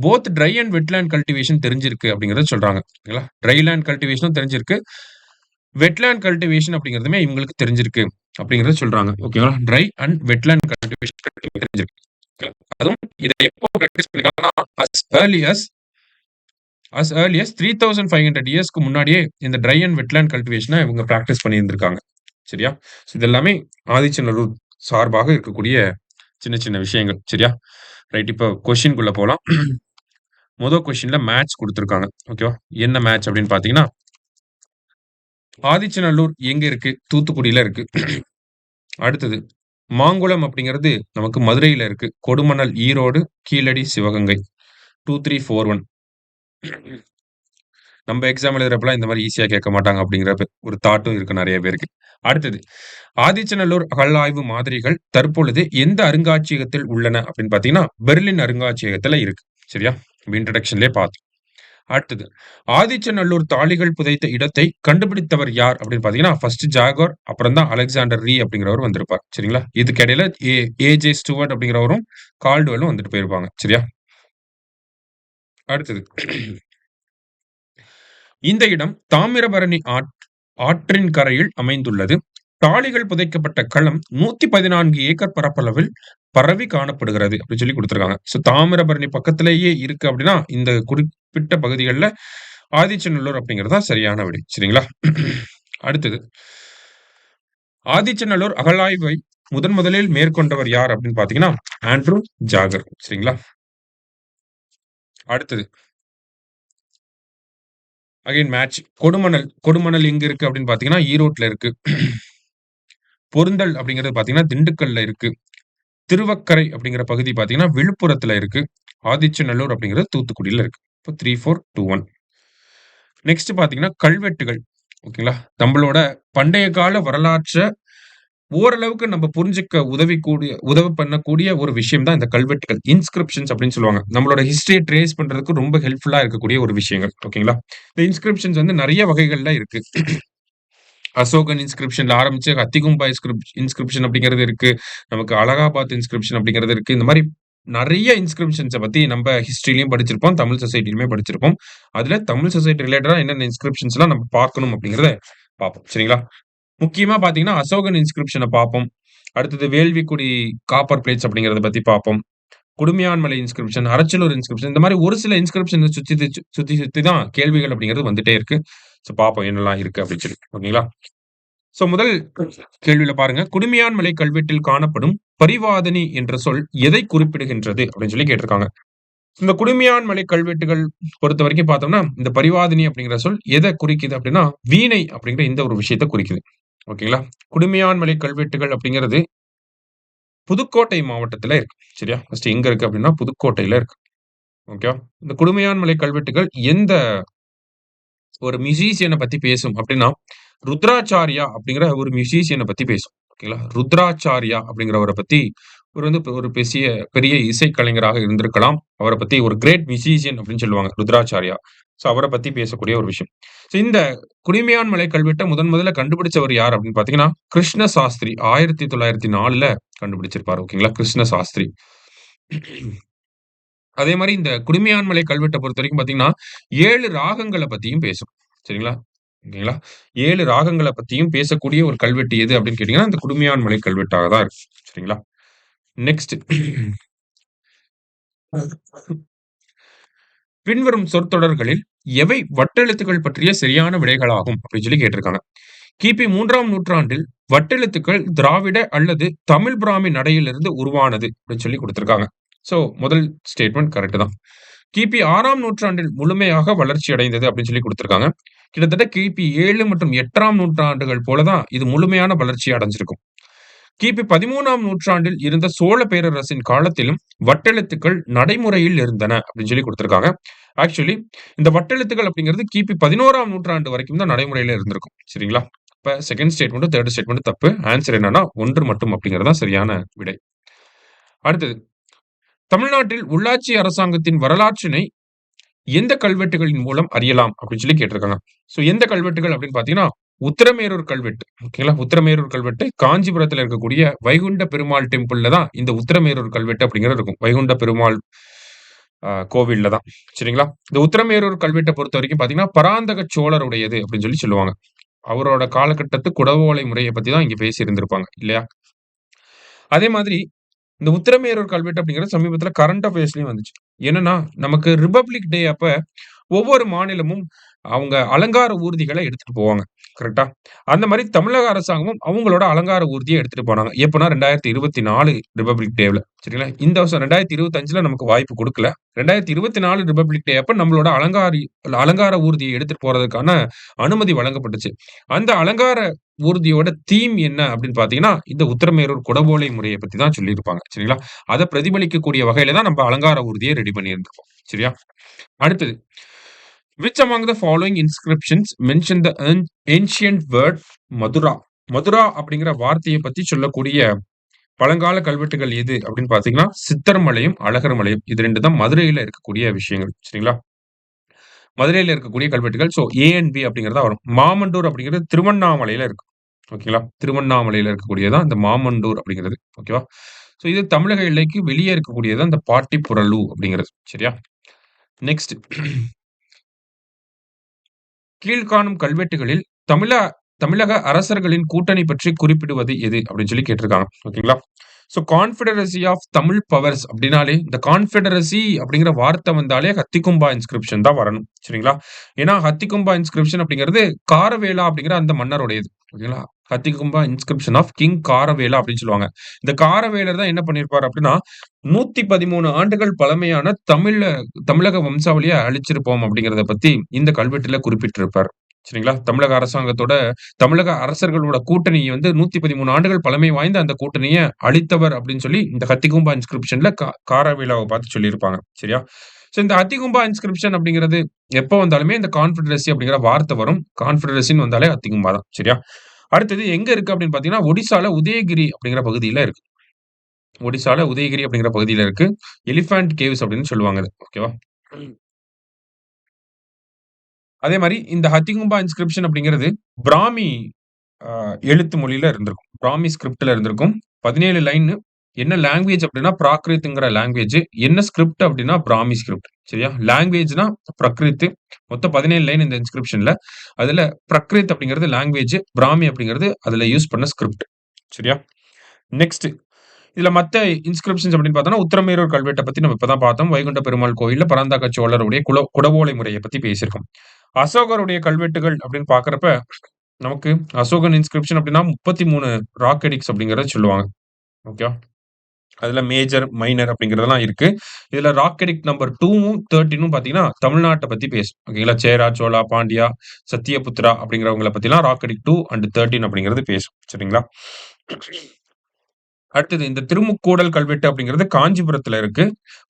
both try and wetland cultivation தெரிஞ்சிருக்கு அப்படிங்கிறத சொல்றாங்க. ஓகேங்களா? ட்ரை லேண்ட் கல்டிவேஷனும் தெரிஞ்சிருக்கு. வெட்லேண்ட் கல்டிவேஷன் அப்படிங்கிறதுமே இவங்களுக்கு தெரிஞ்சிருக்கு அப்படிங்கிறத சொல்றாங்க. ஓகேங்களா? ட்ரை அண்ட் வெட்லேண்ட் கல்டிவேஷன் தெரிஞ்சிருக்கு. அதுவும் இதை எப்போ பிராக்டிஸ் பண்ணிருக்காங்கன்னா, அஸ் ஏர்லி அஸ் 3500 இயர்ஸ்க்கு முன்னாடியே இந்த ட்ரை அண்ட் வெட்லேண்ட் கல்டிவேஷனை இவங்க பிராக்டிஸ் பண்ணியிருந்திருக்காங்க. சரியா? இது எல்லாமே ஆதிச்சநல்லூர் சார்பாக இருக்கக்கூடிய சின்ன சின்ன விஷயங்கள். சரியா? ரைட். இப்போ கொஸ்டின்குள்ள போலாம். முதல் கொஸ்டின்ல மேட்ச் குடுத்திருக்காங்க. ஓகேவா? என்ன மேட்ச் அப்படின்னு பார்த்தீங்கன்னா, ஆதிச்சநல்லூர் எங்க இருக்கு? தூத்துக்குடியில இருக்கு. அடுத்தது மாங்குளம் அப்படிங்கிறது நமக்கு மதுரையில இருக்கு. கொடுமணல் ஈரோடு, கீழடி சிவகங்கை. 2, 3, 4, 1. நம்ம எக்ஸாம் எழுதுறப்பலாம் இந்த மாரி ஈஸியா கேட்க மாட்டாங்க அப்படிங்கிற ஒரு தாட்டும் இருக்கு நெறைய பேருக்கு. அடுத்தது ஆதிச்சநல்லூர் அகழாய்வு மாதிரிகள் தற்பொழுது எந்த அருங்காட்சியகத்தில் உள்ளன அப்படின்னு பார்த்தீங்கன்னா, பெர்லின் அருங்காட்சியகத்துல இருக்கு. சரியா? இன்ட்ரோடக்ஷன்லயே பார்த்தோம். அடுத்தது ஆதிச்சநல்லூர் தாழிகள் புதைத்த இடத்தை கண்டுபிடித்தவர் யார் அப்படின்னு பார்த்தீங்கன்னா, ஃபர்ஸ்ட் ஜாகர், அப்புறம் தான் அலெக்சாண்டர் ரீ அப்படிங்கிறவர் வந்திருப்பார். சரிங்களா? இதுக்கு இடையில ஏ.ஜே. ஸ்டூவர்ட் அப்படிங்கிறவரும், கால்டுவெலும் வந்துட்டு போயிருப்பாங்க. சரியா? அடுத்தது இந்த இடம் தாமிரபரணி ஆற்றின் கரையில் அமைந்துள்ளது. தாழிகள் புதைக்கப்பட்ட களம் 114 ஏக்கர் பரப்பளவில் பரவி காணப்படுகிறது அப்படின்னு சொல்லி கொடுத்திருக்காங்க. சோ தாமிரபரணி பக்கத்திலேயே இருக்கு அப்படின்னா, இந்த குறிப்பிட்ட பகுதிகள்ல ஆதிச்சநல்லூர் அப்படிங்கிறது தான் சரியான விடை. சரிங்களா? அடுத்தது ஆதிச்சநல்லூர் அகழாய்வை முதலில் மேற்கொண்டவர் யார் அப்படின்னு பாத்தீங்கன்னா, ஆண்ட்ரூ ஜாகர். சரிங்களா? அடுத்தது அகைன் மேட்ச். கொடுமணல் எங்க இருக்கு அப்படின்னு பாத்தீங்கன்னா, ஈரோட்ல இருக்கு. பொருந்தல் அப்படிங்கிறது பாத்தீங்கன்னா, திண்டுக்கல்ல இருக்கு. திருவக்கரை அப்படிங்கிற பகுதி பாத்தீங்கன்னா, விழுப்புரத்துல இருக்கு. ஆதிச்சநல்லூர் அப்படிங்கிறது தூத்துக்குடியில இருக்கு. இப்போ 3, 4, 2, 1. நெக்ஸ்ட் பாத்தீங்கன்னா, கல்வெட்டுகள். ஓகேங்களா? நம்மளோட பண்டைய கால வரலாற்ற ஓரளவுக்கு நம்ம புரிஞ்சுக்க உதவி பண்ணக்கூடிய ஒரு விஷயம் தான் இந்த கல்வெட்டுகள். இன்ஸ்கிரிப்ஷன்ஸ் அப்படின்னு சொல்லுவாங்க. நம்மளோட ஹிஸ்டரிய ட்ரேஸ் பண்றதுக்கு ரொம்ப ஹெல்ப்ஃபுல்லா இருக்கக்கூடிய ஒரு விஷயங்கள். ஓகேங்களா? இந்த இன்ஸ்கிரிப்ஷன்ஸ் வந்து நெறைய வகைகள்ல இருக்கு. அசோகன் இன்ஸ்கிரிப்ஷன்ல ஆரம்பிச்சு அத்திகும்பா இன்ஸ்கிரிப்ஷன் அப்படிங்கிறது இருக்கு. நமக்கு அலகாபாத் இன்ஸ்கிரிப்ஷன் அப்படிங்கிறது இருக்கு. இந்த மாரி நெறைய இன்ஸ்கிரிப்ஷன்ஸ பத்தி நம்ம ஹிஸ்டரியிலயும் படிச்சிருப்போம். தமிழ் சொசைட்டிலயுமே படிச்சிருப்போம். அதுல தமிழ் சொசைட்டி ரிலேட்டடா என்னென்ன இன்ஸ்கிரிப்ஷன்ஸ்லாம் நம்ம பார்க்கணும் அப்படிங்கிறத பார்ப்போம். சரிங்களா? முக்கியமா பார்த்தீங்கன்னா, அசோகன் இன்ஸ்கிரிப்ஷன பார்ப்போம். அடுத்தது வேள்விக்குடி காப்பர் பிளேட்ஸ் அப்படிங்கிறத பத்தி பார்ப்போம். குடுமியான்மலை இன்ஸ்கிரிப்ஷன், அரச்சலூர் இன்ஸ்கிரிப்ஷன் இந்த மாரி ஒரு சில இன்ஸ்கிரிப்ஷன சுத்தி தான் கேள்விகள் அப்படிங்கிறது வந்துட்டே இருக்கு. சோ பார்ப்போம் என்னலாம் இருக்கு அப்படின்னு சொல்லி. ஓகேங்களா? சோ முதல் கேள்வியில பாருங்க. குடுமியான்மலை கல்வெட்டில் காணப்படும் பரிவாதனி என்ற சொல் எதை குறிப்பிடுகின்றது அப்படின்னு சொல்லி கேட்டிருக்காங்க. இந்த குடுமியான்மலை கல்வெட்டுகள் பொறுத்தவரைக்கும் பார்த்தோம்னா, இந்த பரிவாதினி அப்படிங்கிற சொல் எத குறிக்குது அப்படின்னா, வீணை அப்படிங்கிற இந்த ஒரு விஷயத்த குறிக்குது. ஓகேங்களா? குடுமியான்மலை கல்வெட்டுகள் அப்படிங்கிறது புதுக்கோட்டை மாவட்டத்துல இருக்கு. சரியா? ஃபர்ஸ்ட் எங்க இருக்கு அப்படின்னா, புதுக்கோட்டையில இருக்கு. ஓகேவா? இந்த குடுமியான்மலை கல்வெட்டுகள் எந்த ஒரு மியூசிஷியன பத்தி பேசும் அப்படின்னா, ருத்ராச்சாரியா அப்படிங்கிற ஒரு மியூசிஷியன பத்தி பேசும். ஓகேங்களா? ருத்ராச்சாரியா அப்படிங்கிறவர பத்தி ஒரு பெரிய இசைக்கலைஞராக இருந்திருக்கலாம். அவர பத்தி ஒரு கிரேட் மியூசிஷியன் அப்படின்னு சொல்லுவாங்க. ருத்ராச்சாரியா. சோ அவர பத்தி பேசக்கூடிய ஒரு விஷயம். சோ இந்த குடுமியான்மலை கல்வெட்ட முதல்ல கண்டுபிடிச்சவர் யார் அப்படின்னு பார்த்தீங்கன்னா, கிருஷ்ண சாஸ்திரி 1904ல கண்டுபிடிச்சிருப்பாரு. ஓகேங்களா? கிருஷ்ண சாஸ்திரி. அதே மாரி இந்த குடுமியான்மலை கல்வெட்ட பொறுத்தவரைக்கும் பார்த்தீங்கன்னா, 7 ராகங்கள பத்தியும் பேசும். சரிங்களா? ஓகேங்களா? 7 ராகங்கள பத்தியும் பேசக்கூடிய ஒரு கல்வெட்டு எது அப்படின்னு கேட்டீங்கன்னா, இந்த குடுமியான்மலை கல்வெட்டாக தான் இருக்கு. சரிங்களா? நெக்ஸ்ட். பின்வரும் சொற்றொடர்களில் எவை வட்டெழுத்துக்கள் பற்றிய சரியான விடைகளாகும் அப்படின்னு சொல்லி கேட்டிருக்காங்க. கிபி 3ஆம் நூற்றாண்டில் வட்டெழுத்துக்கள் திராவிட அல்லது தமிழ் பிராமி நடையிலிருந்து உருவானது அப்படின்னு சொல்லி கொடுத்திருக்காங்க. சோ முதல் ஸ்டேட்மெண்ட் கரெக்ட் தான். கிபி 6ஆம் நூற்றாண்டில் முழுமையாக வளர்ச்சி அடைந்தது அப்படின்னு சொல்லி கொடுத்திருக்காங்க. கிட்டத்தட்ட கிபி 7 மற்றும் 8ஆம் நூற்றாண்டுகள் போல தான் இது முழுமையான வளர்ச்சி அடைஞ்சிருக்கும். கிபி 13ஆம் நூற்றாண்டில் இருந்த சோழ பேரரசின் காலத்திலும் வட்டெழுத்துக்கள் நடைமுறையில் இருந்தன அப்படின்னு சொல்லி கொடுத்திருக்காங்க. ஆக்சுவலி இந்த வட்டெழுத்துக்கள் அப்படிங்கிறது கிபி 11ஆம் நூற்றாண்டு வரைக்கும் தான் நடைமுறையில இருந்திருக்கும். சரிங்களா? இப்ப செகண்ட் ஸ்டேட்மெண்ட், தேர்ட் ஸ்டேட்மெண்ட் தப்பு. ஆன்சர் என்னன்னா 1 மட்டும் அப்படிங்கிறது தான் சரியான விடை. அடுத்தது தமிழ்நாட்டில் உள்ளாட்சி அரசாங்கத்தின் வரலாற்றினை எந்த கல்வெட்டுகளின் மூலம் அறியலாம் அப்படின்னு சொல்லி கேட்டிருக்காங்க. சோ எந்த கல்வெட்டுகள் அப்படின்னு பாத்தீங்கன்னா, உத்திரமேரூர் கல்வெட்டு. ஓகேங்களா? உத்திரமேரூர் கல்வெட்டு காஞ்சிபுரத்துல இருக்கக்கூடிய வைகுண்ட பெருமாள் டெம்பிள்ல தான் இந்த உத்திரமேரூர் கல்வெட்டு அப்படிங்கிறது இருக்கும். வைகுண்ட பெருமாள் கோவில்ல தான். சரிங்களா? இந்த உத்திரமேரூர் கல்வெட்ட பொறுத்தவரைக்கும் பார்த்தீங்கன்னா, பராந்தக சோழருடையது அப்படின்னு சொல்லுவாங்க. அவரோட காலகட்டத்து குடவோலை முறைய பத்தி தான் இங்க பேசியிருந்திருப்பாங்க. இல்லையா? அதே மாதிரி இந்த உத்திரமேரூர் கல்வெட்டு அப்படிங்கிறது சமீபத்தில கரண்ட் அஃபேர்ஸ்லயும் வந்துச்சு. என்னன்னா, நமக்கு ரிபப்ளிக் டே அப்ப ஒவ்வொரு மாநிலமும் அவங்க அலங்கார ஊர்திகள எடுத்துட்டு போவாங்க. கரெக்ட்டா? அந்த மாரி தமிழக அரசாங்கமும் அவங்களோட அலங்கார ஊர்திய எடுத்துட்டு போனாங்க. எப்பன்னா 2024 ரிபப்ளிக் டேவ்ல. சரிங்களா? இந்த வருஷம் 2025ல நமக்கு வாய்ப்பு குடுக்கல. 2024 ரிபப்ளிக் டே அப்ப நம்மளோட அலங்கார ஊர்திய எடுத்துட்டு போறதுக்கான அனுமதி வழங்கப்பட்டுச்சு. அந்த அலங்கார ஊர்தியோட தீம் என்ன அப்படின்னு பார்த்தீங்கன்னா, இந்த உத்திரமேரூர் குடவோலை முறைய பத்தி தான் சொல்லியிருப்பாங்க. சரிங்களா? அத பிரதிபலிக்கக்கூடிய வகையில தான் நம்ம அலங்கார ஊர்திய ரெடி பண்ணியிருந்திருப்போம். சரியா? அடுத்தது which among the following inscriptions mention the ancient word Mathura? Mathura அப்படிங்கிற வார்த்தைய பத்தி சொல்லக்கூடிய பழங்கால கல்வெட்டுகள் எது அப்படின்னு பார்த்தீங்கன்னா, சித்தர்மலையும், அழகர்மலையும். இது 2 தான் மதுரையில இருக்கக்கூடிய விஷயங்கள். சரிங்களா? மதுரையில இருக்கக்கூடிய கல்வெட்டுகள். ஸோ ஏ அண்ட் பி அப்படிங்கிறது தான் வரும். மாமண்டூர் அப்படிங்கிறது திருவண்ணாமலையில இருக்கு. ஓகேங்களா? திருவண்ணாமலையில இருக்கக்கூடியது தான் இந்த மாமண்டூர் அப்படிங்கிறது. ஓகேவா? ஸோ இது தமிழக எல்லைக்கு வெளியே இருக்கக்கூடியது தான் இந்த பாட்டிப்புறலு அப்படிங்கிறது. சரியா? நெக்ஸ்ட் கீழ்காணும் கல்வெட்டுகளில் தமிழ தமிழக அரசர்களின் கூட்டணி பற்றி குறிப்பிடுவது எது? அப்படின்னு கேட்டிருக்காங்க. ஓகேங்களா? So confederacy of Tamil powers அப்படின்னாலே, இந்த கான்ஃபெடரசி அப்படிங்கிற வார்த்தை வந்தாலே ஹத்திகும்பா இன்ஸ்கிரிப்ஷன் தான் வரணும். சரிங்களா? ஏன்னா ஹத்திகும்பா இன்ஸ்கிரிப்ஷன் அப்படிங்கிறது காரவேலா அப்படிங்கிற அந்த மன்னருடையது. ஓகேங்களா? ஹத்திகும்பா இன்ஸ்கிரிப்ஷன் ஆஃப் கிங் காரவேலா அப்படின்னு சொல்லுவாங்க. இந்த காரவேலர் தான் என்ன பண்ணியிருப்பாரு அப்படின்னா, 113 ஆண்டுகள் பழமையான தமிழக வம்சாவளிய அழிச்சிருப்போம் அப்படிங்கிறத பத்தி இந்த கல்வெட்டுல குறிப்பிட்டிருப்பார். சரிங்களா? தமிழக அரசாங்கத்தோட தமிழக அரசர்களோட கூட்டணி வந்து 113 ஆண்டுகள் பழமை வாய்ந்த அந்த கூட்டணிய அழித்தவர் அப்படின்னு இந்த ஹத்திகும்பா இன்ஸ்கிரிப்ஷன்ல காராவேலாவ பார்த்து சொல்லியிருப்பாங்க. சரியா? சோ இந்த ஹத்திகும்பா இன்ஸ்கிரிப்ஷன் அப்படிங்கிறது எப்ப வந்தாலுமே இந்த கான்ஃபெடரசி அப்படிங்கிற வார்த்தை வரும். கான்ஃபெடரசின்னு வந்தாலே ஹத்திகும்பா தான். சரியா? அடுத்தது எங்க இருக்கு அப்படின்னு பார்த்தீங்கன்னா, ஒடிசால உதயகிரி அப்படிங்கிற பகுதியில இருக்கு. ஒடிசால உதயகிரி அப்படிங்கிற பகுதியில இருக்கு. எலிஃபேண்ட் கேவ்ஸ் அப்படின்னு சொல்லுவாங்க இத. ஓகேவா? அதே மாரி இந்த ஹத்திகும்பா இன்ஸ்கிரிப்ஷன் அப்படிங்கிறது பிராமி அ எழுத்து மொழியில இருந்திருக்கும். பிராமி ஸ்கிரிப்ட்ல இருந்திருக்கும். 17 லைன். என்ன லாங்குவேஜ் அப்படின்னா பிராகிருத்ங்கிற லாங்குவேஜ். என்ன ஸ்கிரிப்ட் அப்படின்னா பிராமி ஸ்கிரிப்ட். சரியா? லாங்குவேஜ்னா பிரகிருத். மொத்தம் 17 லைன் இந்த இன்ஸ்கிரிப்ஷன்ல. அதுல பிரகிருத் அப்படிங்கிறது லாங்குவேஜ். பிராமி அப்படிங்கிறது அதுல யூஸ் பண்ண ஸ்கிரிப்ட். சரியா? நெக்ஸ்ட் இதுல மத்த இன்ஸ்கிரிப்ஷன்ஸ் அப்படின்னு பார்த்தோம்னா, உத்திரமேரூர் கல்வெட்ட பத்தி நம்ம இப்ப தான் பார்த்தோம். வைகுண்ட பெருமாள் கோயில்ல பராந்தக சோழருடைய குடவோலை முறைய பத்தி பேசியிருக்கோம். அசோகருடைய கல்வெட்டுகள் அப்படின்னு பார்க்கிறப்ப, நமக்கு அசோகன் இன்ஸ்கிரிப்ஷன் அப்படின்னா 33 ராக் எடிக்ட்ஸ் அப்படிங்கிறத சொல்லுவாங்க. ஓகேவா? அதுல மேஜர், மைனர் அப்படிங்கிறதெல்லாம் இருக்கு. இதுல ராக் எடிக்ட் நம்பர் 2வும் 13ம் பார்த்தீங்கன்னா, தமிழ்நாட்ட பத்தி பேசும். ஓகேங்களா? சேரா, சோழா, பாண்டியா, சத்தியபுத்திரா அப்படிங்கிறவங்கள பத்திலாம் ராக் எடிக்ட் 2 அண்ட் 13 அப்படிங்கிறது பேசும். சரிங்களா? அடுத்தது இந்த திருமுக்கூடல் கல்வெட்டு அப்படிங்கிறது காஞ்சிபுரத்துல இருக்கு.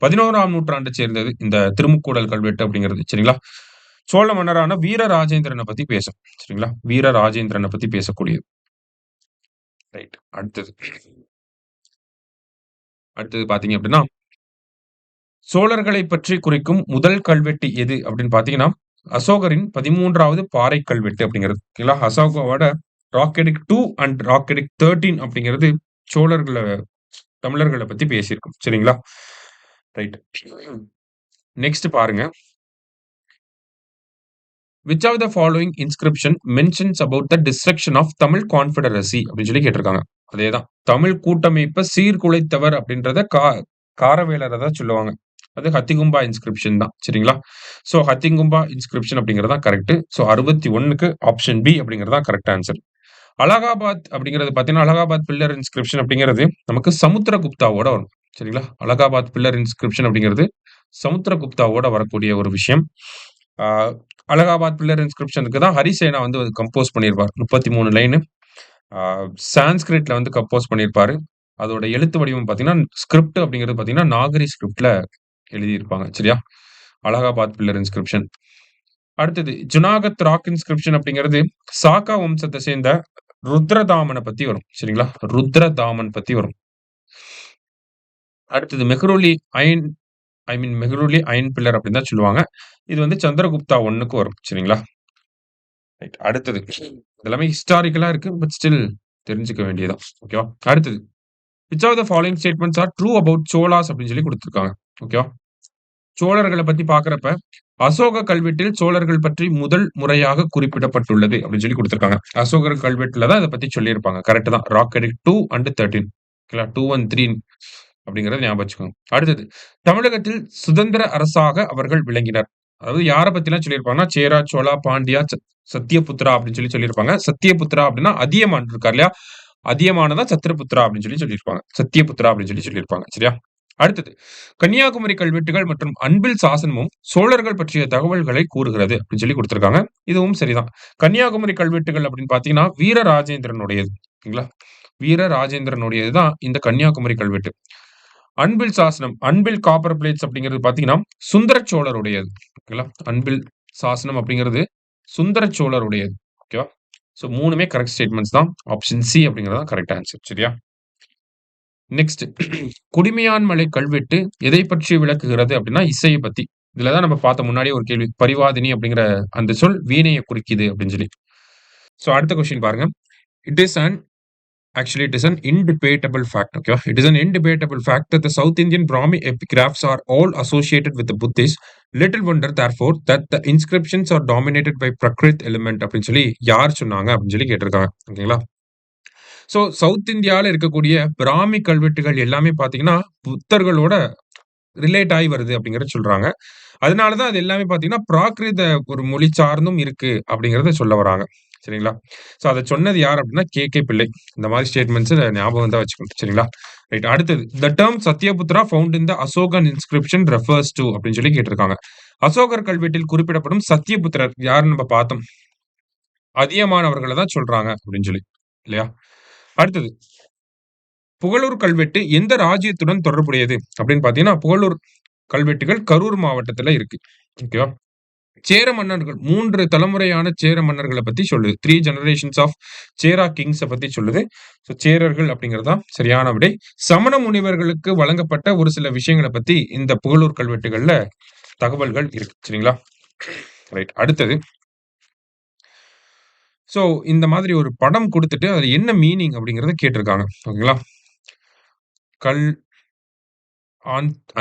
11ஆம் நூற்றாண்ட சேர்ந்தது இந்த திருமுக்கூடல் கல்வெட்டு அப்படிங்கிறது. சரிங்களா? சோழ மன்னரான வீரராஜேந்திரன பத்தி பேசும். சரிங்களா? வீரராஜேந்திரன பத்தி பேசக்கூடியது. ரைட். அடுத்தது அடுத்தது பார்த்தீங்க அப்படின்னா, சோழர்களைப் பற்றி குறிக்கும் முதல் கல்வெட்டு எது அப்படின்னு பார்த்தீங்கன்னா, அசோகரின் 13வது பாறை கல்வெட்டு அப்படிங்கிறது. ஓகேங்களா? அசோகாவோட rock edict 2 and rock edict 13 அப்படிங்கிறது தமிழர்கள பத்தி பேசியிருக்கும். சரிங்களா? ரைட். நெக்ஸ்ட் பாருங்க. Which of the following inscription mentions about the destruction of Tamil confederacy அப்படின்னு கேட்டிருக்காங்க. அதேதான். தமிழ் கூட்டமைப்ப சீர்குலைத்தவர் அப்படின்றத காரவேலர தான் சொல்லுவாங்க. அது ஹத்திகும்பா இன்ஸ்கிரிப்ஷன் தான். சரிங்களா? சோ ஹத்திகும்பா இன்ஸ்கிரிப்ஷன் அப்படிங்கிறது தான் கரெக்ட். சோ 61க்கு ஆப்ஷன் பி அப்படிங்கிறது தான் கரெக்ட் ஆன்சர். அலகாபாத் அப்படிங்கிறது பார்த்தீங்கன்னா, அலகாபாத் பில்லர் இன்ஸ்கிரிப்ஷன் அப்படிங்கிறது நமக்கு சமுத்திரகுப்தாவோட வரும். சரிங்களா? அலகாபாத் பில்லர் இன்ஸ்கிரிப்ஷன் அப்படிங்கிறது சமுத்திரகுப்தாவோட வரக்கூடிய ஒரு விஷயம். ஆ அலகாபாத் பில்லர் இன்ஸ்கிரிப்ஷனுக்கு தான் ஹரிசேனா வந்து கம்போஸ் பண்ணியிருப்பார். 33 லைனு. ஆ சான்ஸ்கிரிட்ல வந்து கம்போஸ் பண்ணியிருப்பாரு. அதோட எழுத்து வடிவம் பார்த்தீங்கன்னா, ஸ்கிரிப்ட் அப்படிங்கிறது பார்த்தீங்கன்னா, நாகரி ஸ்கிரிப்ட்ல எழுதியிருப்பாங்க. சரியா? Allahabad pillar inscription. அடுத்தது ஜுனாகத் ராக் இன்ஸ்கிரிப்ஷன் அப்படிங்கிறது சாக்கா வம்சத்த சேர்ந்த ருத்ரதாமன பத்தி வரும். சரிங்களா? ருத்ரதாமன் பத்தி வரும். அடுத்தது மெஹ்ரூலி அயன் மெஹ்ரூலி அயன் பில்லர் அப்படின்னு தான் சொல்லுவாங்க. இது வந்து சந்திரகுப்தா 1க்கு வரும். சரிங்களா? ரைட். அடுத்தது. இதெல்லாமே ஹிஸ்டாரிக்கலா இருக்கு. பட் ஸ்டில் தெரிஞ்சுக்க வேண்டியது தான். ஓகேவா? அடுத்தது. Which of the following statements are true about Cholas அப்படின்னு சொல்லி குடுத்திருக்காங்க. ஓகேவா? சோழர்கள பத்தி பார்க்கிறப்ப, அசோக கல்வெட்டில் சோழர்கள் பற்றி முதல் முறையாக குறிப்பிடப்பட்டுள்ளது அப்படின்னு சொல்லி குடுத்திருக்காங்க. அசோகர் கல்வெட்டுல தான் இத பத்தி சொல்லியிருப்பாங்க. கரெக்ட் தான். Rock edict 2 and 13. ஓகேங்களா? 2 அண்ட் 3 அப்படிங்கிறத ஞாபகம் வச்சுக்கோங்க. அடுத்தது. தமிழகத்தில் சுதந்திர அரசாக அவர்கள் விளங்கினர். அதாவது யார பத்திலாம் சொல்லியிருப்பாங்கன்னா, சேரா, சோழா, பாண்டியா, சத்தியபுத்திரா அப்படின்னு சொல்லி சொல்லியிருப்பாங்க. சத்தியபுத்திரா அப்படின்னா அதியமான் இருக்கார் இல்லையா? அதியமான தான் சத்திரபுத்திரா அப்படின்னு சொல்லி சொல்லியிருப்பாங்க. சத்தியபுத்திரா அப்படின்னு சொல்லி சொல்லியிருப்பாங்க. சரியா? அடுத்தது. கன்னியாகுமரி கல்வெட்டுகள் மற்றும் அன்பில் சாசனமும் சோழர்கள் பற்றிய தகவல்களை கூறுகிறது அப்படின்னு சொல்லி குடுத்திருக்காங்க. இதுவும் சரிதான். கன்னியாகுமரி கல்வெட்டுகள் அப்படின்னு பார்த்தீங்கன்னா, வீரராஜேந்திரனுடையது. ஓகேங்களா? வீரராஜேந்திரனுடையது தான் இந்த கன்னியாகுமரி கல்வெட்டு. அன்பில் சாசனம், அன்பில் காப்பர் பிளேட்ஸ் அப்படிங்கிறது பார்த்தீங்கன்னா, சுந்தர சோழருடையது. ஓகேங்களா? அன்பில் சாசனம் அப்படிங்கிறது சுந்தர சோழருடையது. ஓகேவா? சோ 3மே கரெக்ட் ஸ்டேட்மெண்ட்ஸ் தான். ஆப்ஷன் சி அப்படிங்கிறது தான் கரெக்ட் ஆன்சர். சரியா? நெக்ஸ்ட். குடிமையான்மலை கல்வெட்டு எதைப் பற்றி விளக்குகிறது அப்படின்னா, இசைய பத்தி. இதுல தான் நம்ம பார்த்த முன்னாடியே ஒரு கேள்வி. பரிவாதினி அப்படிங்கிற அந்த சொல் வீணைய குறிக்குது அப்படின்னு சொல்லி. சோ அடுத்த கொஸ்டின் பாருங்க. It is an Actually, it is an indebatable fact. Okay, it is an indebatable fact that the South Indian Brahmi epigraphs are all associated with the Buddhist. Little wonder, therefore, that the inscriptions are dominated by Prakrit element அப்படின்னு சொல்லி யார் சொன்னாங்க அப்படின்னு சொல்லி கேட்டிருக்காங்க. ஓகேங்களா? சோ சவுத் இந்தியால இருக்கக்கூடிய பிராமி கல்வெட்டுகள் எல்லாமே பார்த்தீங்கன்னா, புத்தர்களோட ரிலேட் ஆயி வருது அப்படிங்கிறத சொல்றாங்க. அதனால தான் அது எல்லாமே பார்த்தீங்கன்னா, பிராகிருத ஒரு மொழி சார்ந்தும் இருக்கு அப்படிங்கிறத சொல்ல வராங்க. சரிங்களா? சோ அத சொன்னது யார் அப்படின்னா, கே.கே. பிள்ளை. இந்த மாரி ஸ்டேட்மெண்ட்ஸ் ஞாபகம் தான் வச்சுக்கணும். சரிங்களா? ரைட். அடுத்தது. The term Satyaputra found in the Ashokan inscription refers to அப்படின்னு சொல்லி கேட்டிருக்காங்க. அசோகர் கல்வெட்டில் குறிப்பிடப்படும் சத்யபுத்திரர் யாருன்னு நம்ம பார்த்தோம். அதியமான் அவர்கள தான் சொல்றாங்க அப்படின்னு சொல்லி. இல்லையா? அடுத்தது. புகழூர் கல்வெட்டு எந்த ராஜ்யத்துடன் தொடர்புடையது அப்படின்னு பார்த்தீங்கன்னா, புகழூர் கல்வெட்டுகள் கரூர் மாவட்டத்துல இருக்கு. ஓகேவா? சேர மன்னர்கள் 3 தலைமுறையான சேர மன்னர்கள பத்தி சொல்லுது. 3 ஜெனரேஷன்ஸ் ஆஃப் சேரா கிங்ஸ பத்தி சொல்லுது. சோ சேரர்கள் அப்படிங்கிறது தான் சரியான விடை. சமண முனிவர்களுக்கு வழங்கப்பட்ட ஒரு சில விஷயங்கள பத்தி இந்த புகழூர் கல்வெட்டுகள்ல தகவல்கள் இருக்கு. சரிங்களா? ரைட். அடுத்தது. சோ இந்த மாதிரி ஒரு படம் குடுத்துட்டு அதுல என்ன மீனிங் அப்படிங்கிறத கேட்டிருக்காங்க. ஓகேங்களா? கல்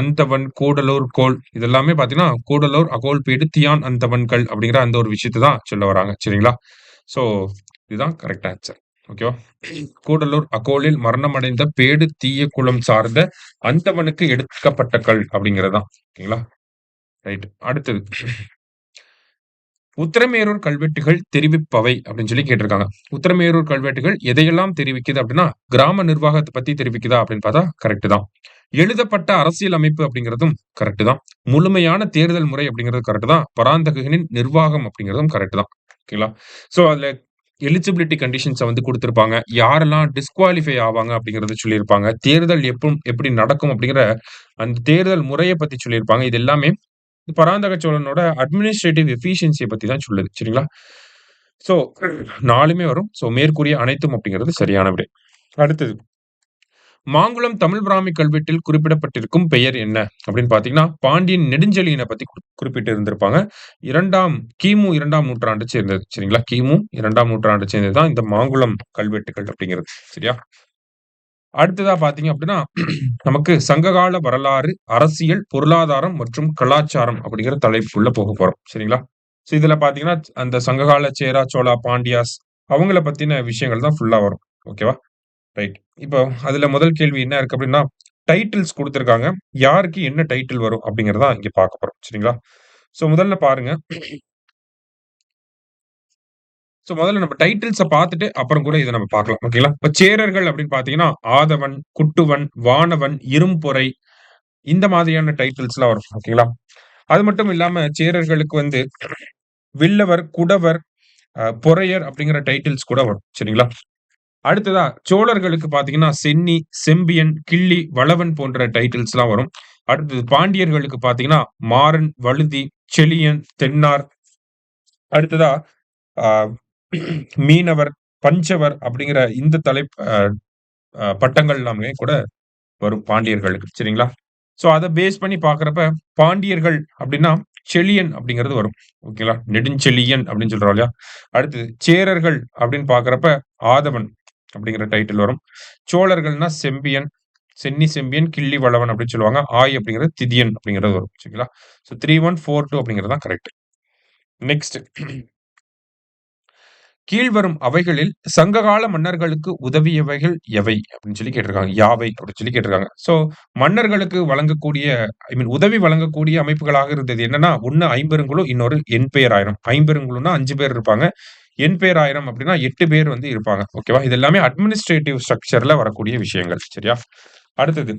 அந்தவன், கூடலூர், கோல் இதெல்லாமே பார்த்தீங்கன்னா, கூடலூர், அகோல் பீடு, தியான் அந்தவன்கள் அப்படிங்கிற அந்த ஒரு விஷயத்த தான் சொல்ல வராங்க. சரிங்களா? சோ, இதுதான் கரெக்ட் ஆன்சர். ஓகேவா? கூடலூர் அகோலில் மரணமடைந்த பேடு தீய குலம் சார்ந்த அந்தவனுக்கு எடுக்கப்பட்ட கல் அப்படிங்கிறது தான். ஓகேங்களா? ரைட். அடுத்தது. உத்திரமேரூர் கல்வெட்டுகள் தெரிவிப்பவை அப்படின்னு சொல்லி கேட்டிருக்காங்க. உத்திரமேரூர் கல்வெட்டுகள் எதையெல்லாம் தெரிவிக்குது அப்படின்னா, கிராம நிர்வாகத்த பத்தி தெரிவிக்குதா அப்படின்னு பார்த்தா கரெக்ட் தான். எழுதப்பட்ட அரசியல் அமைப்பு அப்படிங்கிறதும் கரெக்ட் தான். முழுமையான தேர்தல் முறை அப்படிங்கிறது கரெக்ட் தான். பராந்தகனின் நிர்வாகம் அப்படிங்கிறதும் கரெக்ட் தான். ஓகேங்களா? சோ அதுல எலிஜிபிலிட்டி கண்டிஷன்ஸ வந்து குடுத்திருப்பாங்க. யாரெல்லாம் டிஸ்குவாலிஃபை ஆவாங்க அப்படிங்கிறத சொல்லியிருப்பாங்க. தேர்தல் எப்படி நடக்கும் அப்படிங்கிற அந்த தேர்தல் முறைய பத்தி சொல்லியிருப்பாங்க. இது எல்லாமே பராந்தக சோழனோட அட்மினிஸ்ட்ரேட்டிவ் எஃபிஷியன்சிய பத்தி தான் சொல்லுது. சரிங்களா? சோ 4மே வரும். சோ மேற்கூறிய அனைத்தும் அப்படிங்கிறது சரியான விடை. அடுத்தது. மாங்குளம் தமிழ் பிராமி கல்வெட்டில் குறிப்பிடப்பட்டிருக்கும் பெயர் என்ன? அப்படின்னு பார்த்தீங்கன்னா, பாண்டியன் நெடுஞ்செழியன பத்தி குறிப்பிட்டு இருந்திருப்பாங்க. 2ஆம் கிமு 2ஆம் நூற்றாண்டை சேர்ந்தது. சரிங்களா? கிமு 2ஆம் நூற்றாண்டை சேர்ந்தது தான் இந்த மாங்குளம் கல்வெட்டுகள் அப்படிங்கிறது. சரியா? அடுத்ததா பார்த்தீங்க அப்படின்னா, நமக்கு சங்ககால வரலாறு, அரசியல், பொருளாதாரம் மற்றும் கலாச்சாரம் அப்படிங்கிற தலைப்புக்குள்ள போகப் போறோம். சரிங்களா? சோ இதுல பார்த்தீங்கன்னா, அந்த சங்ககால சேரா, சோழா, பாண்டியாஸ் அவங்கள பத்தின விஷயங்கள் தான் ஃபுல்லா வரும். ஓகேவா? ரைட். இப்போ அதுல முதல் கேள்வி என்ன இருக்கு அப்படின்னா, டைட்டில்ஸ் குடுத்திருக்காங்க. யாருக்கு என்ன டைட்டில் வரும் அப்படிங்கிறத தான் இங்க பார்க்க போறோம். சரிங்களா? சோ முதல்ல பாருங்க. சோ முதல்ல நம்ம டைட்டில்ஸ பார்த்துட்டு அப்புறம் கூட இத நம்ம பார்க்கலாம். ஓகேங்களா? இப்ப சேரர்கள் அப்படின்னு பார்த்தீங்கன்னா, ஆதவன், குட்டுவன், வானவன், இரும்பொறை இந்த மாதிரியான டைட்டில்ஸ்லாம் வரும். ஓகேங்களா? அது மட்டும் இல்லாம சேரர்களுக்கு வந்து வில்லவர், குடவர், பொறையர் அப்படிங்கிற டைட்டில்ஸ் கூட வரும். சரிங்களா? அடுத்ததா சோழர்களுக்கு பார்த்தீங்கன்னா, சென்னி, செம்பியன், கிள்ளி, வளவன் போன்ற டைட்டில்ஸ்லாம் வரும். அடுத்தது பாண்டியர்களுக்கு பார்த்தீங்கன்னா, மாறன், வழுதி, செழியன், தென்னார். அடுத்ததா ஆ மீனவர், பஞ்சவர் அப்படிங்கிற இந்த தலைப் அ பட்டங்கள் எல்லாமே கூட வரும் பாண்டியர்களுக்கு. சரிங்களா? சோ அத பேஸ் பண்ணி பார்க்கிறப்ப, பாண்டியர்கள் அப்படின்னா நெடுஞ்செழியன் அப்படிங்கிறது வரும். ஓகேங்களா? நெடுஞ்செழியன் அப்படின்னு சொல்றோம் இல்லையா? அடுத்தது சேரர்கள் அப்படின்னு பார்க்கிறப்ப ஆதவன் அப்படிங்கிற டைட்டில் வரும். சோழர்கள்னா செம்பியன், சென்னி செம்பியன், கிள்ளி வளவன் அப்படின்னு சொல்லுவாங்க. ஆய் அப்படிங்கிறது திதியன் அப்படிங்கிறது வரும். சரிங்களா? ஸோ 3142 அப்படிங்கிறது தான் கரெக்ட். நெக்ஸ்ட் கீழ்வரும் அவைகளில் சங்ககால மன்னர்களுக்கு உதவியவைகள் எவை? அப்படின்னு சொல்லி கேட்டிருக்காங்க. யாவை அப்படின்னு சொல்லி கேட்டிருக்காங்க. ஸோ மன்னர்களுக்கு வழங்கக்கூடிய உதவி வழங்கக்கூடிய அமைப்புகளாக இருந்தது என்னன்னா, ஒண்ணு ஐம்பெருங்குழு, இன்னொரு எண்பேராயிரம். ஐம்பெருங்குழுன்னா 5 பேர் இருப்பாங்க. எண்பேராயிரம் அப்படின்னா 8 பேர் வந்து இருப்பாங்க. ஓகேவா? இது எல்லாமே அட்மினிஸ்ட்ரேட்டிவ் ஸ்ட்ரக்சர்ல வரக்கூடிய விஷயங்கள். சரியா? அடுத்தது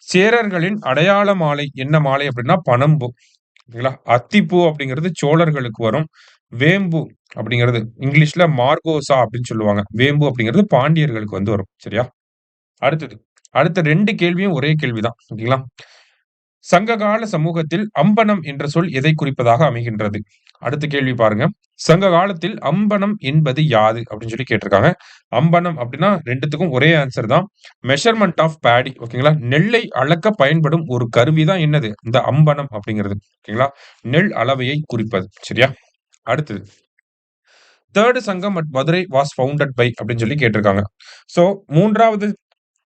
சேரர்களின் அடையாள மாலை என்ன மாலை அப்படின்னா பனம்பூ. ஓகேங்களா? அத்திப்பூ அப்படிங்கிறது சோழர்களுக்கு வரும். வேம்பு அப்படிங்கிறது இங்கிலீஷ்ல மார்கோசா அப்படின்னு சொல்லுவாங்க. வேம்பு அப்படிங்கிறது பாண்டியர்களுக்கு வந்து வரும். சரியா? அடுத்தது. அடுத்த 2 கேள்வியும் ஒரே கேள்விதான். ஓகேங்களா? சங்ககால சமூகத்தில் அம்பனம் என்ற சொல் எதை குறிப்பதாக அமைகின்றது? அடுத்த கேள்வி பாருங்க. சங்க காலத்தில் அம்பனம் என்பது யாது? அப்படின்னு சொல்லி கேட்டிருக்காங்க. அம்பனம் அப்படின்னா 2த்துக்கும் ஒரே ஆன்சர் தான். Measurement of paddy. ஓகேங்களா? நெல்லை அளக்க பயன்படும் ஒரு கருவி தான் என்னது? இந்த அம்பனம் அப்படிங்கிறது. ஓகேங்களா? நெல் அளவையை குறிப்பது. சரியா? அடுத்தது. 3 Sangam at Madurai was founded by அப்படின்னு சொல்லி கேட்டிருக்காங்க. சோ 3வது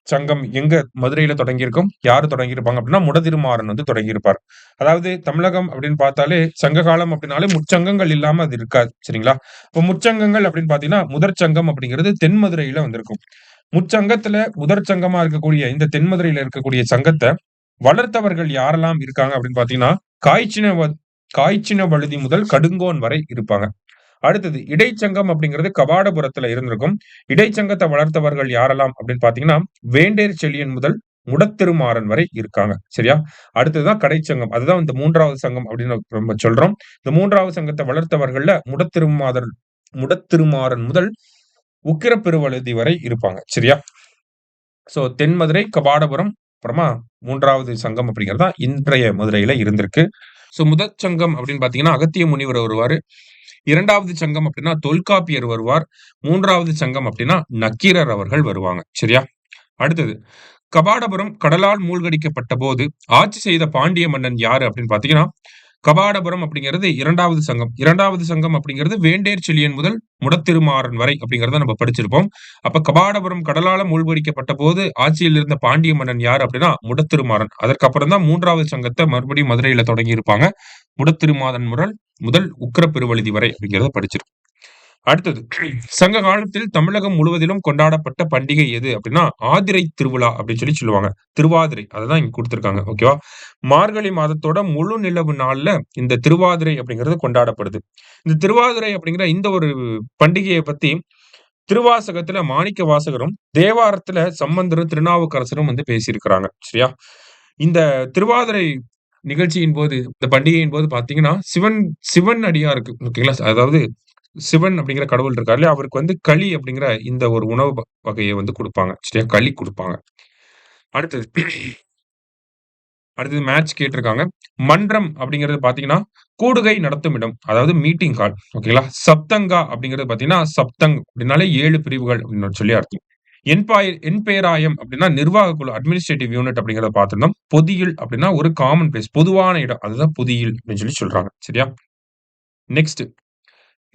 சங்கம் எங்க மதுரையில தொடங்கியிருக்கும்? யாரு தொடங்கியிருப்பாங்க அப்படின்னா, முடதிருமாறன் வந்து தொடங்கியிருப்பார். அதாவது தமிழகம் அப்படின்னு பார்த்தாலே, சங்க காலம் அப்படின்னாலே முச்சங்கங்கள் இல்லாம அது இருக்காது. சரிங்களா? இப்ப முச்சங்கங்கள் அப்படின்னு பார்த்தீங்கன்னா, முதற் சங்கம் அப்படிங்கிறது தென் மதுரையில வந்திருக்கும். முச்சங்கத்துல முதற் சங்கமா இருக்கக்கூடிய இந்த தென் மதுரையில இருக்கக்கூடிய சங்கத்த வளர்த்தவர்கள் யாரெல்லாம் இருக்காங்க அப்படின்னு பார்த்தீங்கன்னா, காய்ச்சின வழுதி முதல் கடுங்கோன் வரை இருப்பாங்க. அடுத்தது இடைச்சங்கம் அப்படிங்கிறது கபாடபுரத்துல இருந்திருக்கும். இடைச்சங்கத்தை வளர்த்தவர்கள் யாரெல்லாம் அப்படின்னு பாத்தீங்கன்னா, வேண்டேர் செழியன் முதல் முடத்திருமாறன் வரை இருக்காங்க. சரியா? அடுத்ததுதான் கடைச்சங்கம். அதுதான் இந்த 3வது சங்கம் அப்படின்னு நம்ம சொல்றோம். இந்த 3வது சங்கத்தை வளர்த்தவர்கள்ல முடத்திருமாறன் முதல் உக்கிரப்பெருவழுதி வரை இருப்பாங்க. சரியா? சோ தென்மதுரை, கபாடபுரம், அப்புறமா 3வது சங்கம் அப்படிங்கிறது தான் இன்றைய மதுரையில இருந்திருக்கு. சோ முதற் சங்கம் அப்படின்னு பாத்தீங்கன்னா, அகத்திய முனிவர் வருவாரு. 2வது சங்கம் அப்படின்னா தொல்காப்பியர் வருவார். 3வது சங்கம் அப்படின்னா நக்கீரர் அவர்கள் வருவாங்க. சரியா? அடுத்தது கபாடபுரம் கடலால் மூழ்கடிக்கப்பட்ட போது ஆட்சி செய்த பாண்டிய மன்னன் யாரு அப்படின்னு பாத்தீங்கன்னா, கபாடபுரம் அப்படிங்கிறது 2வது சங்கம். 2வது சங்கம் அப்படிங்கிறது வேண்டேர் செழியன் முதல் முடத்திருமாறன் வரை அப்படிங்கிறத நம்ம படிச்சிருப்போம். அப்ப கபாடபுரம் கடலால மூழ்கடிக்கப்பட்ட போது ஆட்சியில் இருந்த பாண்டிய மன்னன் யாரு அப்படின்னா முடத்திருமாறன். அதற்கப்புறம் தான் 3வது சங்கத்தை மறுபடியும் மதுரையில தொடங்கி இருப்பாங்க. முடத்திருமாறன் முதல் உக்கிர பெருவழுதி வரை அப்படிங்கிறத படிச்சிருக்கோம். அடுத்தது சங்க காலத்தில் தமிழகம் முழுவதிலும் கொண்டாடப்பட்ட பண்டிகை எது அப்படின்னா ஆதிரை திருவிழா அப்படின்னு சொல்லி சொல்லுவாங்க. திருவாதிரை அததான் இங்க கொடுத்திருக்காங்க. ஓகேவா? மார்கழி மாதத்தோட முழு நிலவு நாள்ல இந்த திருவாதிரை அப்படிங்கிறது கொண்டாடப்படுது. இந்த திருவாதிரை அப்படிங்கிற இந்த ஒரு பண்டிகையை பத்தி திருவாசகத்துல மாணிக்க வாசகரும், தேவாரத்துல சம்பந்தரும், திருநாவுக்கரசரும் வந்து பேசியிருக்கிறாங்க. சரியா? இந்த திருவாதிரை நிகழ்ச்சியின் போது, இந்த பண்டிகையின் போது பார்த்தீங்கன்னா, சிவன் அடியாருக்கு ஓகேங்களா? அதாவது சிவன் அப்படிங்கிற கடவுள் இருக்காரு இல்லையா? அவருக்கு வந்து களி அப்படிங்கிற இந்த ஒரு உணவு வகைய வந்து குடுப்பாங்க. சரியா? களி குடுப்பாங்க. அடுத்தது அடுத்தது மேட்ச் கேட்டிருக்காங்க. மன்றம் அப்படிங்கிறது பார்த்தீங்கன்னா, கூடுகை நடத்தும் இடம். அதாவது மீட்டிங் ஹால். ஓகேங்களா? சப்தங்கா அப்படிங்கிறது பார்த்தீங்கன்னா, சப்தங் அப்படின்னாலே 7 பிரிவுகள் அப்படின்னு சொல்லி அர்த்தம். எண்பேராயம் அப்படின்னா நிர்வாக குழு அட்மினிஸ்ட்ரேட்டிவ் யூனிட் அப்படிங்கிறத பார்த்திருந்தோம். பொதியில் அப்படின்னா ஒரு காமன் பிளேஸ் பொதுவான இடம். அதுதான் பொதியில் அப்படின்னு சொல்லி சொல்றாங்க. சரியா? நெக்ஸ்ட்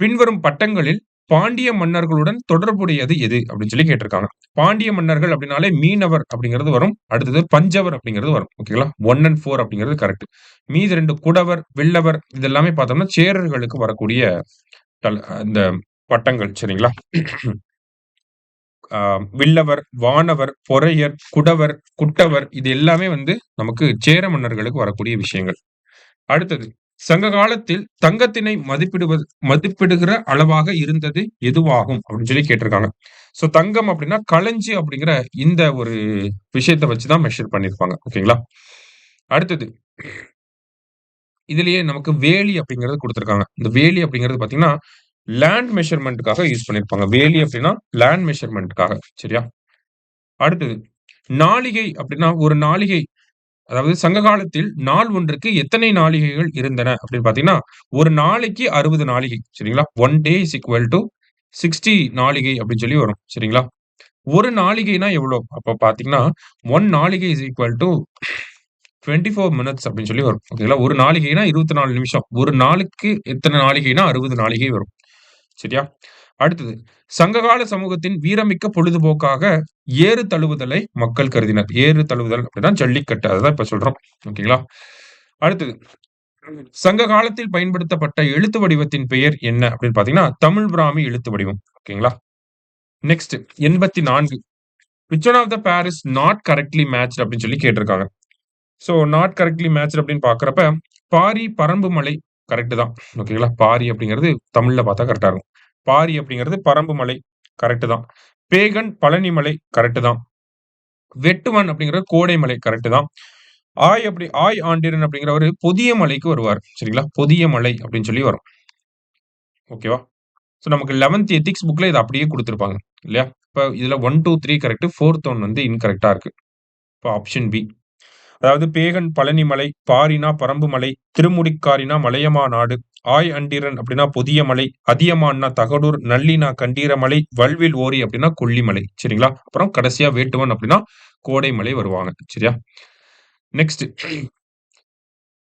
பின்வரும் பட்டங்களில் பாண்டிய மன்னர்களுடன் தொடர்புடையது எது அப்படின்னு சொல்லி கேட்டிருக்காங்க. பாண்டிய மன்னர்கள் அப்படின்னாலே மீனவர் அப்படிங்கிறது வரும். அடுத்தது பஞ்சவர் அப்படிங்கிறது வரும். ஓகேங்களா? 1 and 4 அப்படிங்கிறது கரெக்ட். மீதி 2 குடவர், வெள்ளவர் இது எல்லாமே பார்த்தோம்னா சேரர்களுக்கு வரக்கூடிய இந்த பட்டங்கள். சரிங்களா? வில்லவர், வானவர், பொறையர், குடவர், குட்டவர் இது எல்லாமே வந்து நமக்கு சேர மன்னர்களுக்கு வரக்கூடிய விஷயங்கள். அடுத்தது சங்க காலத்தில் தங்கத்தினை மதிப்பிடுகிற அளவாக இருந்தது எதுவாகும் அப்படின்னு சொல்லி கேட்டிருக்காங்க. சோ தங்கம் அப்படின்னா களஞ்சி அப்படிங்கிற இந்த ஒரு விஷயத்தை வச்சுதான் மெஷர் பண்ணிருப்பாங்க. ஓகேங்களா? அடுத்தது இதுலயே நமக்கு வேலி அப்படிங்கிறது குடுத்திருக்காங்க. இந்த வேலி அப்படிங்கிறது பாத்தீங்கன்னா, லேண்ட் மெஷர்மென்ட்க்காக யூஸ் பண்ணிருப்பாங்க. வேலி அப்படின்னா லேண்ட் மெஷர்மென்ட்க்காக. சரியா? அடுத்தது நாளிகை அப்படின்னா, ஒரு நாளிகை அதாவது சங்க காலத்தில் நாள் ஒன்றுக்கு எத்தனை நாளிகைகள் இருந்தன அப்படின்னு பார்த்தீங்கன்னா, ஒரு நாளைக்கு 60 நாளிகை. சரிங்களா? 1 டே இஸ் ஈக்குவல் டூ 60 நாளிகை அப்படின்னு சொல்லி வரும். சரிங்களா? ஒரு நாளிகைனா எவ்வளோ? அப்ப பார்த்தீங்கன்னா, 1 நாளிகை இஸ் ஈக்குவல் டூ 24 மினிட்ஸ் அப்படின்னு சொல்லி வரும். ஓகேங்களா? ஒரு நாளிகைனா 24 நிமிஷம். ஒரு நாளுக்கு எத்தன நாளிகைனா 60 நாளிகை வரும். சரியா? அடுத்தது, சங்ககால சமூகத்தின் வீரமிக்க பொழுதுபோக்காக ஏறு தழுவுதலை மக்கள் கருதினர். ஏறு தழுவுதல் அப்படின்னா ஜல்லிக்கட்டு. அததான் இப்ப சொல்றோம். ஓகேங்களா? அடுத்தது, சங்க காலத்தில் பயன்படுத்தப்பட்ட எழுத்து வடிவத்தின் பெயர் என்ன அப்படின்னு பார்த்தீங்கன்னா, தமிழ் பிராமி எழுத்து வடிவம். ஓகேங்களா? Next 84 which one of the pair is not correctly matched அப்படின்னு சொல்லி கேட்டிருக்காங்க. ஸோ நாட் கரெக்ட்லி மேட்ச்ட் அப்படின்னு பார்க்கிறப்ப, பாரி, பறம்பு மலை கரெக்ட் தான். ஓகேங்களா? பாரி அப்படிங்கிறது தமிழ்ல பார்த்தா கரெக்ட்டா இருக்கும். பாரி அப்படிங்கிறது பறம்பு மலை கரெக்ட் தான். பேகன் பழனிமலை கரெக்ட் தான். வெட்டுவன் அப்படிங்கிறது கோடைமலை கரெக்ட் தான். ஆய் ஆண்டிரன் அப்படிங்கிறவரு பொதிய மலைக்கு வருவார். சரிங்களா? பொதிய மலை அப்படின்னு சொல்லி வரும். ஓகேவா? ஸோ நமக்கு 11த் எத்திக்ஸ் புக்ல இத அப்படியே குடுத்திருப்பாங்க. இல்லையா? இப்ப இதுல 1, 2, 3 கரெக்ட். 4த் ஒன் வந்து இன்கரெக்ட்டா இருக்கு. இப்ப ஆப்ஷன் பி. அதாவது பேகன் பழனிமலை, பாரினா பறம்புமலை, திருமுடிக்காரினா மலையமா நாடு, ஆய் அண்டிரன் அப்படின்னா பொதிய மலை, அதியமான்னா தகடூர், நல்லினா கண்டீரமலை, வல்வில் ஓரி அப்படின்னா கொல்லிமலை. சரிங்களா? அப்புறம் கடைசியா வேட்டுவன் அப்படின்னா கோடைமலை வருவாங்க. சரியா? நெக்ஸ்ட்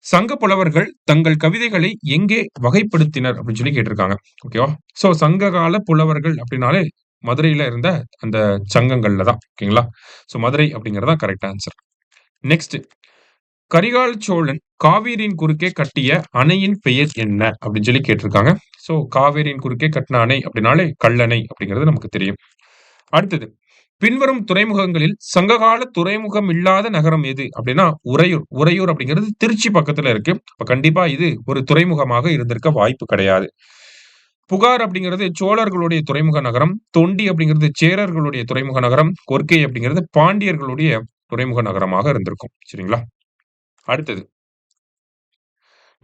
சங்க புலவர்கள் தங்கள் கவிதைகளை எங்கே வகைப்படுத்தினர் அப்படின்னு சொல்லி கேட்டிருக்காங்க. ஓகேவா? சோ சங்க கால புலவர்கள் அப்படின்னாலே மதுரையில இருந்த அந்த சங்கங்கள்ல தான். ஓகேங்களா? சோ மதுரை அப்படிங்கிறது தான் correct answer. Next Karikala Cholan காவேரியின் குறுக்கே கட்டிய அணையின் பெயர் என்ன அப்படின்னு சொல்லி கேட்டிருக்காங்க. சோ காவேரியின் குறுக்கே கட்டின அணை அப்படின்னாலே கல்லணை அப்படிங்கிறது நமக்கு தெரியும். அடுத்தது பின்வரும் துறைமுகங்களில் சங்ககால துறைமுகம் இல்லாத நகரம் எது அப்படின்னா உறையூர். உறையூர் அப்படிங்கிறது திருச்சி பக்கத்துல இருக்கு. அப்ப கண்டிப்பா இது ஒரு துறைமுகமாக இருந்திருக்க வாய்ப்பு கிடையாது. புகார் அப்படிங்கிறது சோழர்களுடைய துறைமுக நகரம். தொண்டி அப்படிங்கிறது சேரர்களுடைய துறைமுக நகரம். கொர்க்கை அப்படிங்கிறது பாண்டியர்களுடைய துறைமுக நகரமாக இருந்திருக்கும். சரிங்களா? அடுத்தது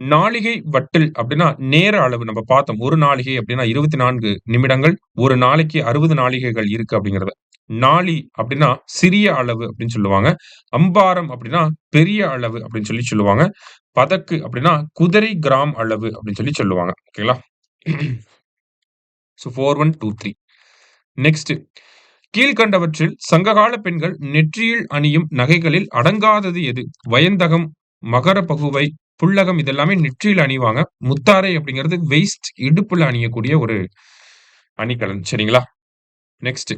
நாழிகை வட்டில் அப்படின்னா நேர அளவு நம்ம பார்த்தோம். ஒரு நாழிகை அப்படின்னா 24 நிமிடங்கள். ஒரு நாளைக்கு 60 நாழிகைகள் இருக்கு அப்படிங்கிறது. நாழி அப்படின்னா சிறிய அளவு அப்படின்னு சொல்லுவாங்க. அம்பாரம் அப்படின்னா பெரிய அளவு அப்படின்னு சொல்லி சொல்லுவாங்க. பதக்கு அப்படின்னா குதிரை கிராம் அளவு அப்படின்னு சொல்லி சொல்லுவாங்க. ஓகேங்களா? ஸோ 4, 1, 2, 3. நெக்ஸ்ட் கீழ்கண்டவற்றில் சங்ககால பெண்கள் நெற்றியில் அணியும் நகைகளில் அடங்காதது எது? வயந்தகம், மகர பகுவை, புல்லகம் இதெல்லாமே நெற்றியில் அணிவாங்க. முத்தாரை அப்படிங்கிறது வெய்ஸ்ட் இடுப்புல அணியக்கூடிய ஒரு அணிகலன். சரிங்களா? நெக்ஸ்ட்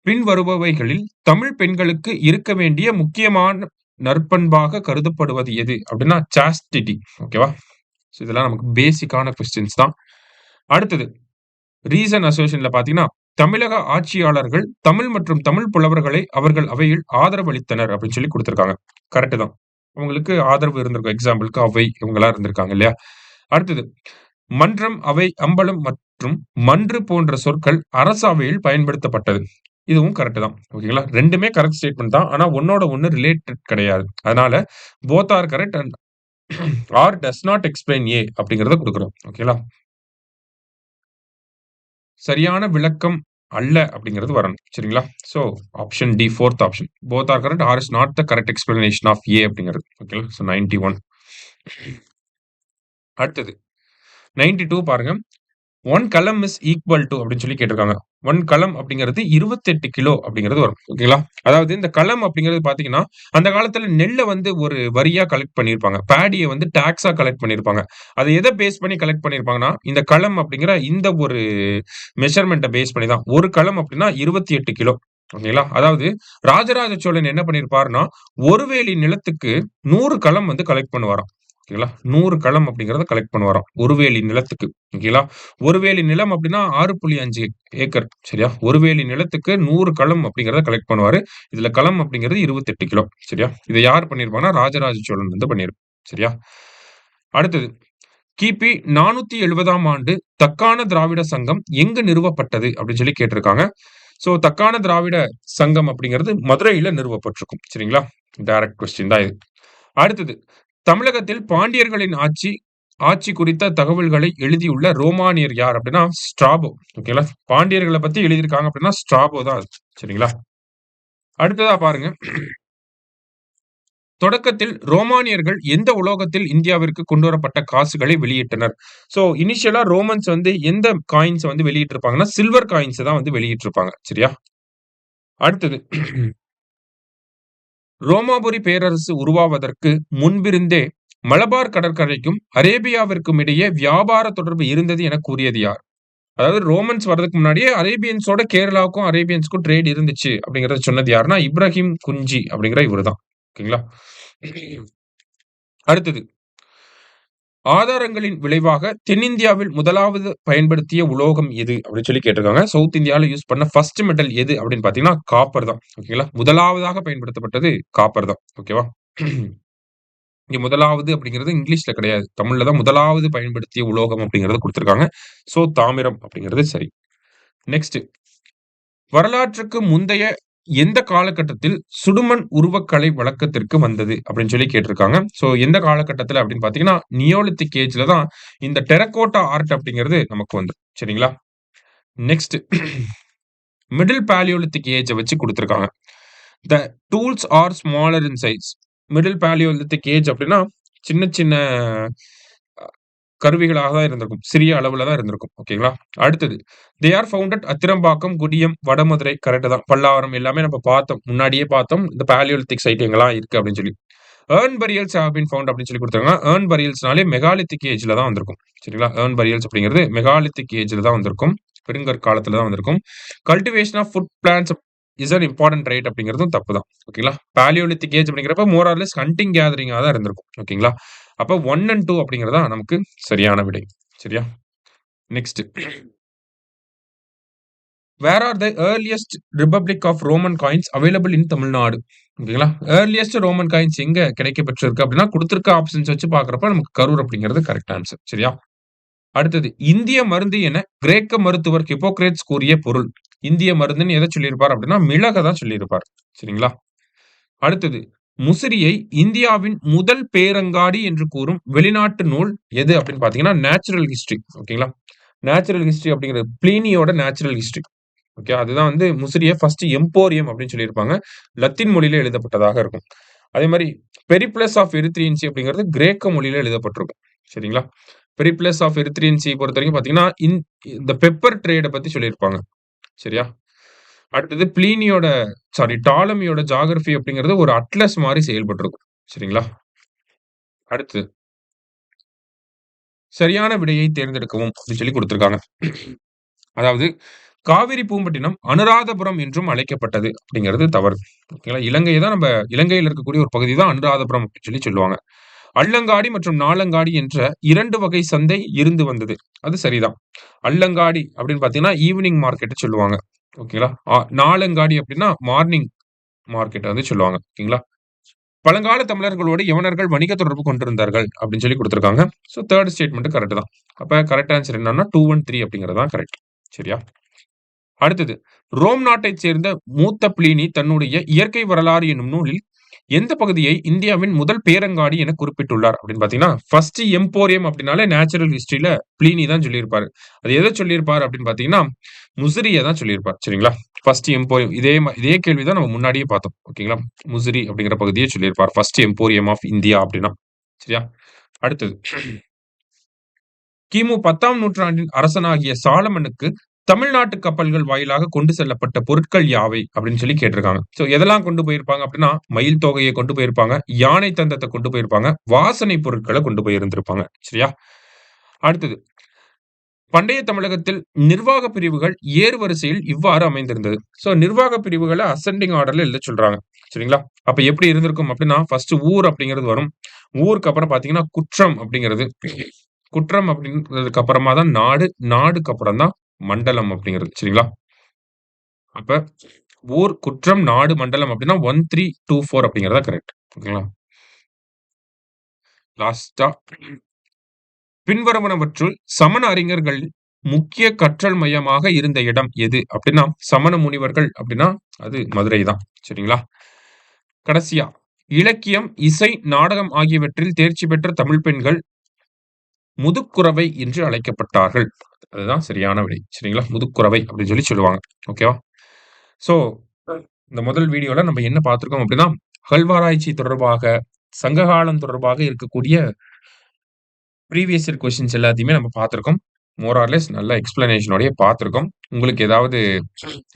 பின் வருபவைகளில் தமிழ் பெண்களுக்கு இருக்க வேண்டிய முக்கியமான நற்பண்பாக கருதப்படுவது எது அப்படின்னா சாஸ்டிட்டி. ஓகேவா? இதெல்லாம் நமக்கு பேசிக்கான கொஸ்டின்ஸ் தான். அடுத்தது ரீசன் அசோசியேஷன்ல பாத்தீங்கன்னா தமிழக ஆட்சியாளர்கள் தமிழ் மற்றும் தமிழ் புலவர்களை அவர்கள் அவையில் ஆதரவு அளித்தனர் அப்படின்னு சொல்லி கொடுத்திருக்காங்க. கரெக்ட் தான். உங்களுக்கு ஆதரவு இருந்திருக்கும். எக்ஸாம்பிளுக்கு அவை இவங்களா இருந்திருக்காங்க இல்லையா? அடுத்தது மன்றம், அவை, அம்பலம் மற்றும் மன்று போன்ற சொற்கள் அரசு அவையில் பயன்படுத்தப்பட்டது. இதுவும் கரெக்ட் தான். ஓகேங்களா? 2மே கரெக்ட் ஸ்டேட்மெண்ட் தான். ஆனா ஒண்ணோட ஒண்ணு ரிலேட்டட் கிடையாது. அதனால both are correct and R does not explain A அப்படிங்கறத குடுக்குறோம். ஓகேங்களா? சரியான விளக்கம் அல்ல அப்படிங்கிறது வரணும். சரிங்களா? சோ ஆப்ஷன் டி 4த் option. Both are correct R is not the correct explanation of A அப்படிங்கிறது. ஓகேங்களா? சோ 91. அடுத்தது 92 பாருங்க. 1 கலம் இஸ் ஈக்குவல் டூ அப்படின்னு சொல்லி கேட்டிருக்காங்க. 1 கலம் அப்படிங்கிறது 28 கிலோ அப்படிங்கிறது வரும். ஓகேங்களா? அதாவது இந்த கலம் அப்படிங்கிறது பார்த்தீங்கன்னா, அந்த காலத்துல நெல்ல வந்து ஒரு வரியா கலெக்ட் பண்ணியிருப்பாங்க. பேடிய வந்து டாக்ஸா கலெக்ட் பண்ணியிருப்பாங்க. அத எத பேஸ் பண்ணி கலெக்ட் பண்ணியிருப்பாங்கன்னா, இந்த களம் அப்படிங்கிற இந்த ஒரு மெஷர்மென்ட்ட பேஸ் பண்ணி தான். 1 களம் அப்படின்னா 28 கிலோ. ஓகேங்களா? அதாவது ராஜராஜ சோழன் என்ன பண்ணியிருப்பாருன்னா, ஒரு வேலி நிலத்துக்கு 100 களம் வந்து கலெக்ட் பண்ணுவாராம். ஓகேங்களா? 100 களம் அப்படிங்கிறத கலெக்ட் பண்ணுவாராம். ஒரு வேலி நிலத்துக்கு. ஓகேங்களா? ஒரு வேலி நிலம் அப்படின்னா 6.5 ஏக்கர். சரியா? ஒரு வேலி நிலத்துக்கு 100 களம் அப்படிங்கிறத கலெக்ட் பண்ணுவாரு. இதுல களம் அப்படிங்கிறது 28 கிலோ. சரியா? இத யார் பண்ணியிருப்பாங்கன்னா, ராஜராஜ சோழன் வந்து பண்ணியிருப்பார். சரியா? அடுத்தது கிபி 470ஆம் ஆண்டு தக்கான திராவிட சங்கம் எங்கு நிறுவப்பட்டது அப்படின்னு சொல்லி கேட்டிருக்காங்க. சோ தக்கான திராவிட சங்கம் அப்படிங்கிறது மதுரையில நிறுவப்பட்டிருக்கும். சரிங்களா? டைரக்ட் கொஸ்டின் தான் இது. அடுத்தது தமிழகத்தில் பாண்டியர்களின் ஆட்சி குறித்த தகவல்களை எழுதியுள்ள ரோமானியர் யார் அப்படின்னா ஸ்ட்ராபோ. ஓகேங்களா? பாண்டியர்களை பத்தி எழுதியிருக்காங்க அப்படின்னா ஸ்ட்ராபோ தான் அது. சரிங்களா? அடுத்ததா பாருங்க. தொடக்கத்தில் ரோமானியர்கள் எந்த உலோகத்தில் இந்தியாவிற்கு கொண்டு வரப்பட்ட காசுகளை வெளியிட்டனர்? சோ இனிஷியலா ரோமன்ஸ் வந்து எந்த காயின்ஸ் வந்து வெளியிட்டிருப்பாங்கன்னா சில்வர் காயின்ஸ் தான் வந்து வெளியிட்டிருப்பாங்க. சரியா? அடுத்தது ரோமாபுரி பேரரசு உருவாவதற்கு முன்பிருந்தே மலபார் கடற்கரைக்கும் அரேபியாவிற்கும் இடையே வியாபார தொடர்பு இருந்தது என கூறியது யார்? அதாவது ரோமன்ஸ் வர்றதுக்கு முன்னாடியே அரேபியன்ஸோட கேரளாவுக்கும் அரேபியன்ஸ்க்கும் ட்ரேட் இருந்துச்சு அப்படிங்கறத சொன்னது யாருன்னா இப்ராஹிம் குஞ்சி அப்படிங்கிற இவருதான். ஓகேங்களா? அடுத்தது ஆதாரங்களின் விளைவாக தென்னிந்தியாவில் முதலாவது பயன்படுத்திய உலோகம் எது அப்படின்னு சொல்லி கேட்டிருக்காங்க. சவுத் இந்தியால யூஸ் பண்ண ஃபர்ஸ்ட் மெட்டல் எது அப்படின்னு பாத்தீங்கன்னா காப்பர் தான். ஓகேங்களா? முதலாவதாக பயன்படுத்தப்பட்டது காப்பர் தான். ஓகேவா? இங்க முதலாவது அப்படிங்கிறது இங்கிலீஷ்ல கிடையாது. தமிழ்ல தான் முதலாவது பயன்படுத்திய உலோகம் அப்படிங்கிறத குடுத்திருக்காங்க. சோ தாமிரம் அப்படிங்கிறது சரி. நெக்ஸ்ட் வரலாற்றுக்கு முந்தைய எந்த காலகட்டத்தில் சுடுமண் உருவக்கலை வழக்கத்திற்கு வந்தது அப்படின்னு சொல்லி கேட்டிருக்காங்க. சோ எந்த காலகட்டத்துல அப்படின்னு பாத்தீங்கன்னா நியோலித்திக் ஏஜ்ல தான் இந்த டெரகோட்டா ஆர்ட் அப்படிங்கிறது நமக்கு வந்துரும். சரிங்களா? நெக்ஸ்ட் மிடில் பாலியோலித்திக் ஏஜ வச்சு குடுத்திருக்காங்க. The tools are smaller in size. Middle palaeolithic age அப்படின்னா சின்ன சின்ன கருவிகளாக தான் இருந்திருக்கும். சிறிய அளவுல தான் இருந்திருக்கும். ஓகேங்களா? அடுத்தது they are found at Attirampakkam, Gudiyam, Vadamadurai correct தான். பல்லாவரம் எல்லாமே நம்ம பார்த்தோம். முன்னாடியே பார்த்தோம். இந்த பாலியோலித்திக் சைட் எங்கெல்லாம் இருக்கு அப்படின்னு சொல்லி. Earn burials have been found அப்படின்னு சொல்லி குடுத்தாங்க. ஏர்ன் பரியல்ஸ்னாலே மெகாலித்திக் ஏஜ்ல தான் வந்திருக்கும். சரிங்களா? ஏர்ன் பரியல்ஸ் அப்படிங்கிறது மெகாலித்திக் ஏஜ்ல தான் வந்திருக்கும். பெருங்கற்காலத்துல தான் வந்திருக்கும். Cultivation of food plants is an important right அப்படிங்கிறதும் தப்பு தான். ஓகேங்களா? பாலியோலித்திக் ஏஜ் அப்படிங்கிறப்ப மோர் ஆர் லெஸ் ஹண்டிங் கேதரிங்கா தான் இருந்திருக்கும். ஓகேங்களா? அப்ப 1 அண்ட் 2 அப்படிங்கிறது தான் நமக்கு சரியான விடை. சரியா? Next where are the earliest republic of Roman coins available in Tamil Nadu? ஓகேங்களா? ஏர்லியஸ்ட் ரோமன் காயின்ஸ் எங்க கிடைக்க பெற்றிருக்கு அப்படின்னா குடுத்திருக்க ஆப்ஷன்ஸ் வச்சு பார்க்கிறப்ப நமக்கு கரூர் அப்படிங்கிறது கரெக்ட் ஆன்சர். சரியா? அடுத்தது இந்திய மருந்து என கிரேக்க மருத்துவர் ஹிப்போக்ரேட்ஸ் கூறிய பொருள். இந்திய மருந்துன்னு எதை சொல்லியிருப்பார் அப்படின்னா மிளக தான் சொல்லியிருப்பார். சரிங்களா? அடுத்தது முசிறியை இந்தியாவின் முதல் பேரங்காடி என்று கூறும் வெளிநாட்டு நூல் எது அப்படின்னு பாத்தீங்கன்னா நேச்சுரல் ஹிஸ்டரி. ஓகேங்களா? நேச்சுரல் ஹிஸ்டரி அப்படிங்கிறது பிளீனியோட நேச்சுரல் ஹிஸ்டரி. ஓகே அதுதான் வந்து முசிறிய ஃபர்ஸ்ட் எம்போரியம் அப்படின்னு சொல்லியிருப்பாங்க. லத்தீன் மொழியில எழுதப்பட்டதாக இருக்கும். அதே மாதிரி பெரிப்ளஸ் ஆஃப் எரித்ரியன்சி அப்படிங்கிறது கிரேக்க மொழியில எழுதப்பட்டிருக்கும். சரிங்களா? பெரிப்ளஸ் ஆஃப் எரித்ரியன்சி பொறுத்த வரைக்கும் பாத்தீங்கன்னா இந்த பெப்பர் ட்ரேட பத்தி சொல்லியிருப்பாங்க. சரியா? அடுத்தது பிளீனியோட டாலமியோட ஜியோகிராஃபி அப்படிங்கிறது ஒரு அட்லஸ் மாரி செயல்பட்டிருக்கும். சரிங்களா? அடுத்து சரியான விடையை தேர்ந்தெடுக்கவும் அப்படின்னு சொல்லி குடுத்திருக்காங்க. அதாவது காவிரி பூம்பட்டினம் அனுராதபுரம் என்றும் அழைக்கப்பட்டது அப்படிங்கிறது தவறு. ஓகேங்களா? இலங்கைய தான் இலங்கையில இருக்கக்கூடிய ஒரு பகுதி தான் அனுராதபுரம் அப்படின்னு சொல்லி சொல்லுவாங்க. அல்லங்காடி மற்றும் நாலங்காடி என்ற 2 வகை சந்தை இருந்து வந்தது. அது சரிதான். அல்லங்காடி அப்படின்னு பார்த்தீங்கன்னா, ஈவினிங் மார்க்கெட் சொல்லுவாங்க. ஓகேங்களா? நாலங்காடி அப்படின்னா மார்னிங் மார்க்கெட் வந்து சொல்லுவாங்க. ஓகேங்களா? பழங்கால தமிழர்களோடு யவனர்கள் வணிக தொடர்பு கொண்டிருந்தார்கள் அப்படின்னு சொல்லி குடுத்திருக்காங்க. சோ 3 ஸ்டேட்மெண்ட் கரெக்ட் தான். அப்ப கரெக்ட் ஆன்சர் என்னன்னா 2 அண்ட் 3 அப்படிங்கிறது தான் கரெக்ட். சரியா? அடுத்தது ரோம் நாட்டைச் சேர்ந்த மூத்த பிளினி தன்னுடைய இயற்கை வரலாறு என்னும் நூலில் எந்த பகுதியை இந்தியாவின் முதல் பேரங்காடி என குறிப்பிட்டுள்ளார் அப்படின்னு பாத்தீங்கன்னா ஃபர்ஸ்ட் எம்போரியம் அப்படின்னாலே நேச்சுரல் ஹிஸ்டரியில பிளினி தான் சொல்லியிருப்பாரு. அது எதை சொல்லியிருப்பாரு அப்படின்னு பாத்தீங்கன்னா முசிறிய தான் சொல்லியிருப்பார். சரிங்களா? ஃபர்ஸ்ட் எம்போரியம் இதே கேள்விதான் நம்ம முன்னாடியே பார்த்தோம். ஓகேங்களா? முசிறி அப்படிங்கிற பகுதியை சொல்லியிருப்பார். ஃபர்ஸ்ட் எம்போரியம் ஆஃப் இந்தியா அப்படின்னா. சரியா? அடுத்தது கிமு 10ஆம் நூற்றாண்டின் அரசனாகிய சாலமனுக்கு தமிழ்நாட்டு கப்பல்கள் வாயிலாக கொண்டு செல்லப்பட்ட பொருட்கள் யாவை அப்படின்னு சொல்லி கேட்டிருக்காங்க. சோ எதெல்லாம் கொண்டு போயிருப்பாங்க அப்படின்னா மயில் தொகையை கொண்டு போயிருப்பாங்க, யானை தந்தத்தை கொண்டு போயிருப்பாங்க, வாசனை பொருட்களை கொண்டு போயிருந்திருப்பாங்க. சரியா? அடுத்தது பண்டைய தமிழகத்தில் நிர்வாக பிரிவுகள் ஏறு வரிசையில் இவ்வாறு அமைந்திருந்தது. சோ நிர்வாக பிரிவுகளை அசெண்டிங் ஆர்டர்ல எழுத சொல்றாங்க. சரிங்களா? அப்ப எப்படி இருந்திருக்கும் அப்படின்னா ஃபர்ஸ்ட் ஊர் அப்படிங்கிறது வரும். ஊருக்கு அப்புறம் பாத்தீங்கன்னா குற்றம் அப்படிங்கிறது. குற்றம் அப்படிங்கிறதுக்கு அப்புறமா தான் நாடு, நாடுக்கு அப்புறம் தான் மண்டலம் அப்படிங்கிறது. சரிங்களா? அப்ப ஊர், குற்றம், நாடு, மண்டலம் அப்படின்னா 1, 3, 2, 4 அப்படிங்கிறது தான் கரெக்ட். ஓகேங்களா? லாஸ்ட்டா பின்வருவனவற்றுள் சமண அறிஞர்கள் முக்கிய கற்றல் மையமாக இருந்த இடம் எது? அப்படின்னா சமண முனிவர்கள் அப்படின்னா அது மதுரை தான். சரிங்களா? கடைசியா இலக்கியம், இசை, நாடகம் ஆகியவற்றில் தேர்ச்சி பெற்ற தமிழ் பெண்கள் முதுக்குரவை என்று அழைக்கப்பட்டார்கள். அதுதான் சரியான விடை. சரிங்களா? முதுக்குரவை அப்படின்னு சொல்லி சொல்லுவாங்க. ஓகேவா? சோ, இந்த முதல் வீடியோல நம்ம என்ன பார்த்திருக்கோம் அப்படின்னா, அகழ்வாராய்ச்சி தொடர்பாக, சங்ககாலம் தொடர்பாக இருக்கக்கூடிய ப்ரீவியஸ் இயர் கொஸ்டின்ஸ் எல்லாத்தையுமே நம்ம பார்த்திருக்கோம். மோர் ஆர் லெஸ் நல்ல எக்ஸ்ப்ளனேஷனோடயே பார்த்துருக்கோம். உங்களுக்கு ஏதாவது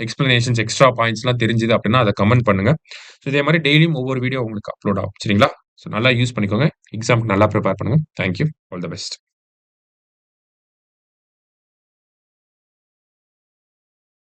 எக்ஸ்ப்ளனேஷன்ஸ், எக்ஸ்ட்ரா பாயிண்ட்ஸ்லாம் தெரிஞ்சுது அப்டின்னா, அத கமெண்ட் பண்ணுங்க. ஸோ இதே மாரி டெய்லியும் ஒவ்வொரு வீடியோ உங்களுக்கு அப்லோட் ஆகும். சரிங்களா? ஸோ நல்லா யூஸ் பண்ணிக்கோங்க. எக்ஸாம்க்கு நல்லா ப்ரிப்பேர் பண்ணுங்க. Thank you. All the best.